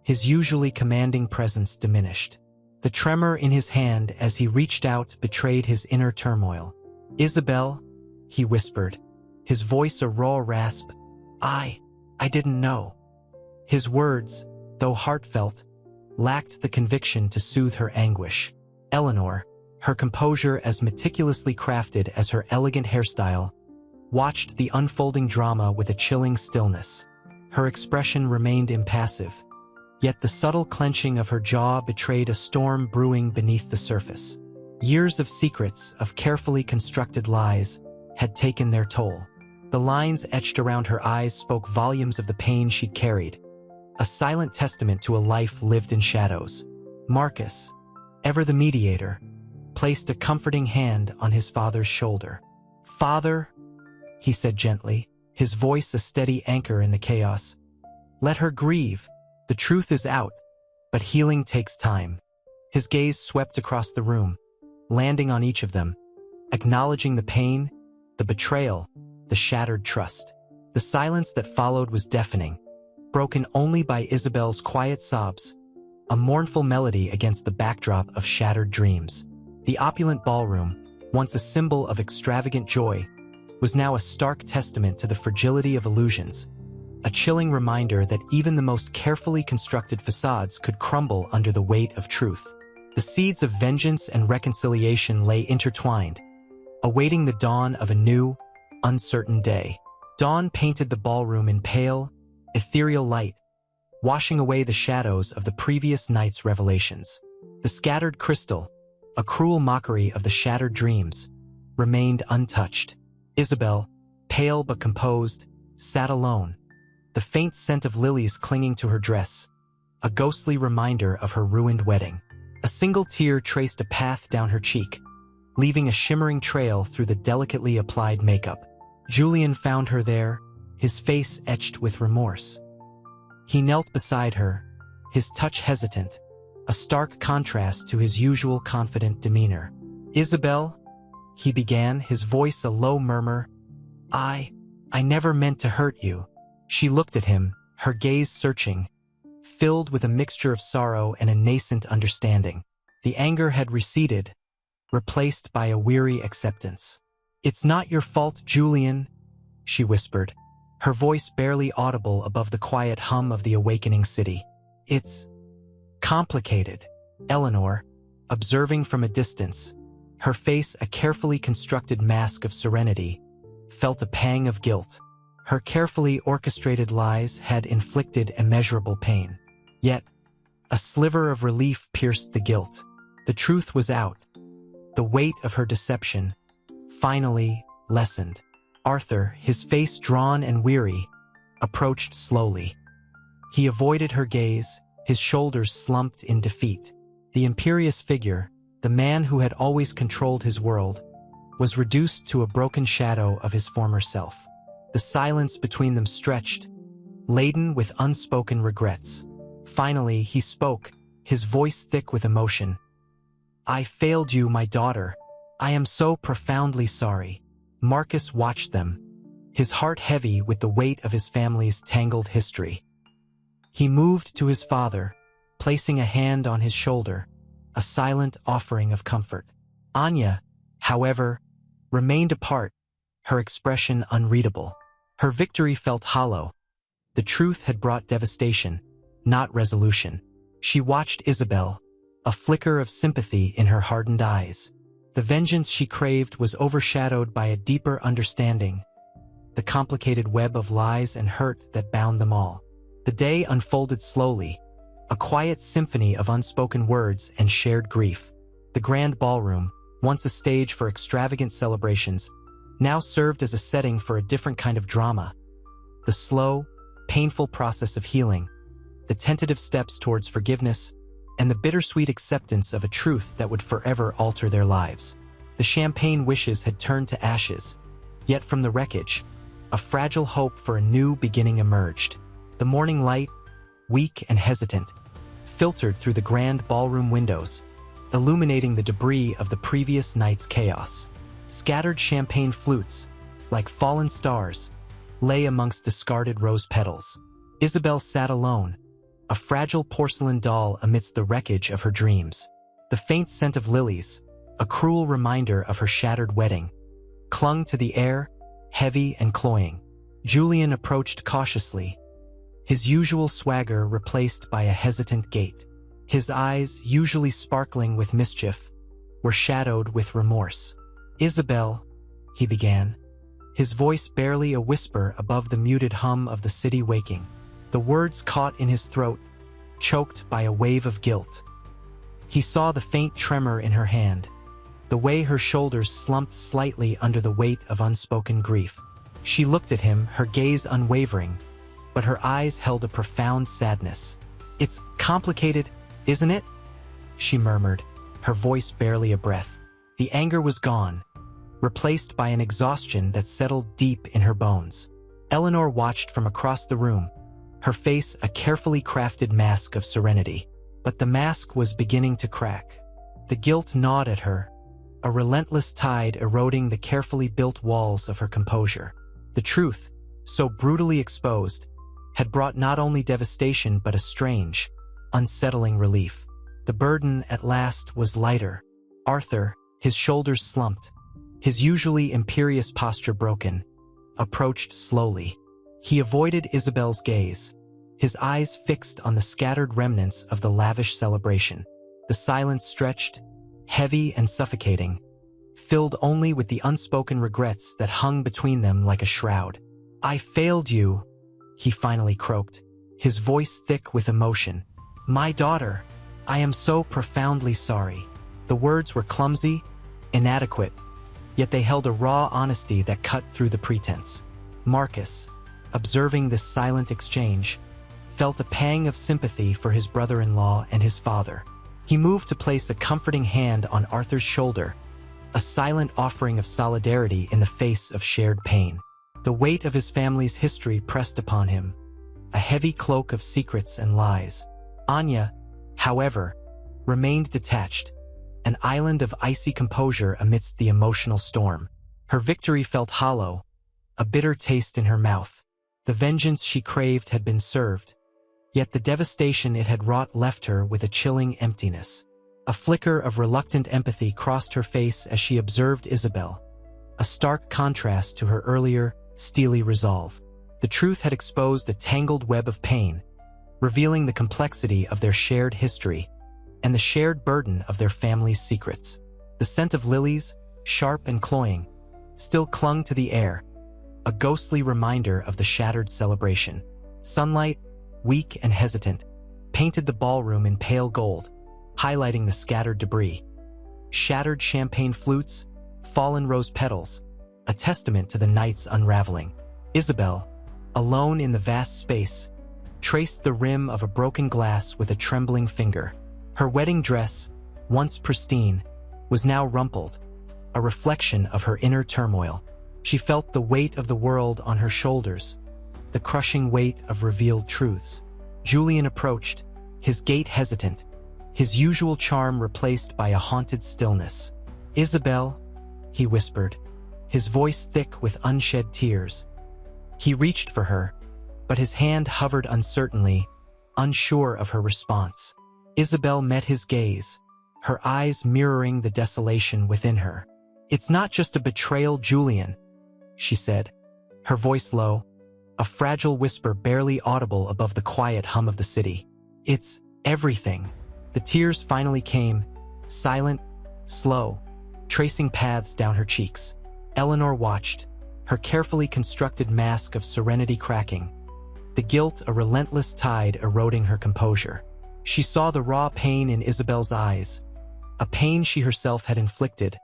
S1: his usually commanding presence diminished. The tremor in his hand as he reached out betrayed his inner turmoil. "Isabel," he whispered, his voice a raw rasp, I didn't know." His words, though heartfelt, lacked the conviction to soothe her anguish. Eleanor, her composure as meticulously crafted as her elegant hairstyle, watched the unfolding drama with a chilling stillness. Her expression remained impassive, yet the subtle clenching of her jaw betrayed a storm brewing beneath the surface. Years of secrets, of carefully constructed lies, had taken their toll. The lines etched around her eyes spoke volumes of the pain she'd carried, a silent testament to a life lived in shadows. Marcus, ever the mediator, placed a comforting hand on his father's shoulder. "Father," he said gently, his voice a steady anchor in the chaos. "Let her grieve. The truth is out, but healing takes time." His gaze swept across the room, landing on each of them, acknowledging the pain, the betrayal, the shattered trust. The silence that followed was deafening, broken only by Isabel's quiet sobs, a mournful melody against the backdrop of shattered dreams. The opulent ballroom, once a symbol of extravagant joy, was now a stark testament to the fragility of illusions, a chilling reminder that even the most carefully constructed facades could crumble under the weight of truth. The seeds of vengeance and reconciliation lay intertwined, awaiting the dawn of a new, uncertain day. Dawn painted the ballroom in pale, ethereal light, washing away the shadows of the previous night's revelations. The scattered crystal, a cruel mockery of the shattered dreams, remained untouched. Isabel, pale but composed, sat alone, the faint scent of lilies clinging to her dress, a ghostly reminder of her ruined wedding. A single tear traced a path down her cheek, leaving a shimmering trail through the delicately applied makeup. Julian found her there, his face etched with remorse. He knelt beside her, his touch hesitant, a stark contrast to his usual confident demeanor. "Isabel," he began, his voice a low murmur, I never meant to hurt you." She looked at him, her gaze searching, filled with a mixture of sorrow and a nascent understanding. The anger had receded, replaced by a weary acceptance. "It's not your fault, Julian," she whispered, her voice barely audible above the quiet hum of the awakening city. "It's complicated." Eleanor, observing from a distance, her face a carefully constructed mask of serenity, felt a pang of guilt. Her carefully orchestrated lies had inflicted immeasurable pain. Yet, a sliver of relief pierced the guilt. The truth was out. The weight of her deception, finally, lessened. Arthur, his face drawn and weary, approached slowly. He avoided her gaze, his shoulders slumped in defeat. The imperious figure, the man who had always controlled his world, was reduced to a broken shadow of his former self. The silence between them stretched, laden with unspoken regrets. Finally, he spoke, his voice thick with emotion. "I failed you, my daughter. I am so profoundly sorry." Marcus watched them, his heart heavy with the weight of his family's tangled history. He moved to his father, placing a hand on his shoulder, a silent offering of comfort. Anya, however, remained apart, her expression unreadable. Her victory felt hollow. The truth had brought devastation, not resolution. She watched Isabel, a flicker of sympathy in her hardened eyes. The vengeance she craved was overshadowed by a deeper understanding, the complicated web of lies and hurt that bound them all. The day unfolded slowly, a quiet symphony of unspoken words and shared grief. The grand ballroom, once a stage for extravagant celebrations, now served as a setting for a different kind of drama. The slow, painful process of healing, the tentative steps towards forgiveness, and the bittersweet acceptance of a truth that would forever alter their lives. The champagne wishes had turned to ashes, yet from the wreckage, a fragile hope for a new beginning emerged. The morning light, weak and hesitant, filtered through the grand ballroom windows, illuminating the debris of the previous night's chaos. Scattered champagne flutes, like fallen stars, lay amongst discarded rose petals. Isabel sat alone, a fragile porcelain doll amidst the wreckage of her dreams. The faint scent of lilies, a cruel reminder of her shattered wedding, clung to the air, heavy and cloying. Julian approached cautiously, his usual swagger replaced by a hesitant gait. His eyes, usually sparkling with mischief, were shadowed with remorse. "Isabel," he began, his voice barely a whisper above the muted hum of the city waking. The words caught in his throat, choked by a wave of guilt. He saw the faint tremor in her hand, the way her shoulders slumped slightly under the weight of unspoken grief. She looked at him, her gaze unwavering, but her eyes held a profound sadness. "It's complicated, isn't it?" she murmured, her voice barely a breath. The anger was gone, replaced by an exhaustion that settled deep in her bones. Eleanor watched from across the room, her face a carefully crafted mask of serenity. But the mask was beginning to crack. The guilt gnawed at her, a relentless tide eroding the carefully built walls of her composure. The truth, so brutally exposed, had brought not only devastation but a strange, unsettling relief. The burden at last was lighter. Arthur, his shoulders slumped, his usually imperious posture broken, approached slowly. He avoided Isabel's gaze, his eyes fixed on the scattered remnants of the lavish celebration. The silence stretched, heavy and suffocating, filled only with the unspoken regrets that hung between them like a shroud. "I failed you," he finally croaked, his voice thick with emotion. "My daughter, I am so profoundly sorry." The words were clumsy, inadequate, yet they held a raw honesty that cut through the pretense. Marcus, observing this silent exchange, felt a pang of sympathy for his brother-in-law and his father. He moved to place a comforting hand on Arthur's shoulder, a silent offering of solidarity in the face of shared pain. The weight of his family's history pressed upon him, a heavy cloak of secrets and lies. Anya, however, remained detached, an island of icy composure amidst the emotional storm. Her victory felt hollow, a bitter taste in her mouth. The vengeance she craved had been served, yet the devastation it had wrought left her with a chilling emptiness. A flicker of reluctant empathy crossed her face as she observed Isabel, a stark contrast to her earlier, steely resolve. The truth had exposed a tangled web of pain, revealing the complexity of their shared history and the shared burden of their family's secrets. The scent of lilies, sharp and cloying, still clung to the air, a ghostly reminder of the shattered celebration. Sunlight, weak and hesitant, painted the ballroom in pale gold, highlighting the scattered debris. Shattered champagne flutes, fallen rose petals, a testament to the night's unraveling. Isabel, alone in the vast space, traced the rim of a broken glass with a trembling finger. Her wedding dress, once pristine, was now rumpled, a reflection of her inner turmoil. She felt the weight of the world on her shoulders, the crushing weight of revealed truths. Julian approached, his gait hesitant, his usual charm replaced by a haunted stillness. "Isabel," he whispered, his voice thick with unshed tears. He reached for her, but his hand hovered uncertainly, unsure of her response. Isabel met his gaze, her eyes mirroring the desolation within her. "It's not just a betrayal, Julian," she said, her voice low, a fragile whisper barely audible above the quiet hum of the city. "It's everything." The tears finally came, silent, slow, tracing paths down her cheeks. Eleanor watched, her carefully constructed mask of serenity cracking, the guilt a relentless tide eroding her composure. She saw the raw pain in Isabel's eyes, a pain she herself had inflicted,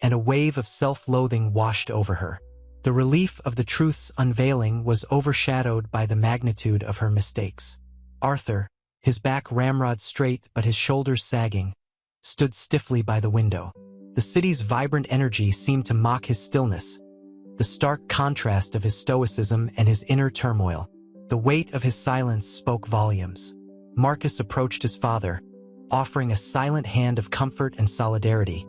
S1: and a wave of self-loathing washed over her. The relief of the truth's unveiling was overshadowed by the magnitude of her mistakes. Arthur, his back ramrod straight but his shoulders sagging, stood stiffly by the window. The city's vibrant energy seemed to mock his stillness, the stark contrast of his stoicism and his inner turmoil. The weight of his silence spoke volumes. Marcus approached his father, offering a silent hand of comfort and solidarity,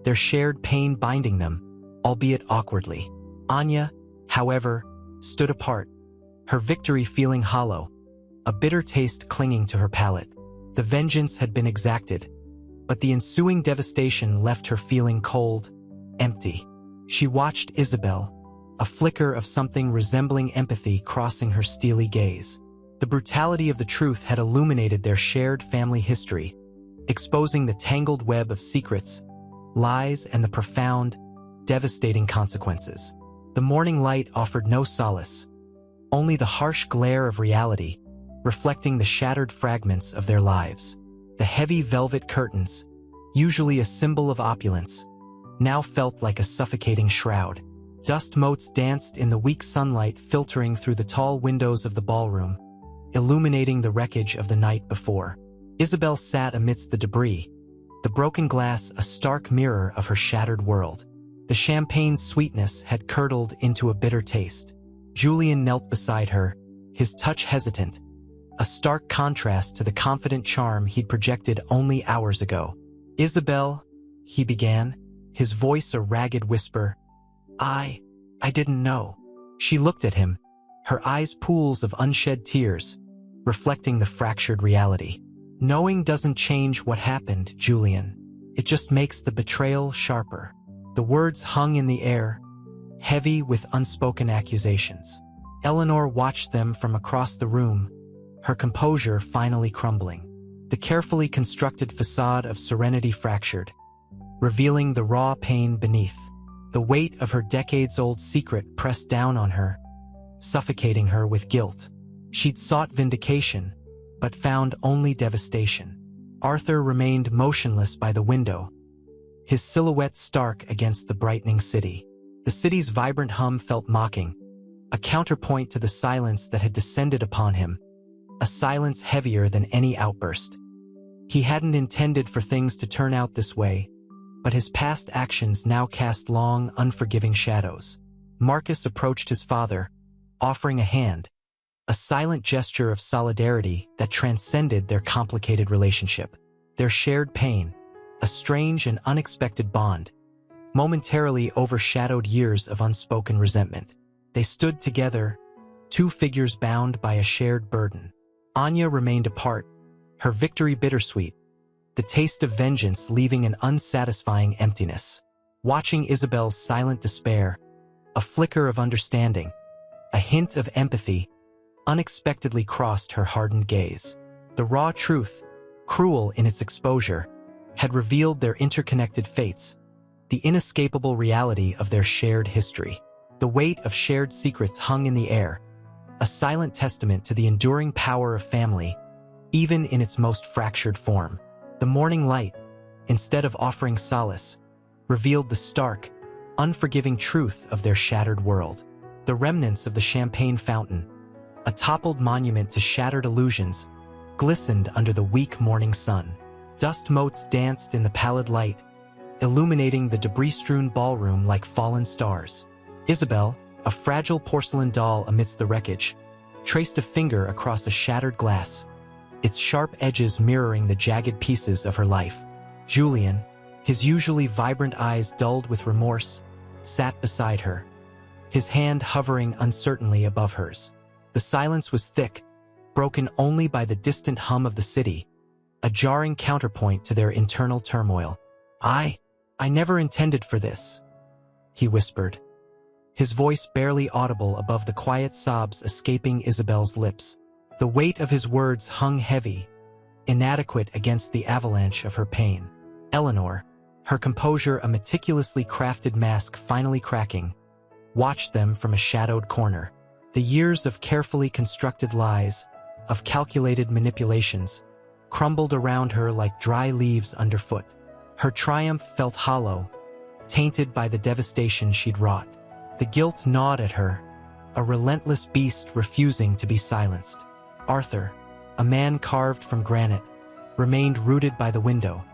S1: their shared pain binding them, albeit awkwardly. Anya, however, stood apart, her victory feeling hollow, a bitter taste clinging to her palate. The vengeance had been exacted, but the ensuing devastation left her feeling cold, empty. She watched Isabel, a flicker of something resembling empathy crossing her steely gaze. The brutality of the truth had illuminated their shared family history, exposing the tangled web of secrets, lies, and the profound, devastating consequences. The morning light offered no solace, only the harsh glare of reality, reflecting the shattered fragments of their lives. The heavy velvet curtains, usually a symbol of opulence, now felt like a suffocating shroud. Dust motes danced in the weak sunlight filtering through the tall windows of the ballroom, illuminating the wreckage of the night before. Isabel sat amidst the debris, the broken glass a stark mirror of her shattered world. The champagne's sweetness had curdled into a bitter taste. Julian knelt beside her, his touch hesitant, a stark contrast to the confident charm he'd projected only hours ago. "Isabel," he began, his voice a ragged whisper. I didn't know." She looked at him, her eyes pools of unshed tears, reflecting the fractured reality. "Knowing doesn't change what happened, Julian. It just makes the betrayal sharper." The words hung in the air, heavy with unspoken accusations. Eleanor watched them from across the room, her composure finally crumbling. The carefully constructed facade of serenity fractured, revealing the raw pain beneath. The weight of her decades-old secret pressed down on her, suffocating her with guilt. She'd sought vindication, but found only devastation. Arthur remained motionless by the window, his silhouette stark against the brightening city. The city's vibrant hum felt mocking, a counterpoint to the silence that had descended upon him, a silence heavier than any outburst. He hadn't intended for things to turn out this way, but his past actions now cast long, unforgiving shadows. Marcus approached his father, offering a hand, a silent gesture of solidarity that transcended their complicated relationship. Their shared pain, a strange and unexpected bond, momentarily overshadowed years of unspoken resentment. They stood together, two figures bound by a shared burden. Anya remained apart, her victory bittersweet, the taste of vengeance leaving an unsatisfying emptiness. Watching Isabel's silent despair, a flicker of understanding, a hint of empathy, unexpectedly crossed her hardened gaze. The raw truth, cruel in its exposure, had revealed their interconnected fates, the inescapable reality of their shared history. The weight of shared secrets hung in the air, a silent testament to the enduring power of family, even in its most fractured form. The morning light, instead of offering solace, revealed the stark, unforgiving truth of their shattered world. The remnants of the champagne fountain, a toppled monument to shattered illusions, glistened under the weak morning sun. Dust motes danced in the pallid light, illuminating the debris-strewn ballroom like fallen stars. Isabel, a fragile porcelain doll amidst the wreckage, traced a finger across a shattered glass, its sharp edges mirroring the jagged pieces of her life. Julian, his usually vibrant eyes dulled with remorse, sat beside her, his hand hovering uncertainly above hers. The silence was thick, broken only by the distant hum of the city, a jarring counterpoint to their internal turmoil. I never intended for this," he whispered, his voice barely audible above the quiet sobs escaping Isabel's lips. The weight of his words hung heavy, inadequate against the avalanche of her pain. Eleanor, her composure a meticulously crafted mask finally cracking, watched them from a shadowed corner. The years of carefully constructed lies, of calculated manipulations, crumbled around her like dry leaves underfoot. Her triumph felt hollow, tainted by the devastation she'd wrought. The guilt gnawed at her, a relentless beast refusing to be silenced. Arthur, a man carved from granite, remained rooted by the window,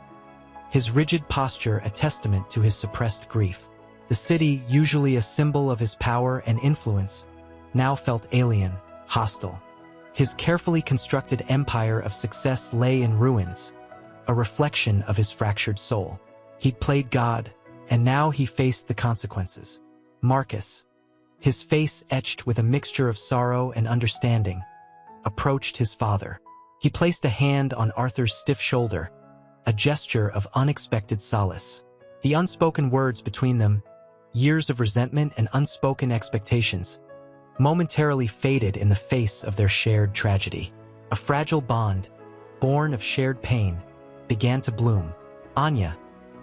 S1: his rigid posture a testament to his suppressed grief. The city, usually a symbol of his power and influence, now felt alien, hostile. His carefully constructed empire of success lay in ruins, a reflection of his fractured soul. He'd played God, and now he faced the consequences. Marcus, his face etched with a mixture of sorrow and understanding, approached his father. He placed a hand on Arthur's stiff shoulder, a gesture of unexpected solace. The unspoken words between them, years of resentment and unspoken expectations, momentarily faded in the face of their shared tragedy. A fragile bond, born of shared pain, began to bloom. Anya,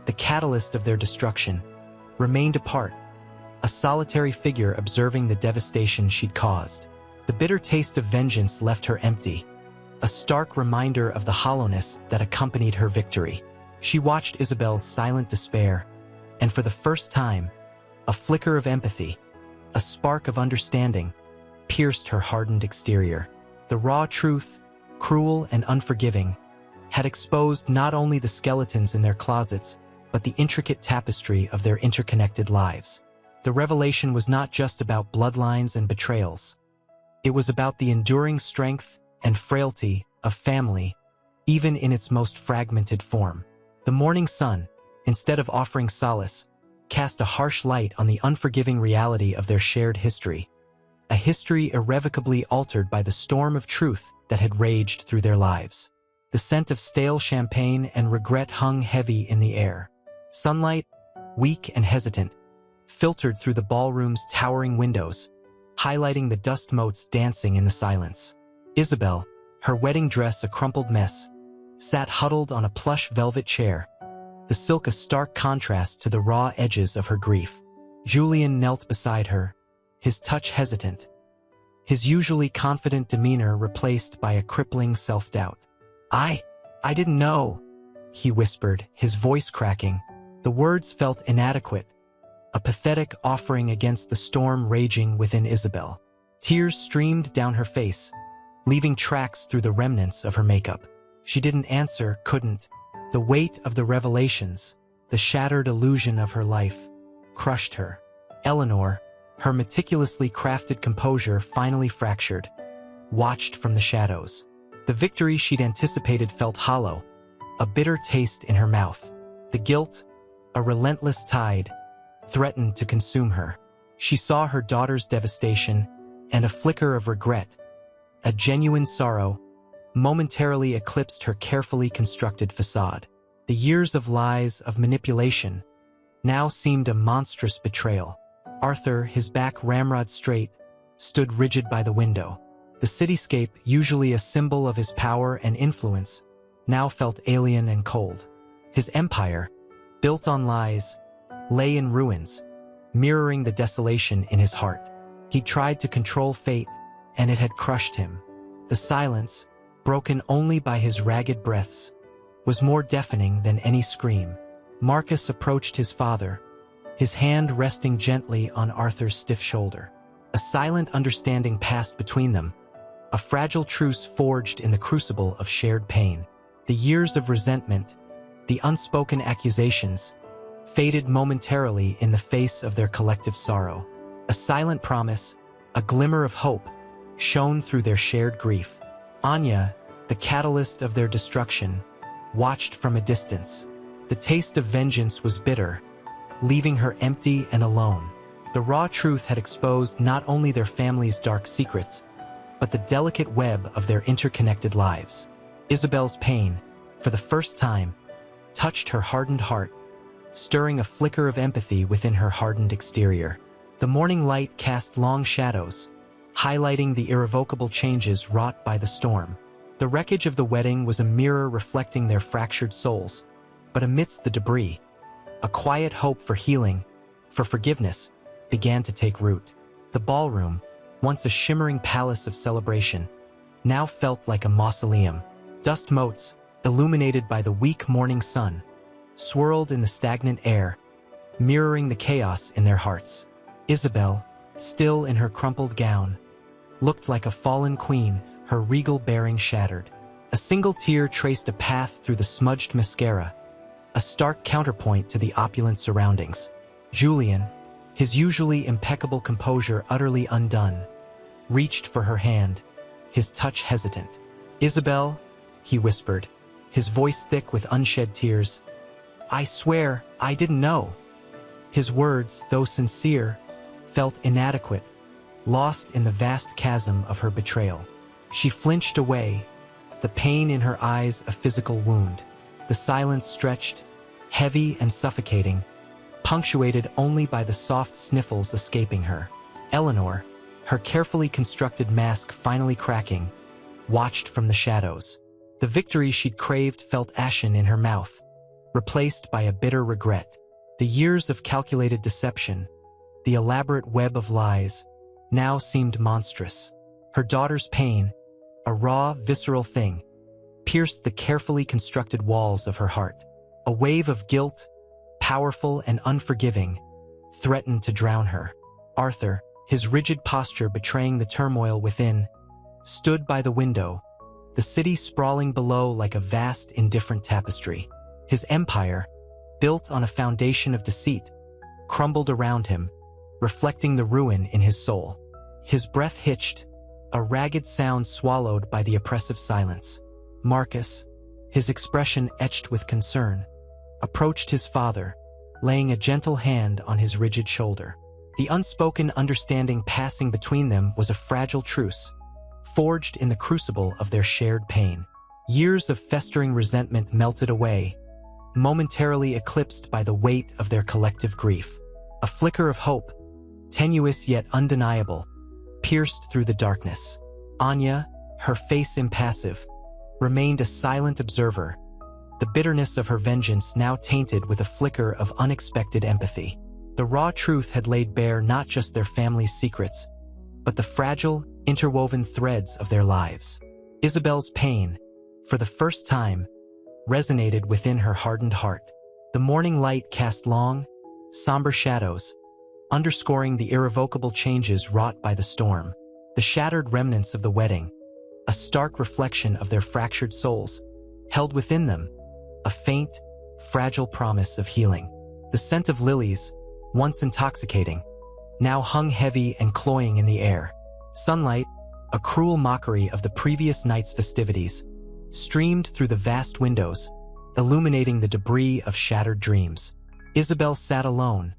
S1: the catalyst of their destruction, remained apart, a solitary figure observing the devastation she'd caused. The bitter taste of vengeance left her empty, a stark reminder of the hollowness that accompanied her victory. She watched Isabel's silent despair, And for the first time, a flicker of empathy, a spark of understanding, pierced her hardened exterior. The raw truth, cruel and unforgiving, had exposed not only the skeletons in their closets, but the intricate tapestry of their interconnected lives. The revelation was not just about bloodlines and betrayals. It was about the enduring strength and frailty of family, even in its most fragmented form. The morning sun, instead of offering solace, cast a harsh light on the unforgiving reality of their shared history, a history irrevocably altered by the storm of truth that had raged through their lives. The scent of stale champagne and regret hung heavy in the air. Sunlight, weak and hesitant, filtered through the ballroom's towering windows, highlighting the dust motes dancing in the silence. Isabel, her wedding dress a crumpled mess, sat huddled on a plush velvet chair, the silk a stark contrast to the raw edges of her grief. Julian knelt beside her, his touch hesitant, his usually confident demeanor replaced by a crippling self-doubt. I didn't know," he whispered, his voice cracking. The words felt inadequate, a pathetic offering against the storm raging within Isabel. Tears streamed down her face, leaving tracks through the remnants of her makeup. She didn't answer, couldn't. The weight of the revelations, the shattered illusion of her life, crushed her. Eleanor, her meticulously crafted composure finally fractured, watched from the shadows. The victory she'd anticipated felt hollow, a bitter taste in her mouth. The guilt, a relentless tide, threatened to consume her. She saw her daughter's devastation, and a flicker of regret, a genuine sorrow, momentarily eclipsed her carefully constructed facade. The years of lies, of manipulation, now seemed a monstrous betrayal. Arthur, his back ramrod straight, stood rigid by the window. The cityscape, usually a symbol of his power and influence, now felt alien and cold. His empire, built on lies, lay in ruins, mirroring the desolation in his heart. He tried to control fate, and it had crushed him. The silence, broken only by his ragged breaths, was more deafening than any scream. Marcus approached his father, his hand resting gently on Arthur's stiff shoulder. A silent understanding passed between them, a fragile truce forged in the crucible of shared pain. The years of resentment, the unspoken accusations, faded momentarily in the face of their collective sorrow. A silent promise, a glimmer of hope, shone through their shared grief. Anya, the catalyst of their destruction, watched from a distance. The taste of vengeance was bitter, leaving her empty and alone. The raw truth had exposed not only their family's dark secrets, but the delicate web of their interconnected lives. Isabel's pain, for the first time, touched her hardened heart, stirring a flicker of empathy within her hardened exterior. The morning light cast long shadows, highlighting the irrevocable changes wrought by the storm. The wreckage of the wedding was a mirror reflecting their fractured souls, but amidst the debris, a quiet hope for healing, for forgiveness, began to take root. The ballroom, once a shimmering palace of celebration, now felt like a mausoleum. Dust motes, illuminated by the weak morning sun, swirled in the stagnant air, mirroring the chaos in their hearts. Isabel, still in her crumpled gown, looked like a fallen queen, her regal bearing shattered. A single tear traced a path through the smudged mascara, a stark counterpoint to the opulent surroundings. Julian, his usually impeccable composure utterly undone, reached for her hand, his touch hesitant. "Isabel," he whispered, his voice thick with unshed tears, "I swear I didn't know." His words, though sincere, felt inadequate, lost in the vast chasm of her betrayal. She flinched away, the pain in her eyes a physical wound. The silence stretched, heavy and suffocating, punctuated only by the soft sniffles escaping her. Eleanor, her carefully constructed mask finally cracking, watched from the shadows. The victory she'd craved felt ashen in her mouth, replaced by a bitter regret. The years of calculated deception, the elaborate web of lies, now seemed monstrous. Her daughter's pain, a raw, visceral thing, pierced the carefully constructed walls of her heart. A wave of guilt, powerful and unforgiving, threatened to drown her. Arthur, his rigid posture betraying the turmoil within, stood by the window, the city sprawling below like a vast, indifferent tapestry. His empire, built on a foundation of deceit, crumbled around him, reflecting the ruin in his soul. His breath hitched, a ragged sound swallowed by the oppressive silence. Marcus, his expression etched with concern, approached his father, laying a gentle hand on his rigid shoulder. The unspoken understanding passing between them was a fragile truce, forged in the crucible of their shared pain. Years of festering resentment melted away, momentarily eclipsed by the weight of their collective grief. A flicker of hope, tenuous yet undeniable, pierced through the darkness. Anya, her face impassive, remained a silent observer, the bitterness of her vengeance now tainted with a flicker of unexpected empathy. The raw truth had laid bare not just their family's secrets, but the fragile, interwoven threads of their lives. Isabel's pain, for the first time, resonated within her hardened heart. The morning light cast long, somber shadows, underscoring the irrevocable changes wrought by the storm. The shattered remnants of the wedding, a stark reflection of their fractured souls, held within them a faint, fragile promise of healing. The scent of lilies, once intoxicating, now hung heavy and cloying in the air. Sunlight, a cruel mockery of the previous night's festivities, streamed through the vast windows, illuminating the debris of shattered dreams. Isabel sat alone,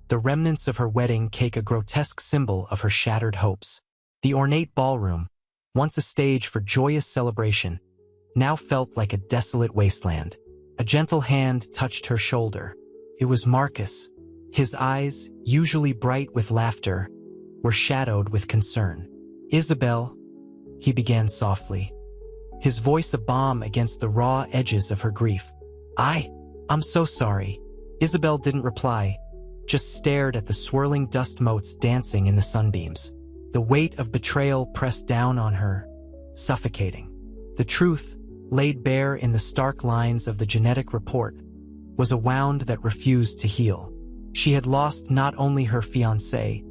S1: the remnants of her wedding cake a grotesque symbol of her shattered hopes. The ornate ballroom, once a stage for joyous celebration, now felt like a desolate wasteland. A gentle hand touched her shoulder. It was Marcus. His eyes, usually bright with laughter, were shadowed with concern. "Isabel," he began softly, his voice a balm against the raw edges of her grief. I'm so sorry." Isabel didn't reply, just stared at the swirling dust motes dancing in the sunbeams. The weight of betrayal pressed down on her, suffocating. The truth, laid bare in the stark lines of the genetic report, was a wound that refused to heal. She had lost not only her fiancé,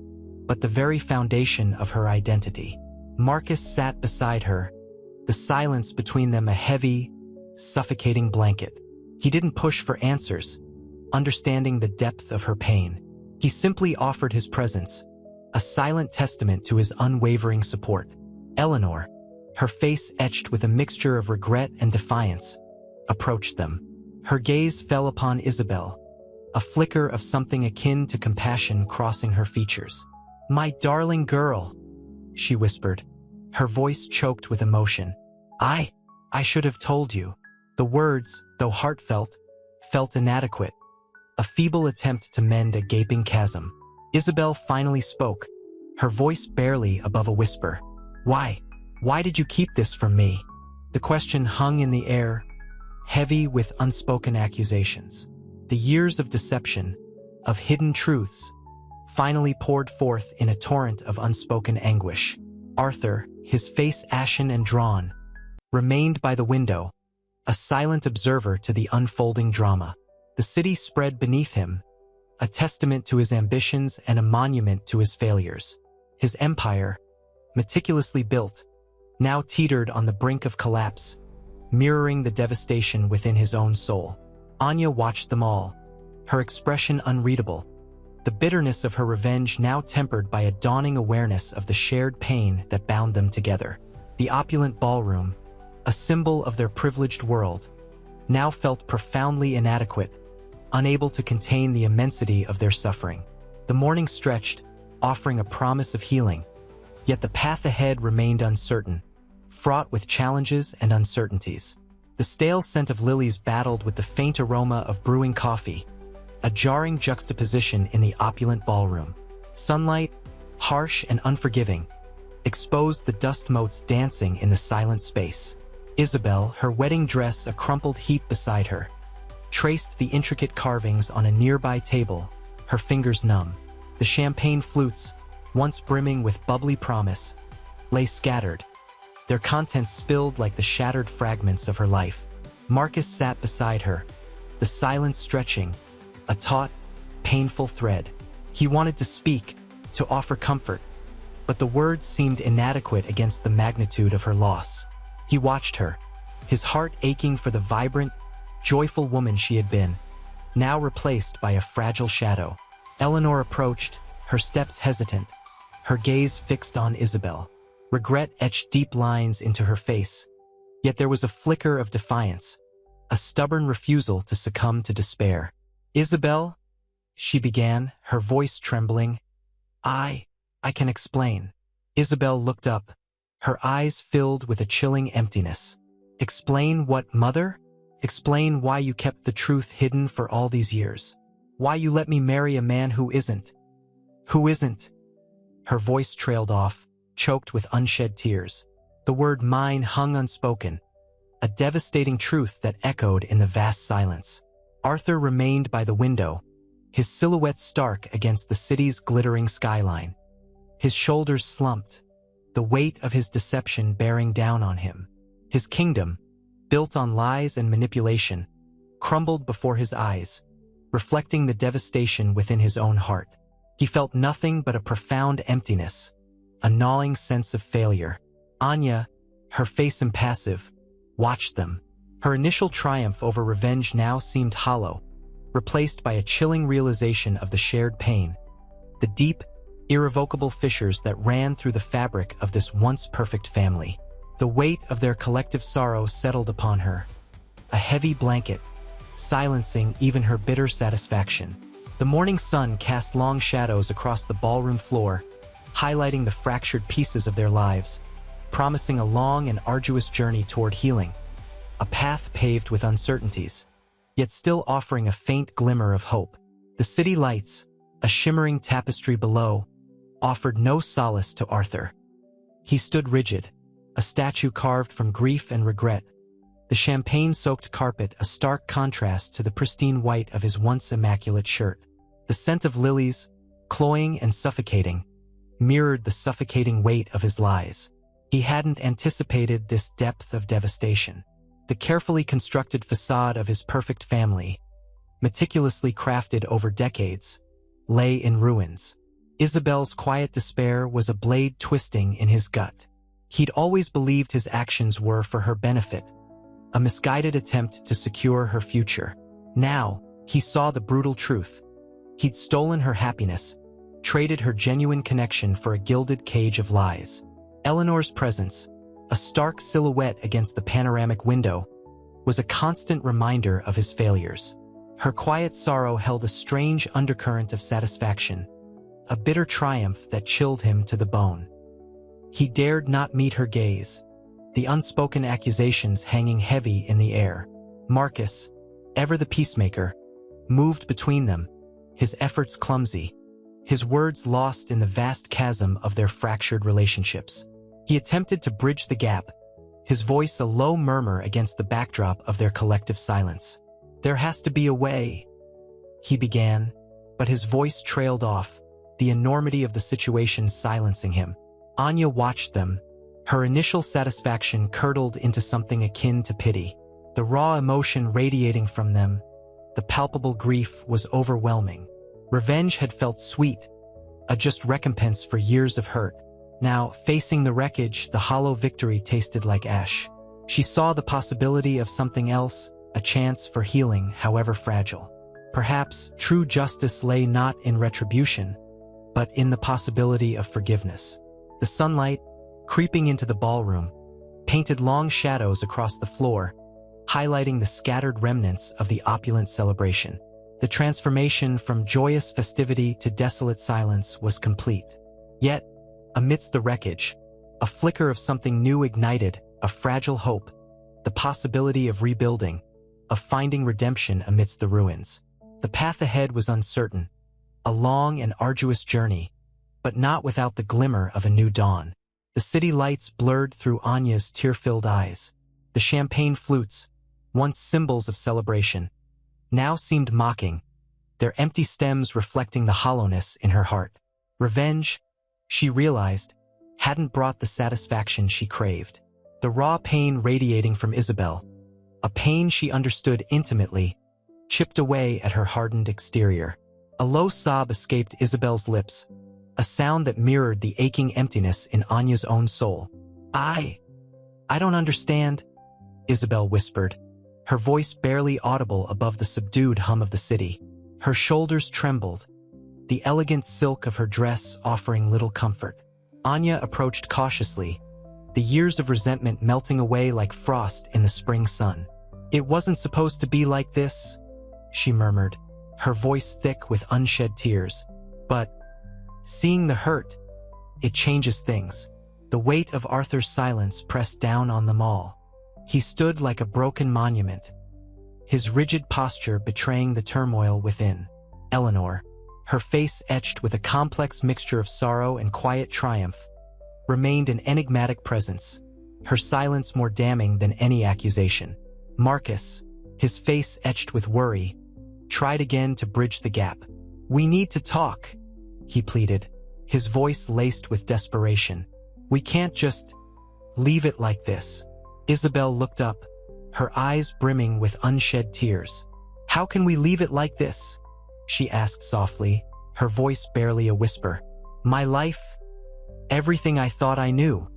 S1: but the very foundation of her identity. Marcus sat beside her, the silence between them a heavy, suffocating blanket. He didn't push for answers, understanding the depth of her pain. He simply offered his presence, a silent testament to his unwavering support. Eleanor, her face etched with a mixture of regret and defiance, approached them. Her gaze fell upon Isabel, a flicker of something akin to compassion crossing her features. "My darling girl," she whispered, her voice choked with emotion. I should have told you." The words, though heartfelt, felt inadequate, a feeble attempt to mend a gaping chasm. Isabel finally spoke, her voice barely above a whisper. Why did you keep this from me?" The question hung in the air, heavy with unspoken accusations. The years of deception, of hidden truths, finally poured forth in a torrent of unspoken anguish. Arthur, his face ashen and drawn, remained by the window, a silent observer to the unfolding drama. The city spread beneath him, a testament to his ambitions and a monument to his failures. His empire, meticulously built, now teetered on the brink of collapse, mirroring the devastation within his own soul. Anya watched them all, her expression unreadable, the bitterness of her revenge now tempered by a dawning awareness of the shared pain that bound them together. The opulent ballroom, a symbol of their privileged world, now felt profoundly inadequate, unable to contain the immensity of their suffering. The morning stretched, offering a promise of healing, yet the path ahead remained uncertain, fraught with challenges and uncertainties. The stale scent of lilies battled with the faint aroma of brewing coffee, a jarring juxtaposition in the opulent ballroom. Sunlight, harsh and unforgiving, exposed the dust motes dancing in the silent space. Isabel, her wedding dress a crumpled heap beside her, traced the intricate carvings on a nearby table, her fingers numb. The champagne flutes, once brimming with bubbly promise, lay scattered, their contents spilled like the shattered fragments of her life. Marcus sat beside her, the silence stretching, a taut, painful thread. He wanted to speak, to offer comfort, but the words seemed inadequate against the magnitude of her loss. He watched her, his heart aching for the vibrant, joyful woman she had been, now replaced by a fragile shadow. Eleanor approached, her steps hesitant, her gaze fixed on Isabel. Regret etched deep lines into her face, yet there was a flicker of defiance, a stubborn refusal to succumb to despair. "Isabel," she began, her voice trembling. I can explain." Isabel looked up, her eyes filled with a chilling emptiness. "Explain what, mother? Explain why you kept the truth hidden for all these years. Why you let me marry a man who isn't. Who isn't?" Her voice trailed off, choked with unshed tears. The word mine hung unspoken, a devastating truth that echoed in the vast silence. Arthur remained by the window, his silhouette stark against the city's glittering skyline. His shoulders slumped, the weight of his deception bearing down on him. His kingdom, built on lies and manipulation, crumbled before his eyes, reflecting the devastation within his own heart. He felt nothing but a profound emptiness, a gnawing sense of failure. Anya, her face impassive, watched them. Her initial triumph over revenge now seemed hollow, replaced by a chilling realization of the shared pain, the deep, irrevocable fissures that ran through the fabric of this once perfect family. The weight of their collective sorrow settled upon her, a heavy blanket, silencing even her bitter satisfaction. The morning sun cast long shadows across the ballroom floor, highlighting the fractured pieces of their lives, promising a long and arduous journey toward healing, a path paved with uncertainties, yet still offering a faint glimmer of hope. The city lights, a shimmering tapestry below, offered no solace to Arthur. He stood rigid, a statue carved from grief and regret, the champagne-soaked carpet a stark contrast to the pristine white of his once immaculate shirt. The scent of lilies, cloying and suffocating, mirrored the suffocating weight of his lies. He hadn't anticipated this depth of devastation. The carefully constructed facade of his perfect family, meticulously crafted over decades, lay in ruins. Isabel's quiet despair was a blade twisting in his gut. He'd always believed his actions were for her benefit, a misguided attempt to secure her future. Now, he saw the brutal truth. He'd stolen her happiness, traded her genuine connection for a gilded cage of lies. Eleanor's presence, a stark silhouette against the panoramic window, was a constant reminder of his failures. Her quiet sorrow held a strange undercurrent of satisfaction, a bitter triumph that chilled him to the bone. He dared not meet her gaze, the unspoken accusations hanging heavy in the air. Marcus, ever the peacemaker, moved between them, his efforts clumsy, his words lost in the vast chasm of their fractured relationships. He attempted to bridge the gap, his voice a low murmur against the backdrop of their collective silence. "There has to be a way," he began, but his voice trailed off, the enormity of the situation silencing him. Anya watched them, her initial satisfaction curdled into something akin to pity. The raw emotion radiating from them, the palpable grief, was overwhelming. Revenge had felt sweet, a just recompense for years of hurt. Now, facing the wreckage, the hollow victory tasted like ash. She saw the possibility of something else, a chance for healing, however fragile. Perhaps true justice lay not in retribution, but in the possibility of forgiveness. The sunlight, creeping into the ballroom, painted long shadows across the floor, highlighting the scattered remnants of the opulent celebration. The transformation from joyous festivity to desolate silence was complete. Yet, amidst the wreckage, a flicker of something new ignited, a fragile hope, the possibility of rebuilding, of finding redemption amidst the ruins. The path ahead was uncertain, a long and arduous journey, but not without the glimmer of a new dawn. The city lights blurred through Anya's tear-filled eyes. The champagne flutes, once symbols of celebration, now seemed mocking, their empty stems reflecting the hollowness in her heart. Revenge, she realized, hadn't brought the satisfaction she craved. The raw pain radiating from Isabel, a pain she understood intimately, chipped away at her hardened exterior. A low sob escaped Isabel's lips, a sound that mirrored the aching emptiness in Anya's own soul. I don't understand," Isabel whispered, her voice barely audible above the subdued hum of the city. Her shoulders trembled, the elegant silk of her dress offering little comfort. Anya approached cautiously, the years of resentment melting away like frost in the spring sun. "It wasn't supposed to be like this," she murmured, her voice thick with unshed tears. "But seeing the hurt, it changes things." The weight of Arthur's silence pressed down on them all. He stood like a broken monument, his rigid posture betraying the turmoil within. Eleanor, her face etched with a complex mixture of sorrow and quiet triumph, remained an enigmatic presence, her silence more damning than any accusation. Marcus, his face etched with worry, tried again to bridge the gap. "We need to talk," he pleaded, his voice laced with desperation. "We can't just leave it like this." Isabel looked up, her eyes brimming with unshed tears. "How can we leave it like this?" she asked softly, her voice barely a whisper. "My life, everything I thought I knew."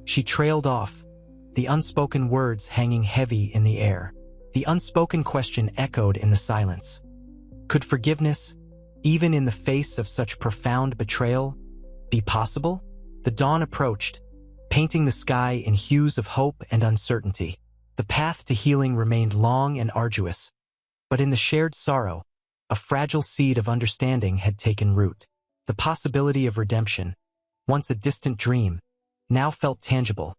S1: She trailed off, the unspoken words hanging heavy in the air. The unspoken question echoed in the silence. Could forgiveness, even in the face of such profound betrayal, be possible? The dawn approached, painting the sky in hues of hope and uncertainty. The path to healing remained long and arduous, but in the shared sorrow, a fragile seed of understanding had taken root. The possibility of redemption, once a distant dream, now felt tangible,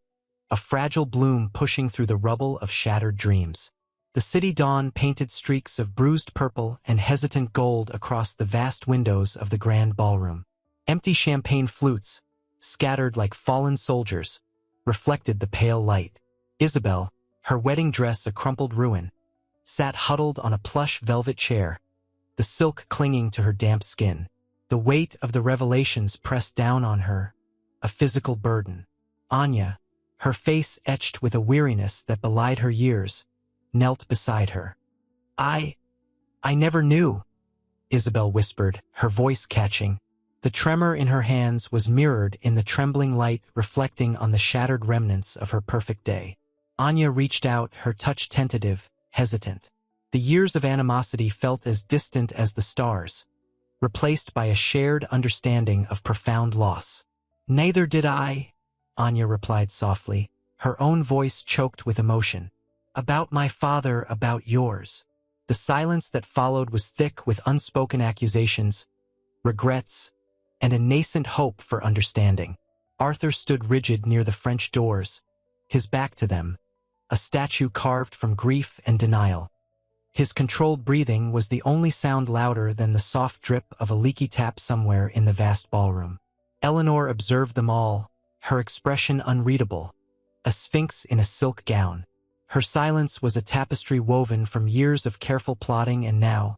S1: a fragile bloom pushing through the rubble of shattered dreams. The city dawn painted streaks of bruised purple and hesitant gold across the vast windows of the grand ballroom. Empty champagne flutes, scattered like fallen soldiers, reflected the pale light. Isabel, her wedding dress a crumpled ruin, sat huddled on a plush velvet chair, the silk clinging to her damp skin. The weight of the revelations pressed down on her, a physical burden. Anya, her face etched with a weariness that belied her years, knelt beside her. I never knew," Isabel whispered, her voice catching. The tremor in her hands was mirrored in the trembling light reflecting on the shattered remnants of her perfect day. Anya reached out, her touch tentative, hesitant. The years of animosity felt as distant as the stars, replaced by a shared understanding of profound loss. "Neither did I," Anya replied softly, her own voice choked with emotion. "About my father, about yours." The silence that followed was thick with unspoken accusations, regrets, and a nascent hope for understanding. Arthur stood rigid near the French doors, his back to them, a statue carved from grief and denial. His controlled breathing was the only sound louder than the soft drip of a leaky tap somewhere in the vast ballroom. Eleanor observed them all, her expression unreadable, a sphinx in a silk gown. Her silence was a tapestry woven from years of careful plotting and now,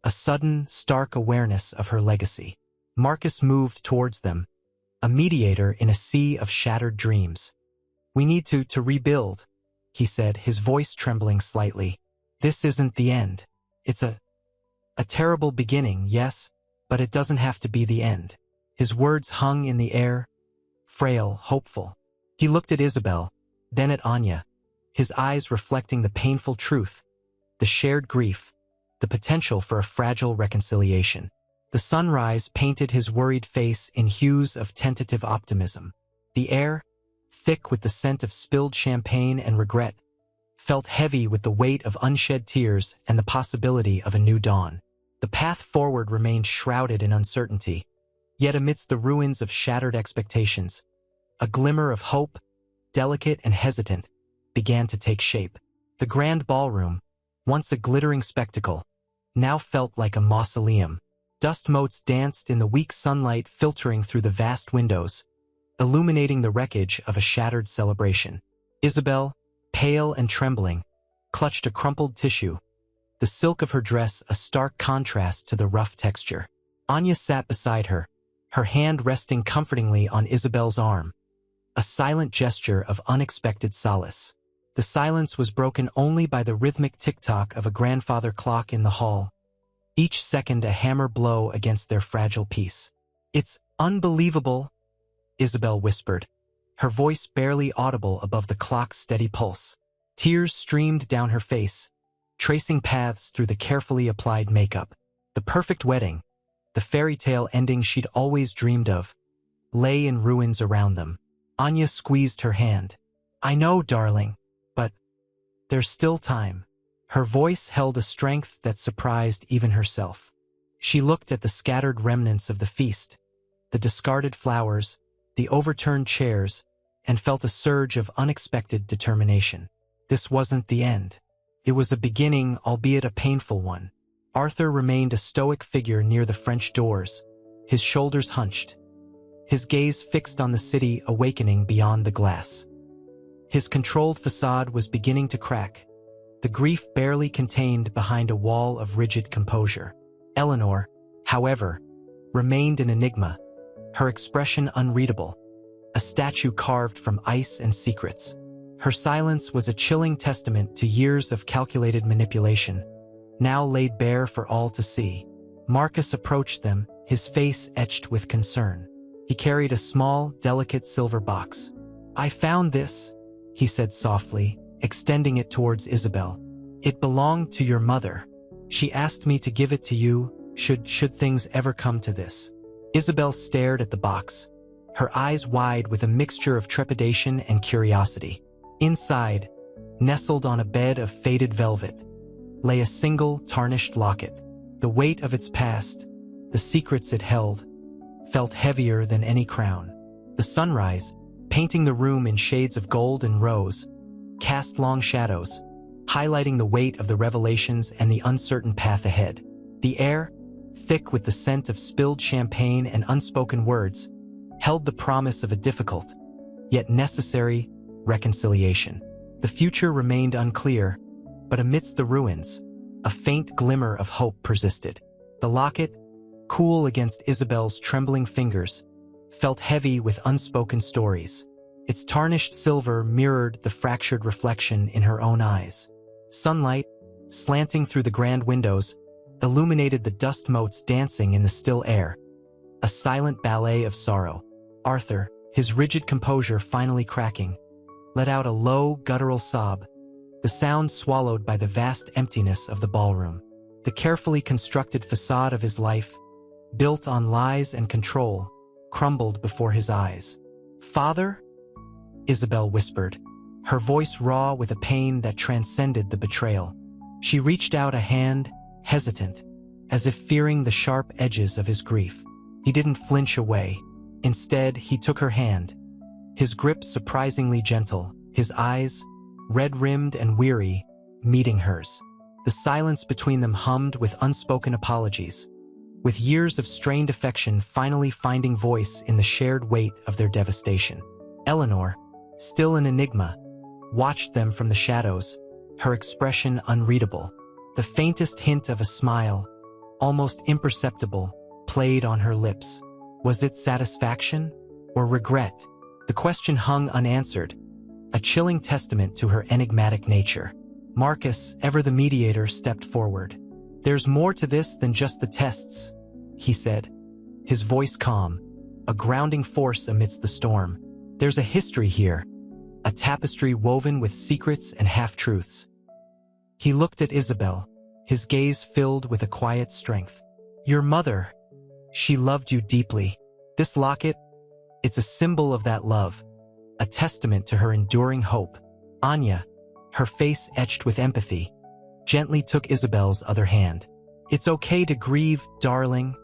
S1: a sudden, stark awareness of her legacy. Marcus moved towards them, a mediator in a sea of shattered dreams. "We need to rebuild," he said, his voice trembling slightly. "This isn't the end. It's a terrible beginning, yes, but it doesn't have to be the end." His words hung in the air, frail, hopeful. He looked at Isabel, then at Anya, his eyes reflecting the painful truth, the shared grief, the potential for a fragile reconciliation. The sunrise painted his worried face in hues of tentative optimism. The air, thick with the scent of spilled champagne and regret, felt heavy with the weight of unshed tears and the possibility of a new dawn. The path forward remained shrouded in uncertainty, yet amidst the ruins of shattered expectations, a glimmer of hope, delicate and hesitant, began to take shape. The grand ballroom, once a glittering spectacle, now felt like a mausoleum. Dust motes danced in the weak sunlight filtering through the vast windows, illuminating the wreckage of a shattered celebration. Isabel, pale and trembling, clutched a crumpled tissue, the silk of her dress a stark contrast to the rough texture. Anya sat beside her, her hand resting comfortingly on Isabel's arm, a silent gesture of unexpected solace. The silence was broken only by the rhythmic tick-tock of a grandfather clock in the hall, each second a hammer blow against their fragile peace. "It's unbelievable," Isabel whispered, her voice barely audible above the clock's steady pulse. Tears streamed down her face, tracing paths through the carefully applied makeup. The perfect wedding, the fairy tale ending she'd always dreamed of, lay in ruins around them. Anya squeezed her hand. "I know, darling, but there's still time." Her voice held a strength that surprised even herself. She looked at the scattered remnants of the feast, the discarded flowers, the overturned chairs, and felt a surge of unexpected determination. This wasn't the end. It was a beginning, albeit a painful one. Arthur remained a stoic figure near the French doors, his shoulders hunched, his gaze fixed on the city awakening beyond the glass. His controlled facade was beginning to crack, the grief barely contained behind a wall of rigid composure. Eleanor, however, remained an enigma, her expression unreadable, a statue carved from ice and secrets. Her silence was a chilling testament to years of calculated manipulation, now laid bare for all to see. Marcus approached them, his face etched with concern. He carried a small, delicate silver box. "I found this," he said softly, extending it towards Isabel. "It belonged to your mother. She asked me to give it to you, should things ever come to this." Isabel stared at the box, her eyes wide with a mixture of trepidation and curiosity. Inside, nestled on a bed of faded velvet, lay a single, tarnished locket. The weight of its past, the secrets it held, felt heavier than any crown. The sunrise, painting the room in shades of gold and rose, cast long shadows, highlighting the weight of the revelations and the uncertain path ahead. The air, thick with the scent of spilled champagne and unspoken words, held the promise of a difficult, yet necessary, reconciliation. The future remained unclear, but amidst the ruins, a faint glimmer of hope persisted. The locket, cool against Isabel's trembling fingers, felt heavy with unspoken stories. Its tarnished silver mirrored the fractured reflection in her own eyes. Sunlight, slanting through the grand windows, illuminated the dust motes dancing in the still air, a silent ballet of sorrow. Arthur, his rigid composure finally cracking, let out a low, guttural sob, the sound swallowed by the vast emptiness of the ballroom. The carefully constructed facade of his life, built on lies and control, crumbled before his eyes. "Father?" Isabel whispered, her voice raw with a pain that transcended the betrayal. She reached out a hand, hesitant, as if fearing the sharp edges of his grief. He didn't flinch away. Instead, he took her hand, his grip surprisingly gentle, his eyes, red-rimmed and weary, meeting hers. The silence between them hummed with unspoken apologies, with years of strained affection finally finding voice in the shared weight of their devastation. Eleanor, still an enigma, watched them from the shadows, her expression unreadable. The faintest hint of a smile, almost imperceptible, played on her lips. Was it satisfaction or regret? The question hung unanswered, a chilling testament to her enigmatic nature. Marcus, ever the mediator, stepped forward. "There's more to this than just the tests," he said, his voice calm, a grounding force amidst the storm. "There's a history here, a tapestry woven with secrets and half-truths." He looked at Isabel, his gaze filled with a quiet strength. "Your mother, she loved you deeply. This locket, it's a symbol of that love, a testament to her enduring hope." Anya, her face etched with empathy, gently took Isabel's other hand. "It's okay to grieve, darling,"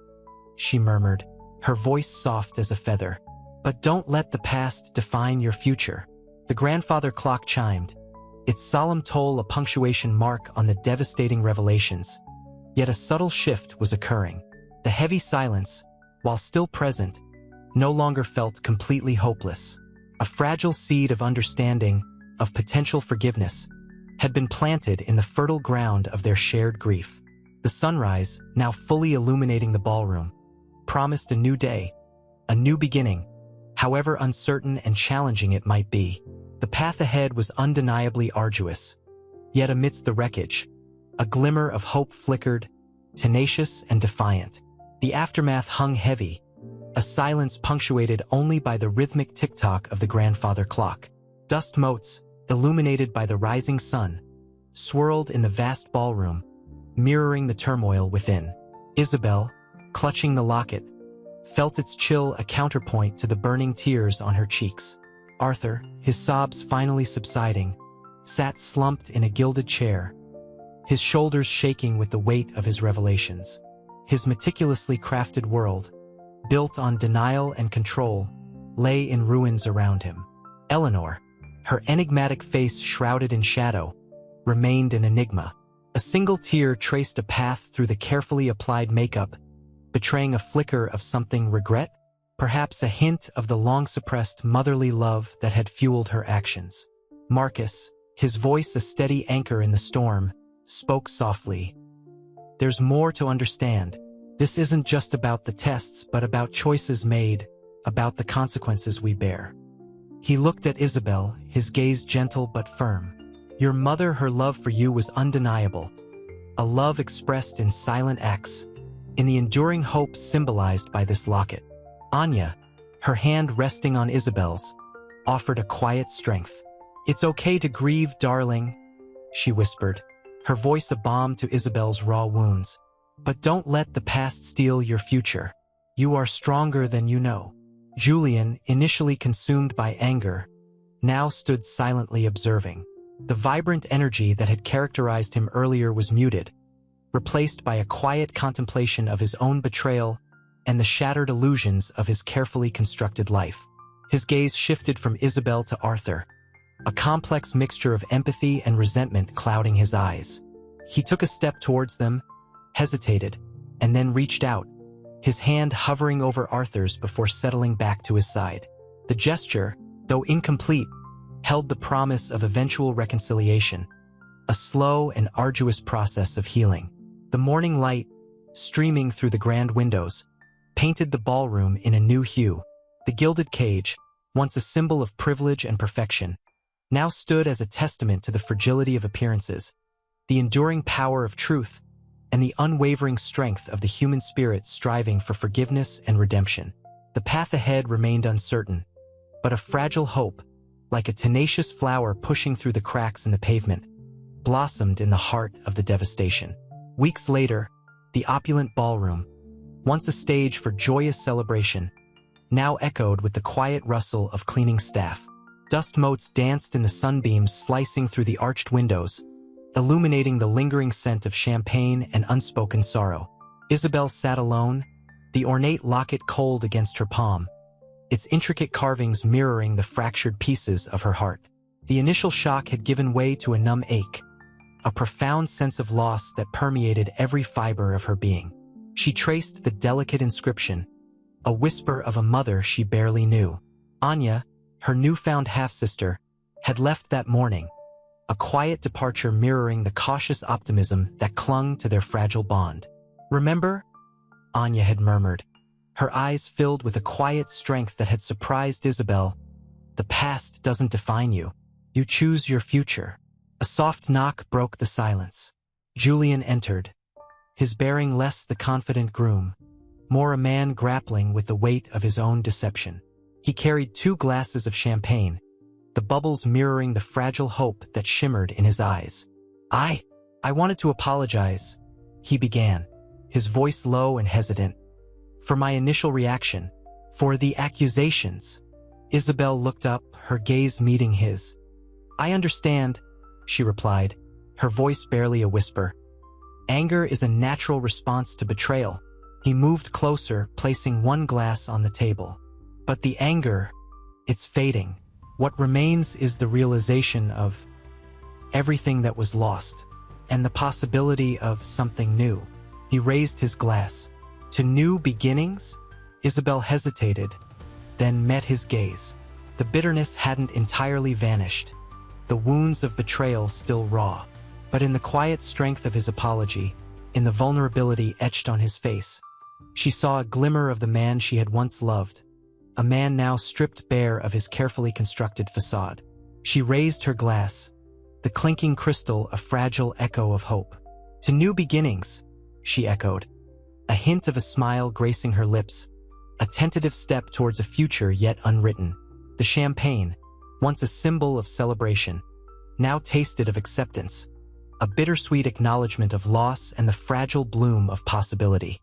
S1: she murmured, her voice soft as a feather. "But don't let the past define your future." The grandfather clock chimed, its solemn toll a punctuation mark on the devastating revelations. Yet a subtle shift was occurring. The heavy silence, while still present, no longer felt completely hopeless. A fragile seed of understanding, of potential forgiveness, had been planted in the fertile ground of their shared grief. The sunrise, now fully illuminating the ballroom, promised a new day, a new beginning, however uncertain and challenging it might be. The path ahead was undeniably arduous. Yet amidst the wreckage, a glimmer of hope flickered, tenacious and defiant. The aftermath hung heavy, a silence punctuated only by the rhythmic tick-tock of the grandfather clock. Dust motes, illuminated by the rising sun, swirled in the vast ballroom, mirroring the turmoil within. Isabel, clutching the locket, felt its chill a counterpoint to the burning tears on her cheeks. Arthur, his sobs finally subsiding, sat slumped in a gilded chair, his shoulders shaking with the weight of his revelations. His meticulously crafted world, built on denial and control, lay in ruins around him. Eleanor, her enigmatic face shrouded in shadow, remained an enigma. A single tear traced a path through the carefully applied makeup, betraying a flicker of something regret, perhaps a hint of the long-suppressed motherly love that had fueled her actions. Marcus, his voice a steady anchor in the storm, spoke softly. There's more to understand. This isn't just about the tests, but about choices made, about the consequences we bear. He looked at Isabel, his gaze gentle but firm. Your mother, her love for you was undeniable, a love expressed in silent acts, in the enduring hope symbolized by this locket. Anya, her hand resting on Isabel's, offered a quiet strength. It's okay to grieve, darling, she whispered, her voice a balm to Isabel's raw wounds. But don't let the past steal your future. You are stronger than you know. Julian, initially consumed by anger, now stood silently observing. The vibrant energy that had characterized him earlier was muted, replaced by a quiet contemplation of his own betrayal and the shattered illusions of his carefully constructed life. His gaze shifted from Isabel to Arthur, a complex mixture of empathy and resentment clouding his eyes. He took a step towards them, hesitated, and then reached out, his hand hovering over Arthur's before settling back to his side. The gesture, though incomplete, held the promise of eventual reconciliation, a slow and arduous process of healing. The morning light, streaming through the grand windows, painted the ballroom in a new hue. The gilded cage, once a symbol of privilege and perfection, now stood as a testament to the fragility of appearances, the enduring power of truth, and the unwavering strength of the human spirit striving for forgiveness and redemption. The path ahead remained uncertain, but a fragile hope, like a tenacious flower pushing through the cracks in the pavement, blossomed in the heart of the devastation. Weeks later, the opulent ballroom, once a stage for joyous celebration, now echoed with the quiet rustle of cleaning staff. Dust motes danced in the sunbeams slicing through the arched windows, illuminating the lingering scent of champagne and unspoken sorrow. Isabel sat alone, the ornate locket cold against her palm, its intricate carvings mirroring the fractured pieces of her heart. The initial shock had given way to a numb ache, a profound sense of loss that permeated every fiber of her being. She traced the delicate inscription, a whisper of a mother she barely knew. Anya, her newfound half-sister, had left that morning, a quiet departure mirroring the cautious optimism that clung to their fragile bond. Remember? Anya had murmured, her eyes filled with a quiet strength that had surprised Isabel. The past doesn't define you. You choose your future. A soft knock broke the silence. Julian entered, his bearing less the confident groom, more a man grappling with the weight of his own deception. He carried 2 glasses of champagne, the bubbles mirroring the fragile hope that shimmered in his eyes. I wanted to apologize, he began, his voice low and hesitant, for my initial reaction, for the accusations. Isabel looked up, her gaze meeting his. I understand, she replied, her voice barely a whisper. Anger is a natural response to betrayal. He moved closer, placing 1 glass on the table. But the anger, it's fading. What remains is the realization of everything that was lost, and the possibility of something new. He raised his glass. To new beginnings? Isabel hesitated, then met his gaze. The bitterness hadn't entirely vanished, the wounds of betrayal still raw. But in the quiet strength of his apology, in the vulnerability etched on his face, she saw a glimmer of the man she had once loved, a man now stripped bare of his carefully constructed facade. She raised her glass, the clinking crystal a fragile echo of hope. "To new beginnings," she echoed, a hint of a smile gracing her lips, a tentative step towards a future yet unwritten. The champagne, once a symbol of celebration, now tasted of acceptance, a bittersweet acknowledgement of loss and the fragile bloom of possibility.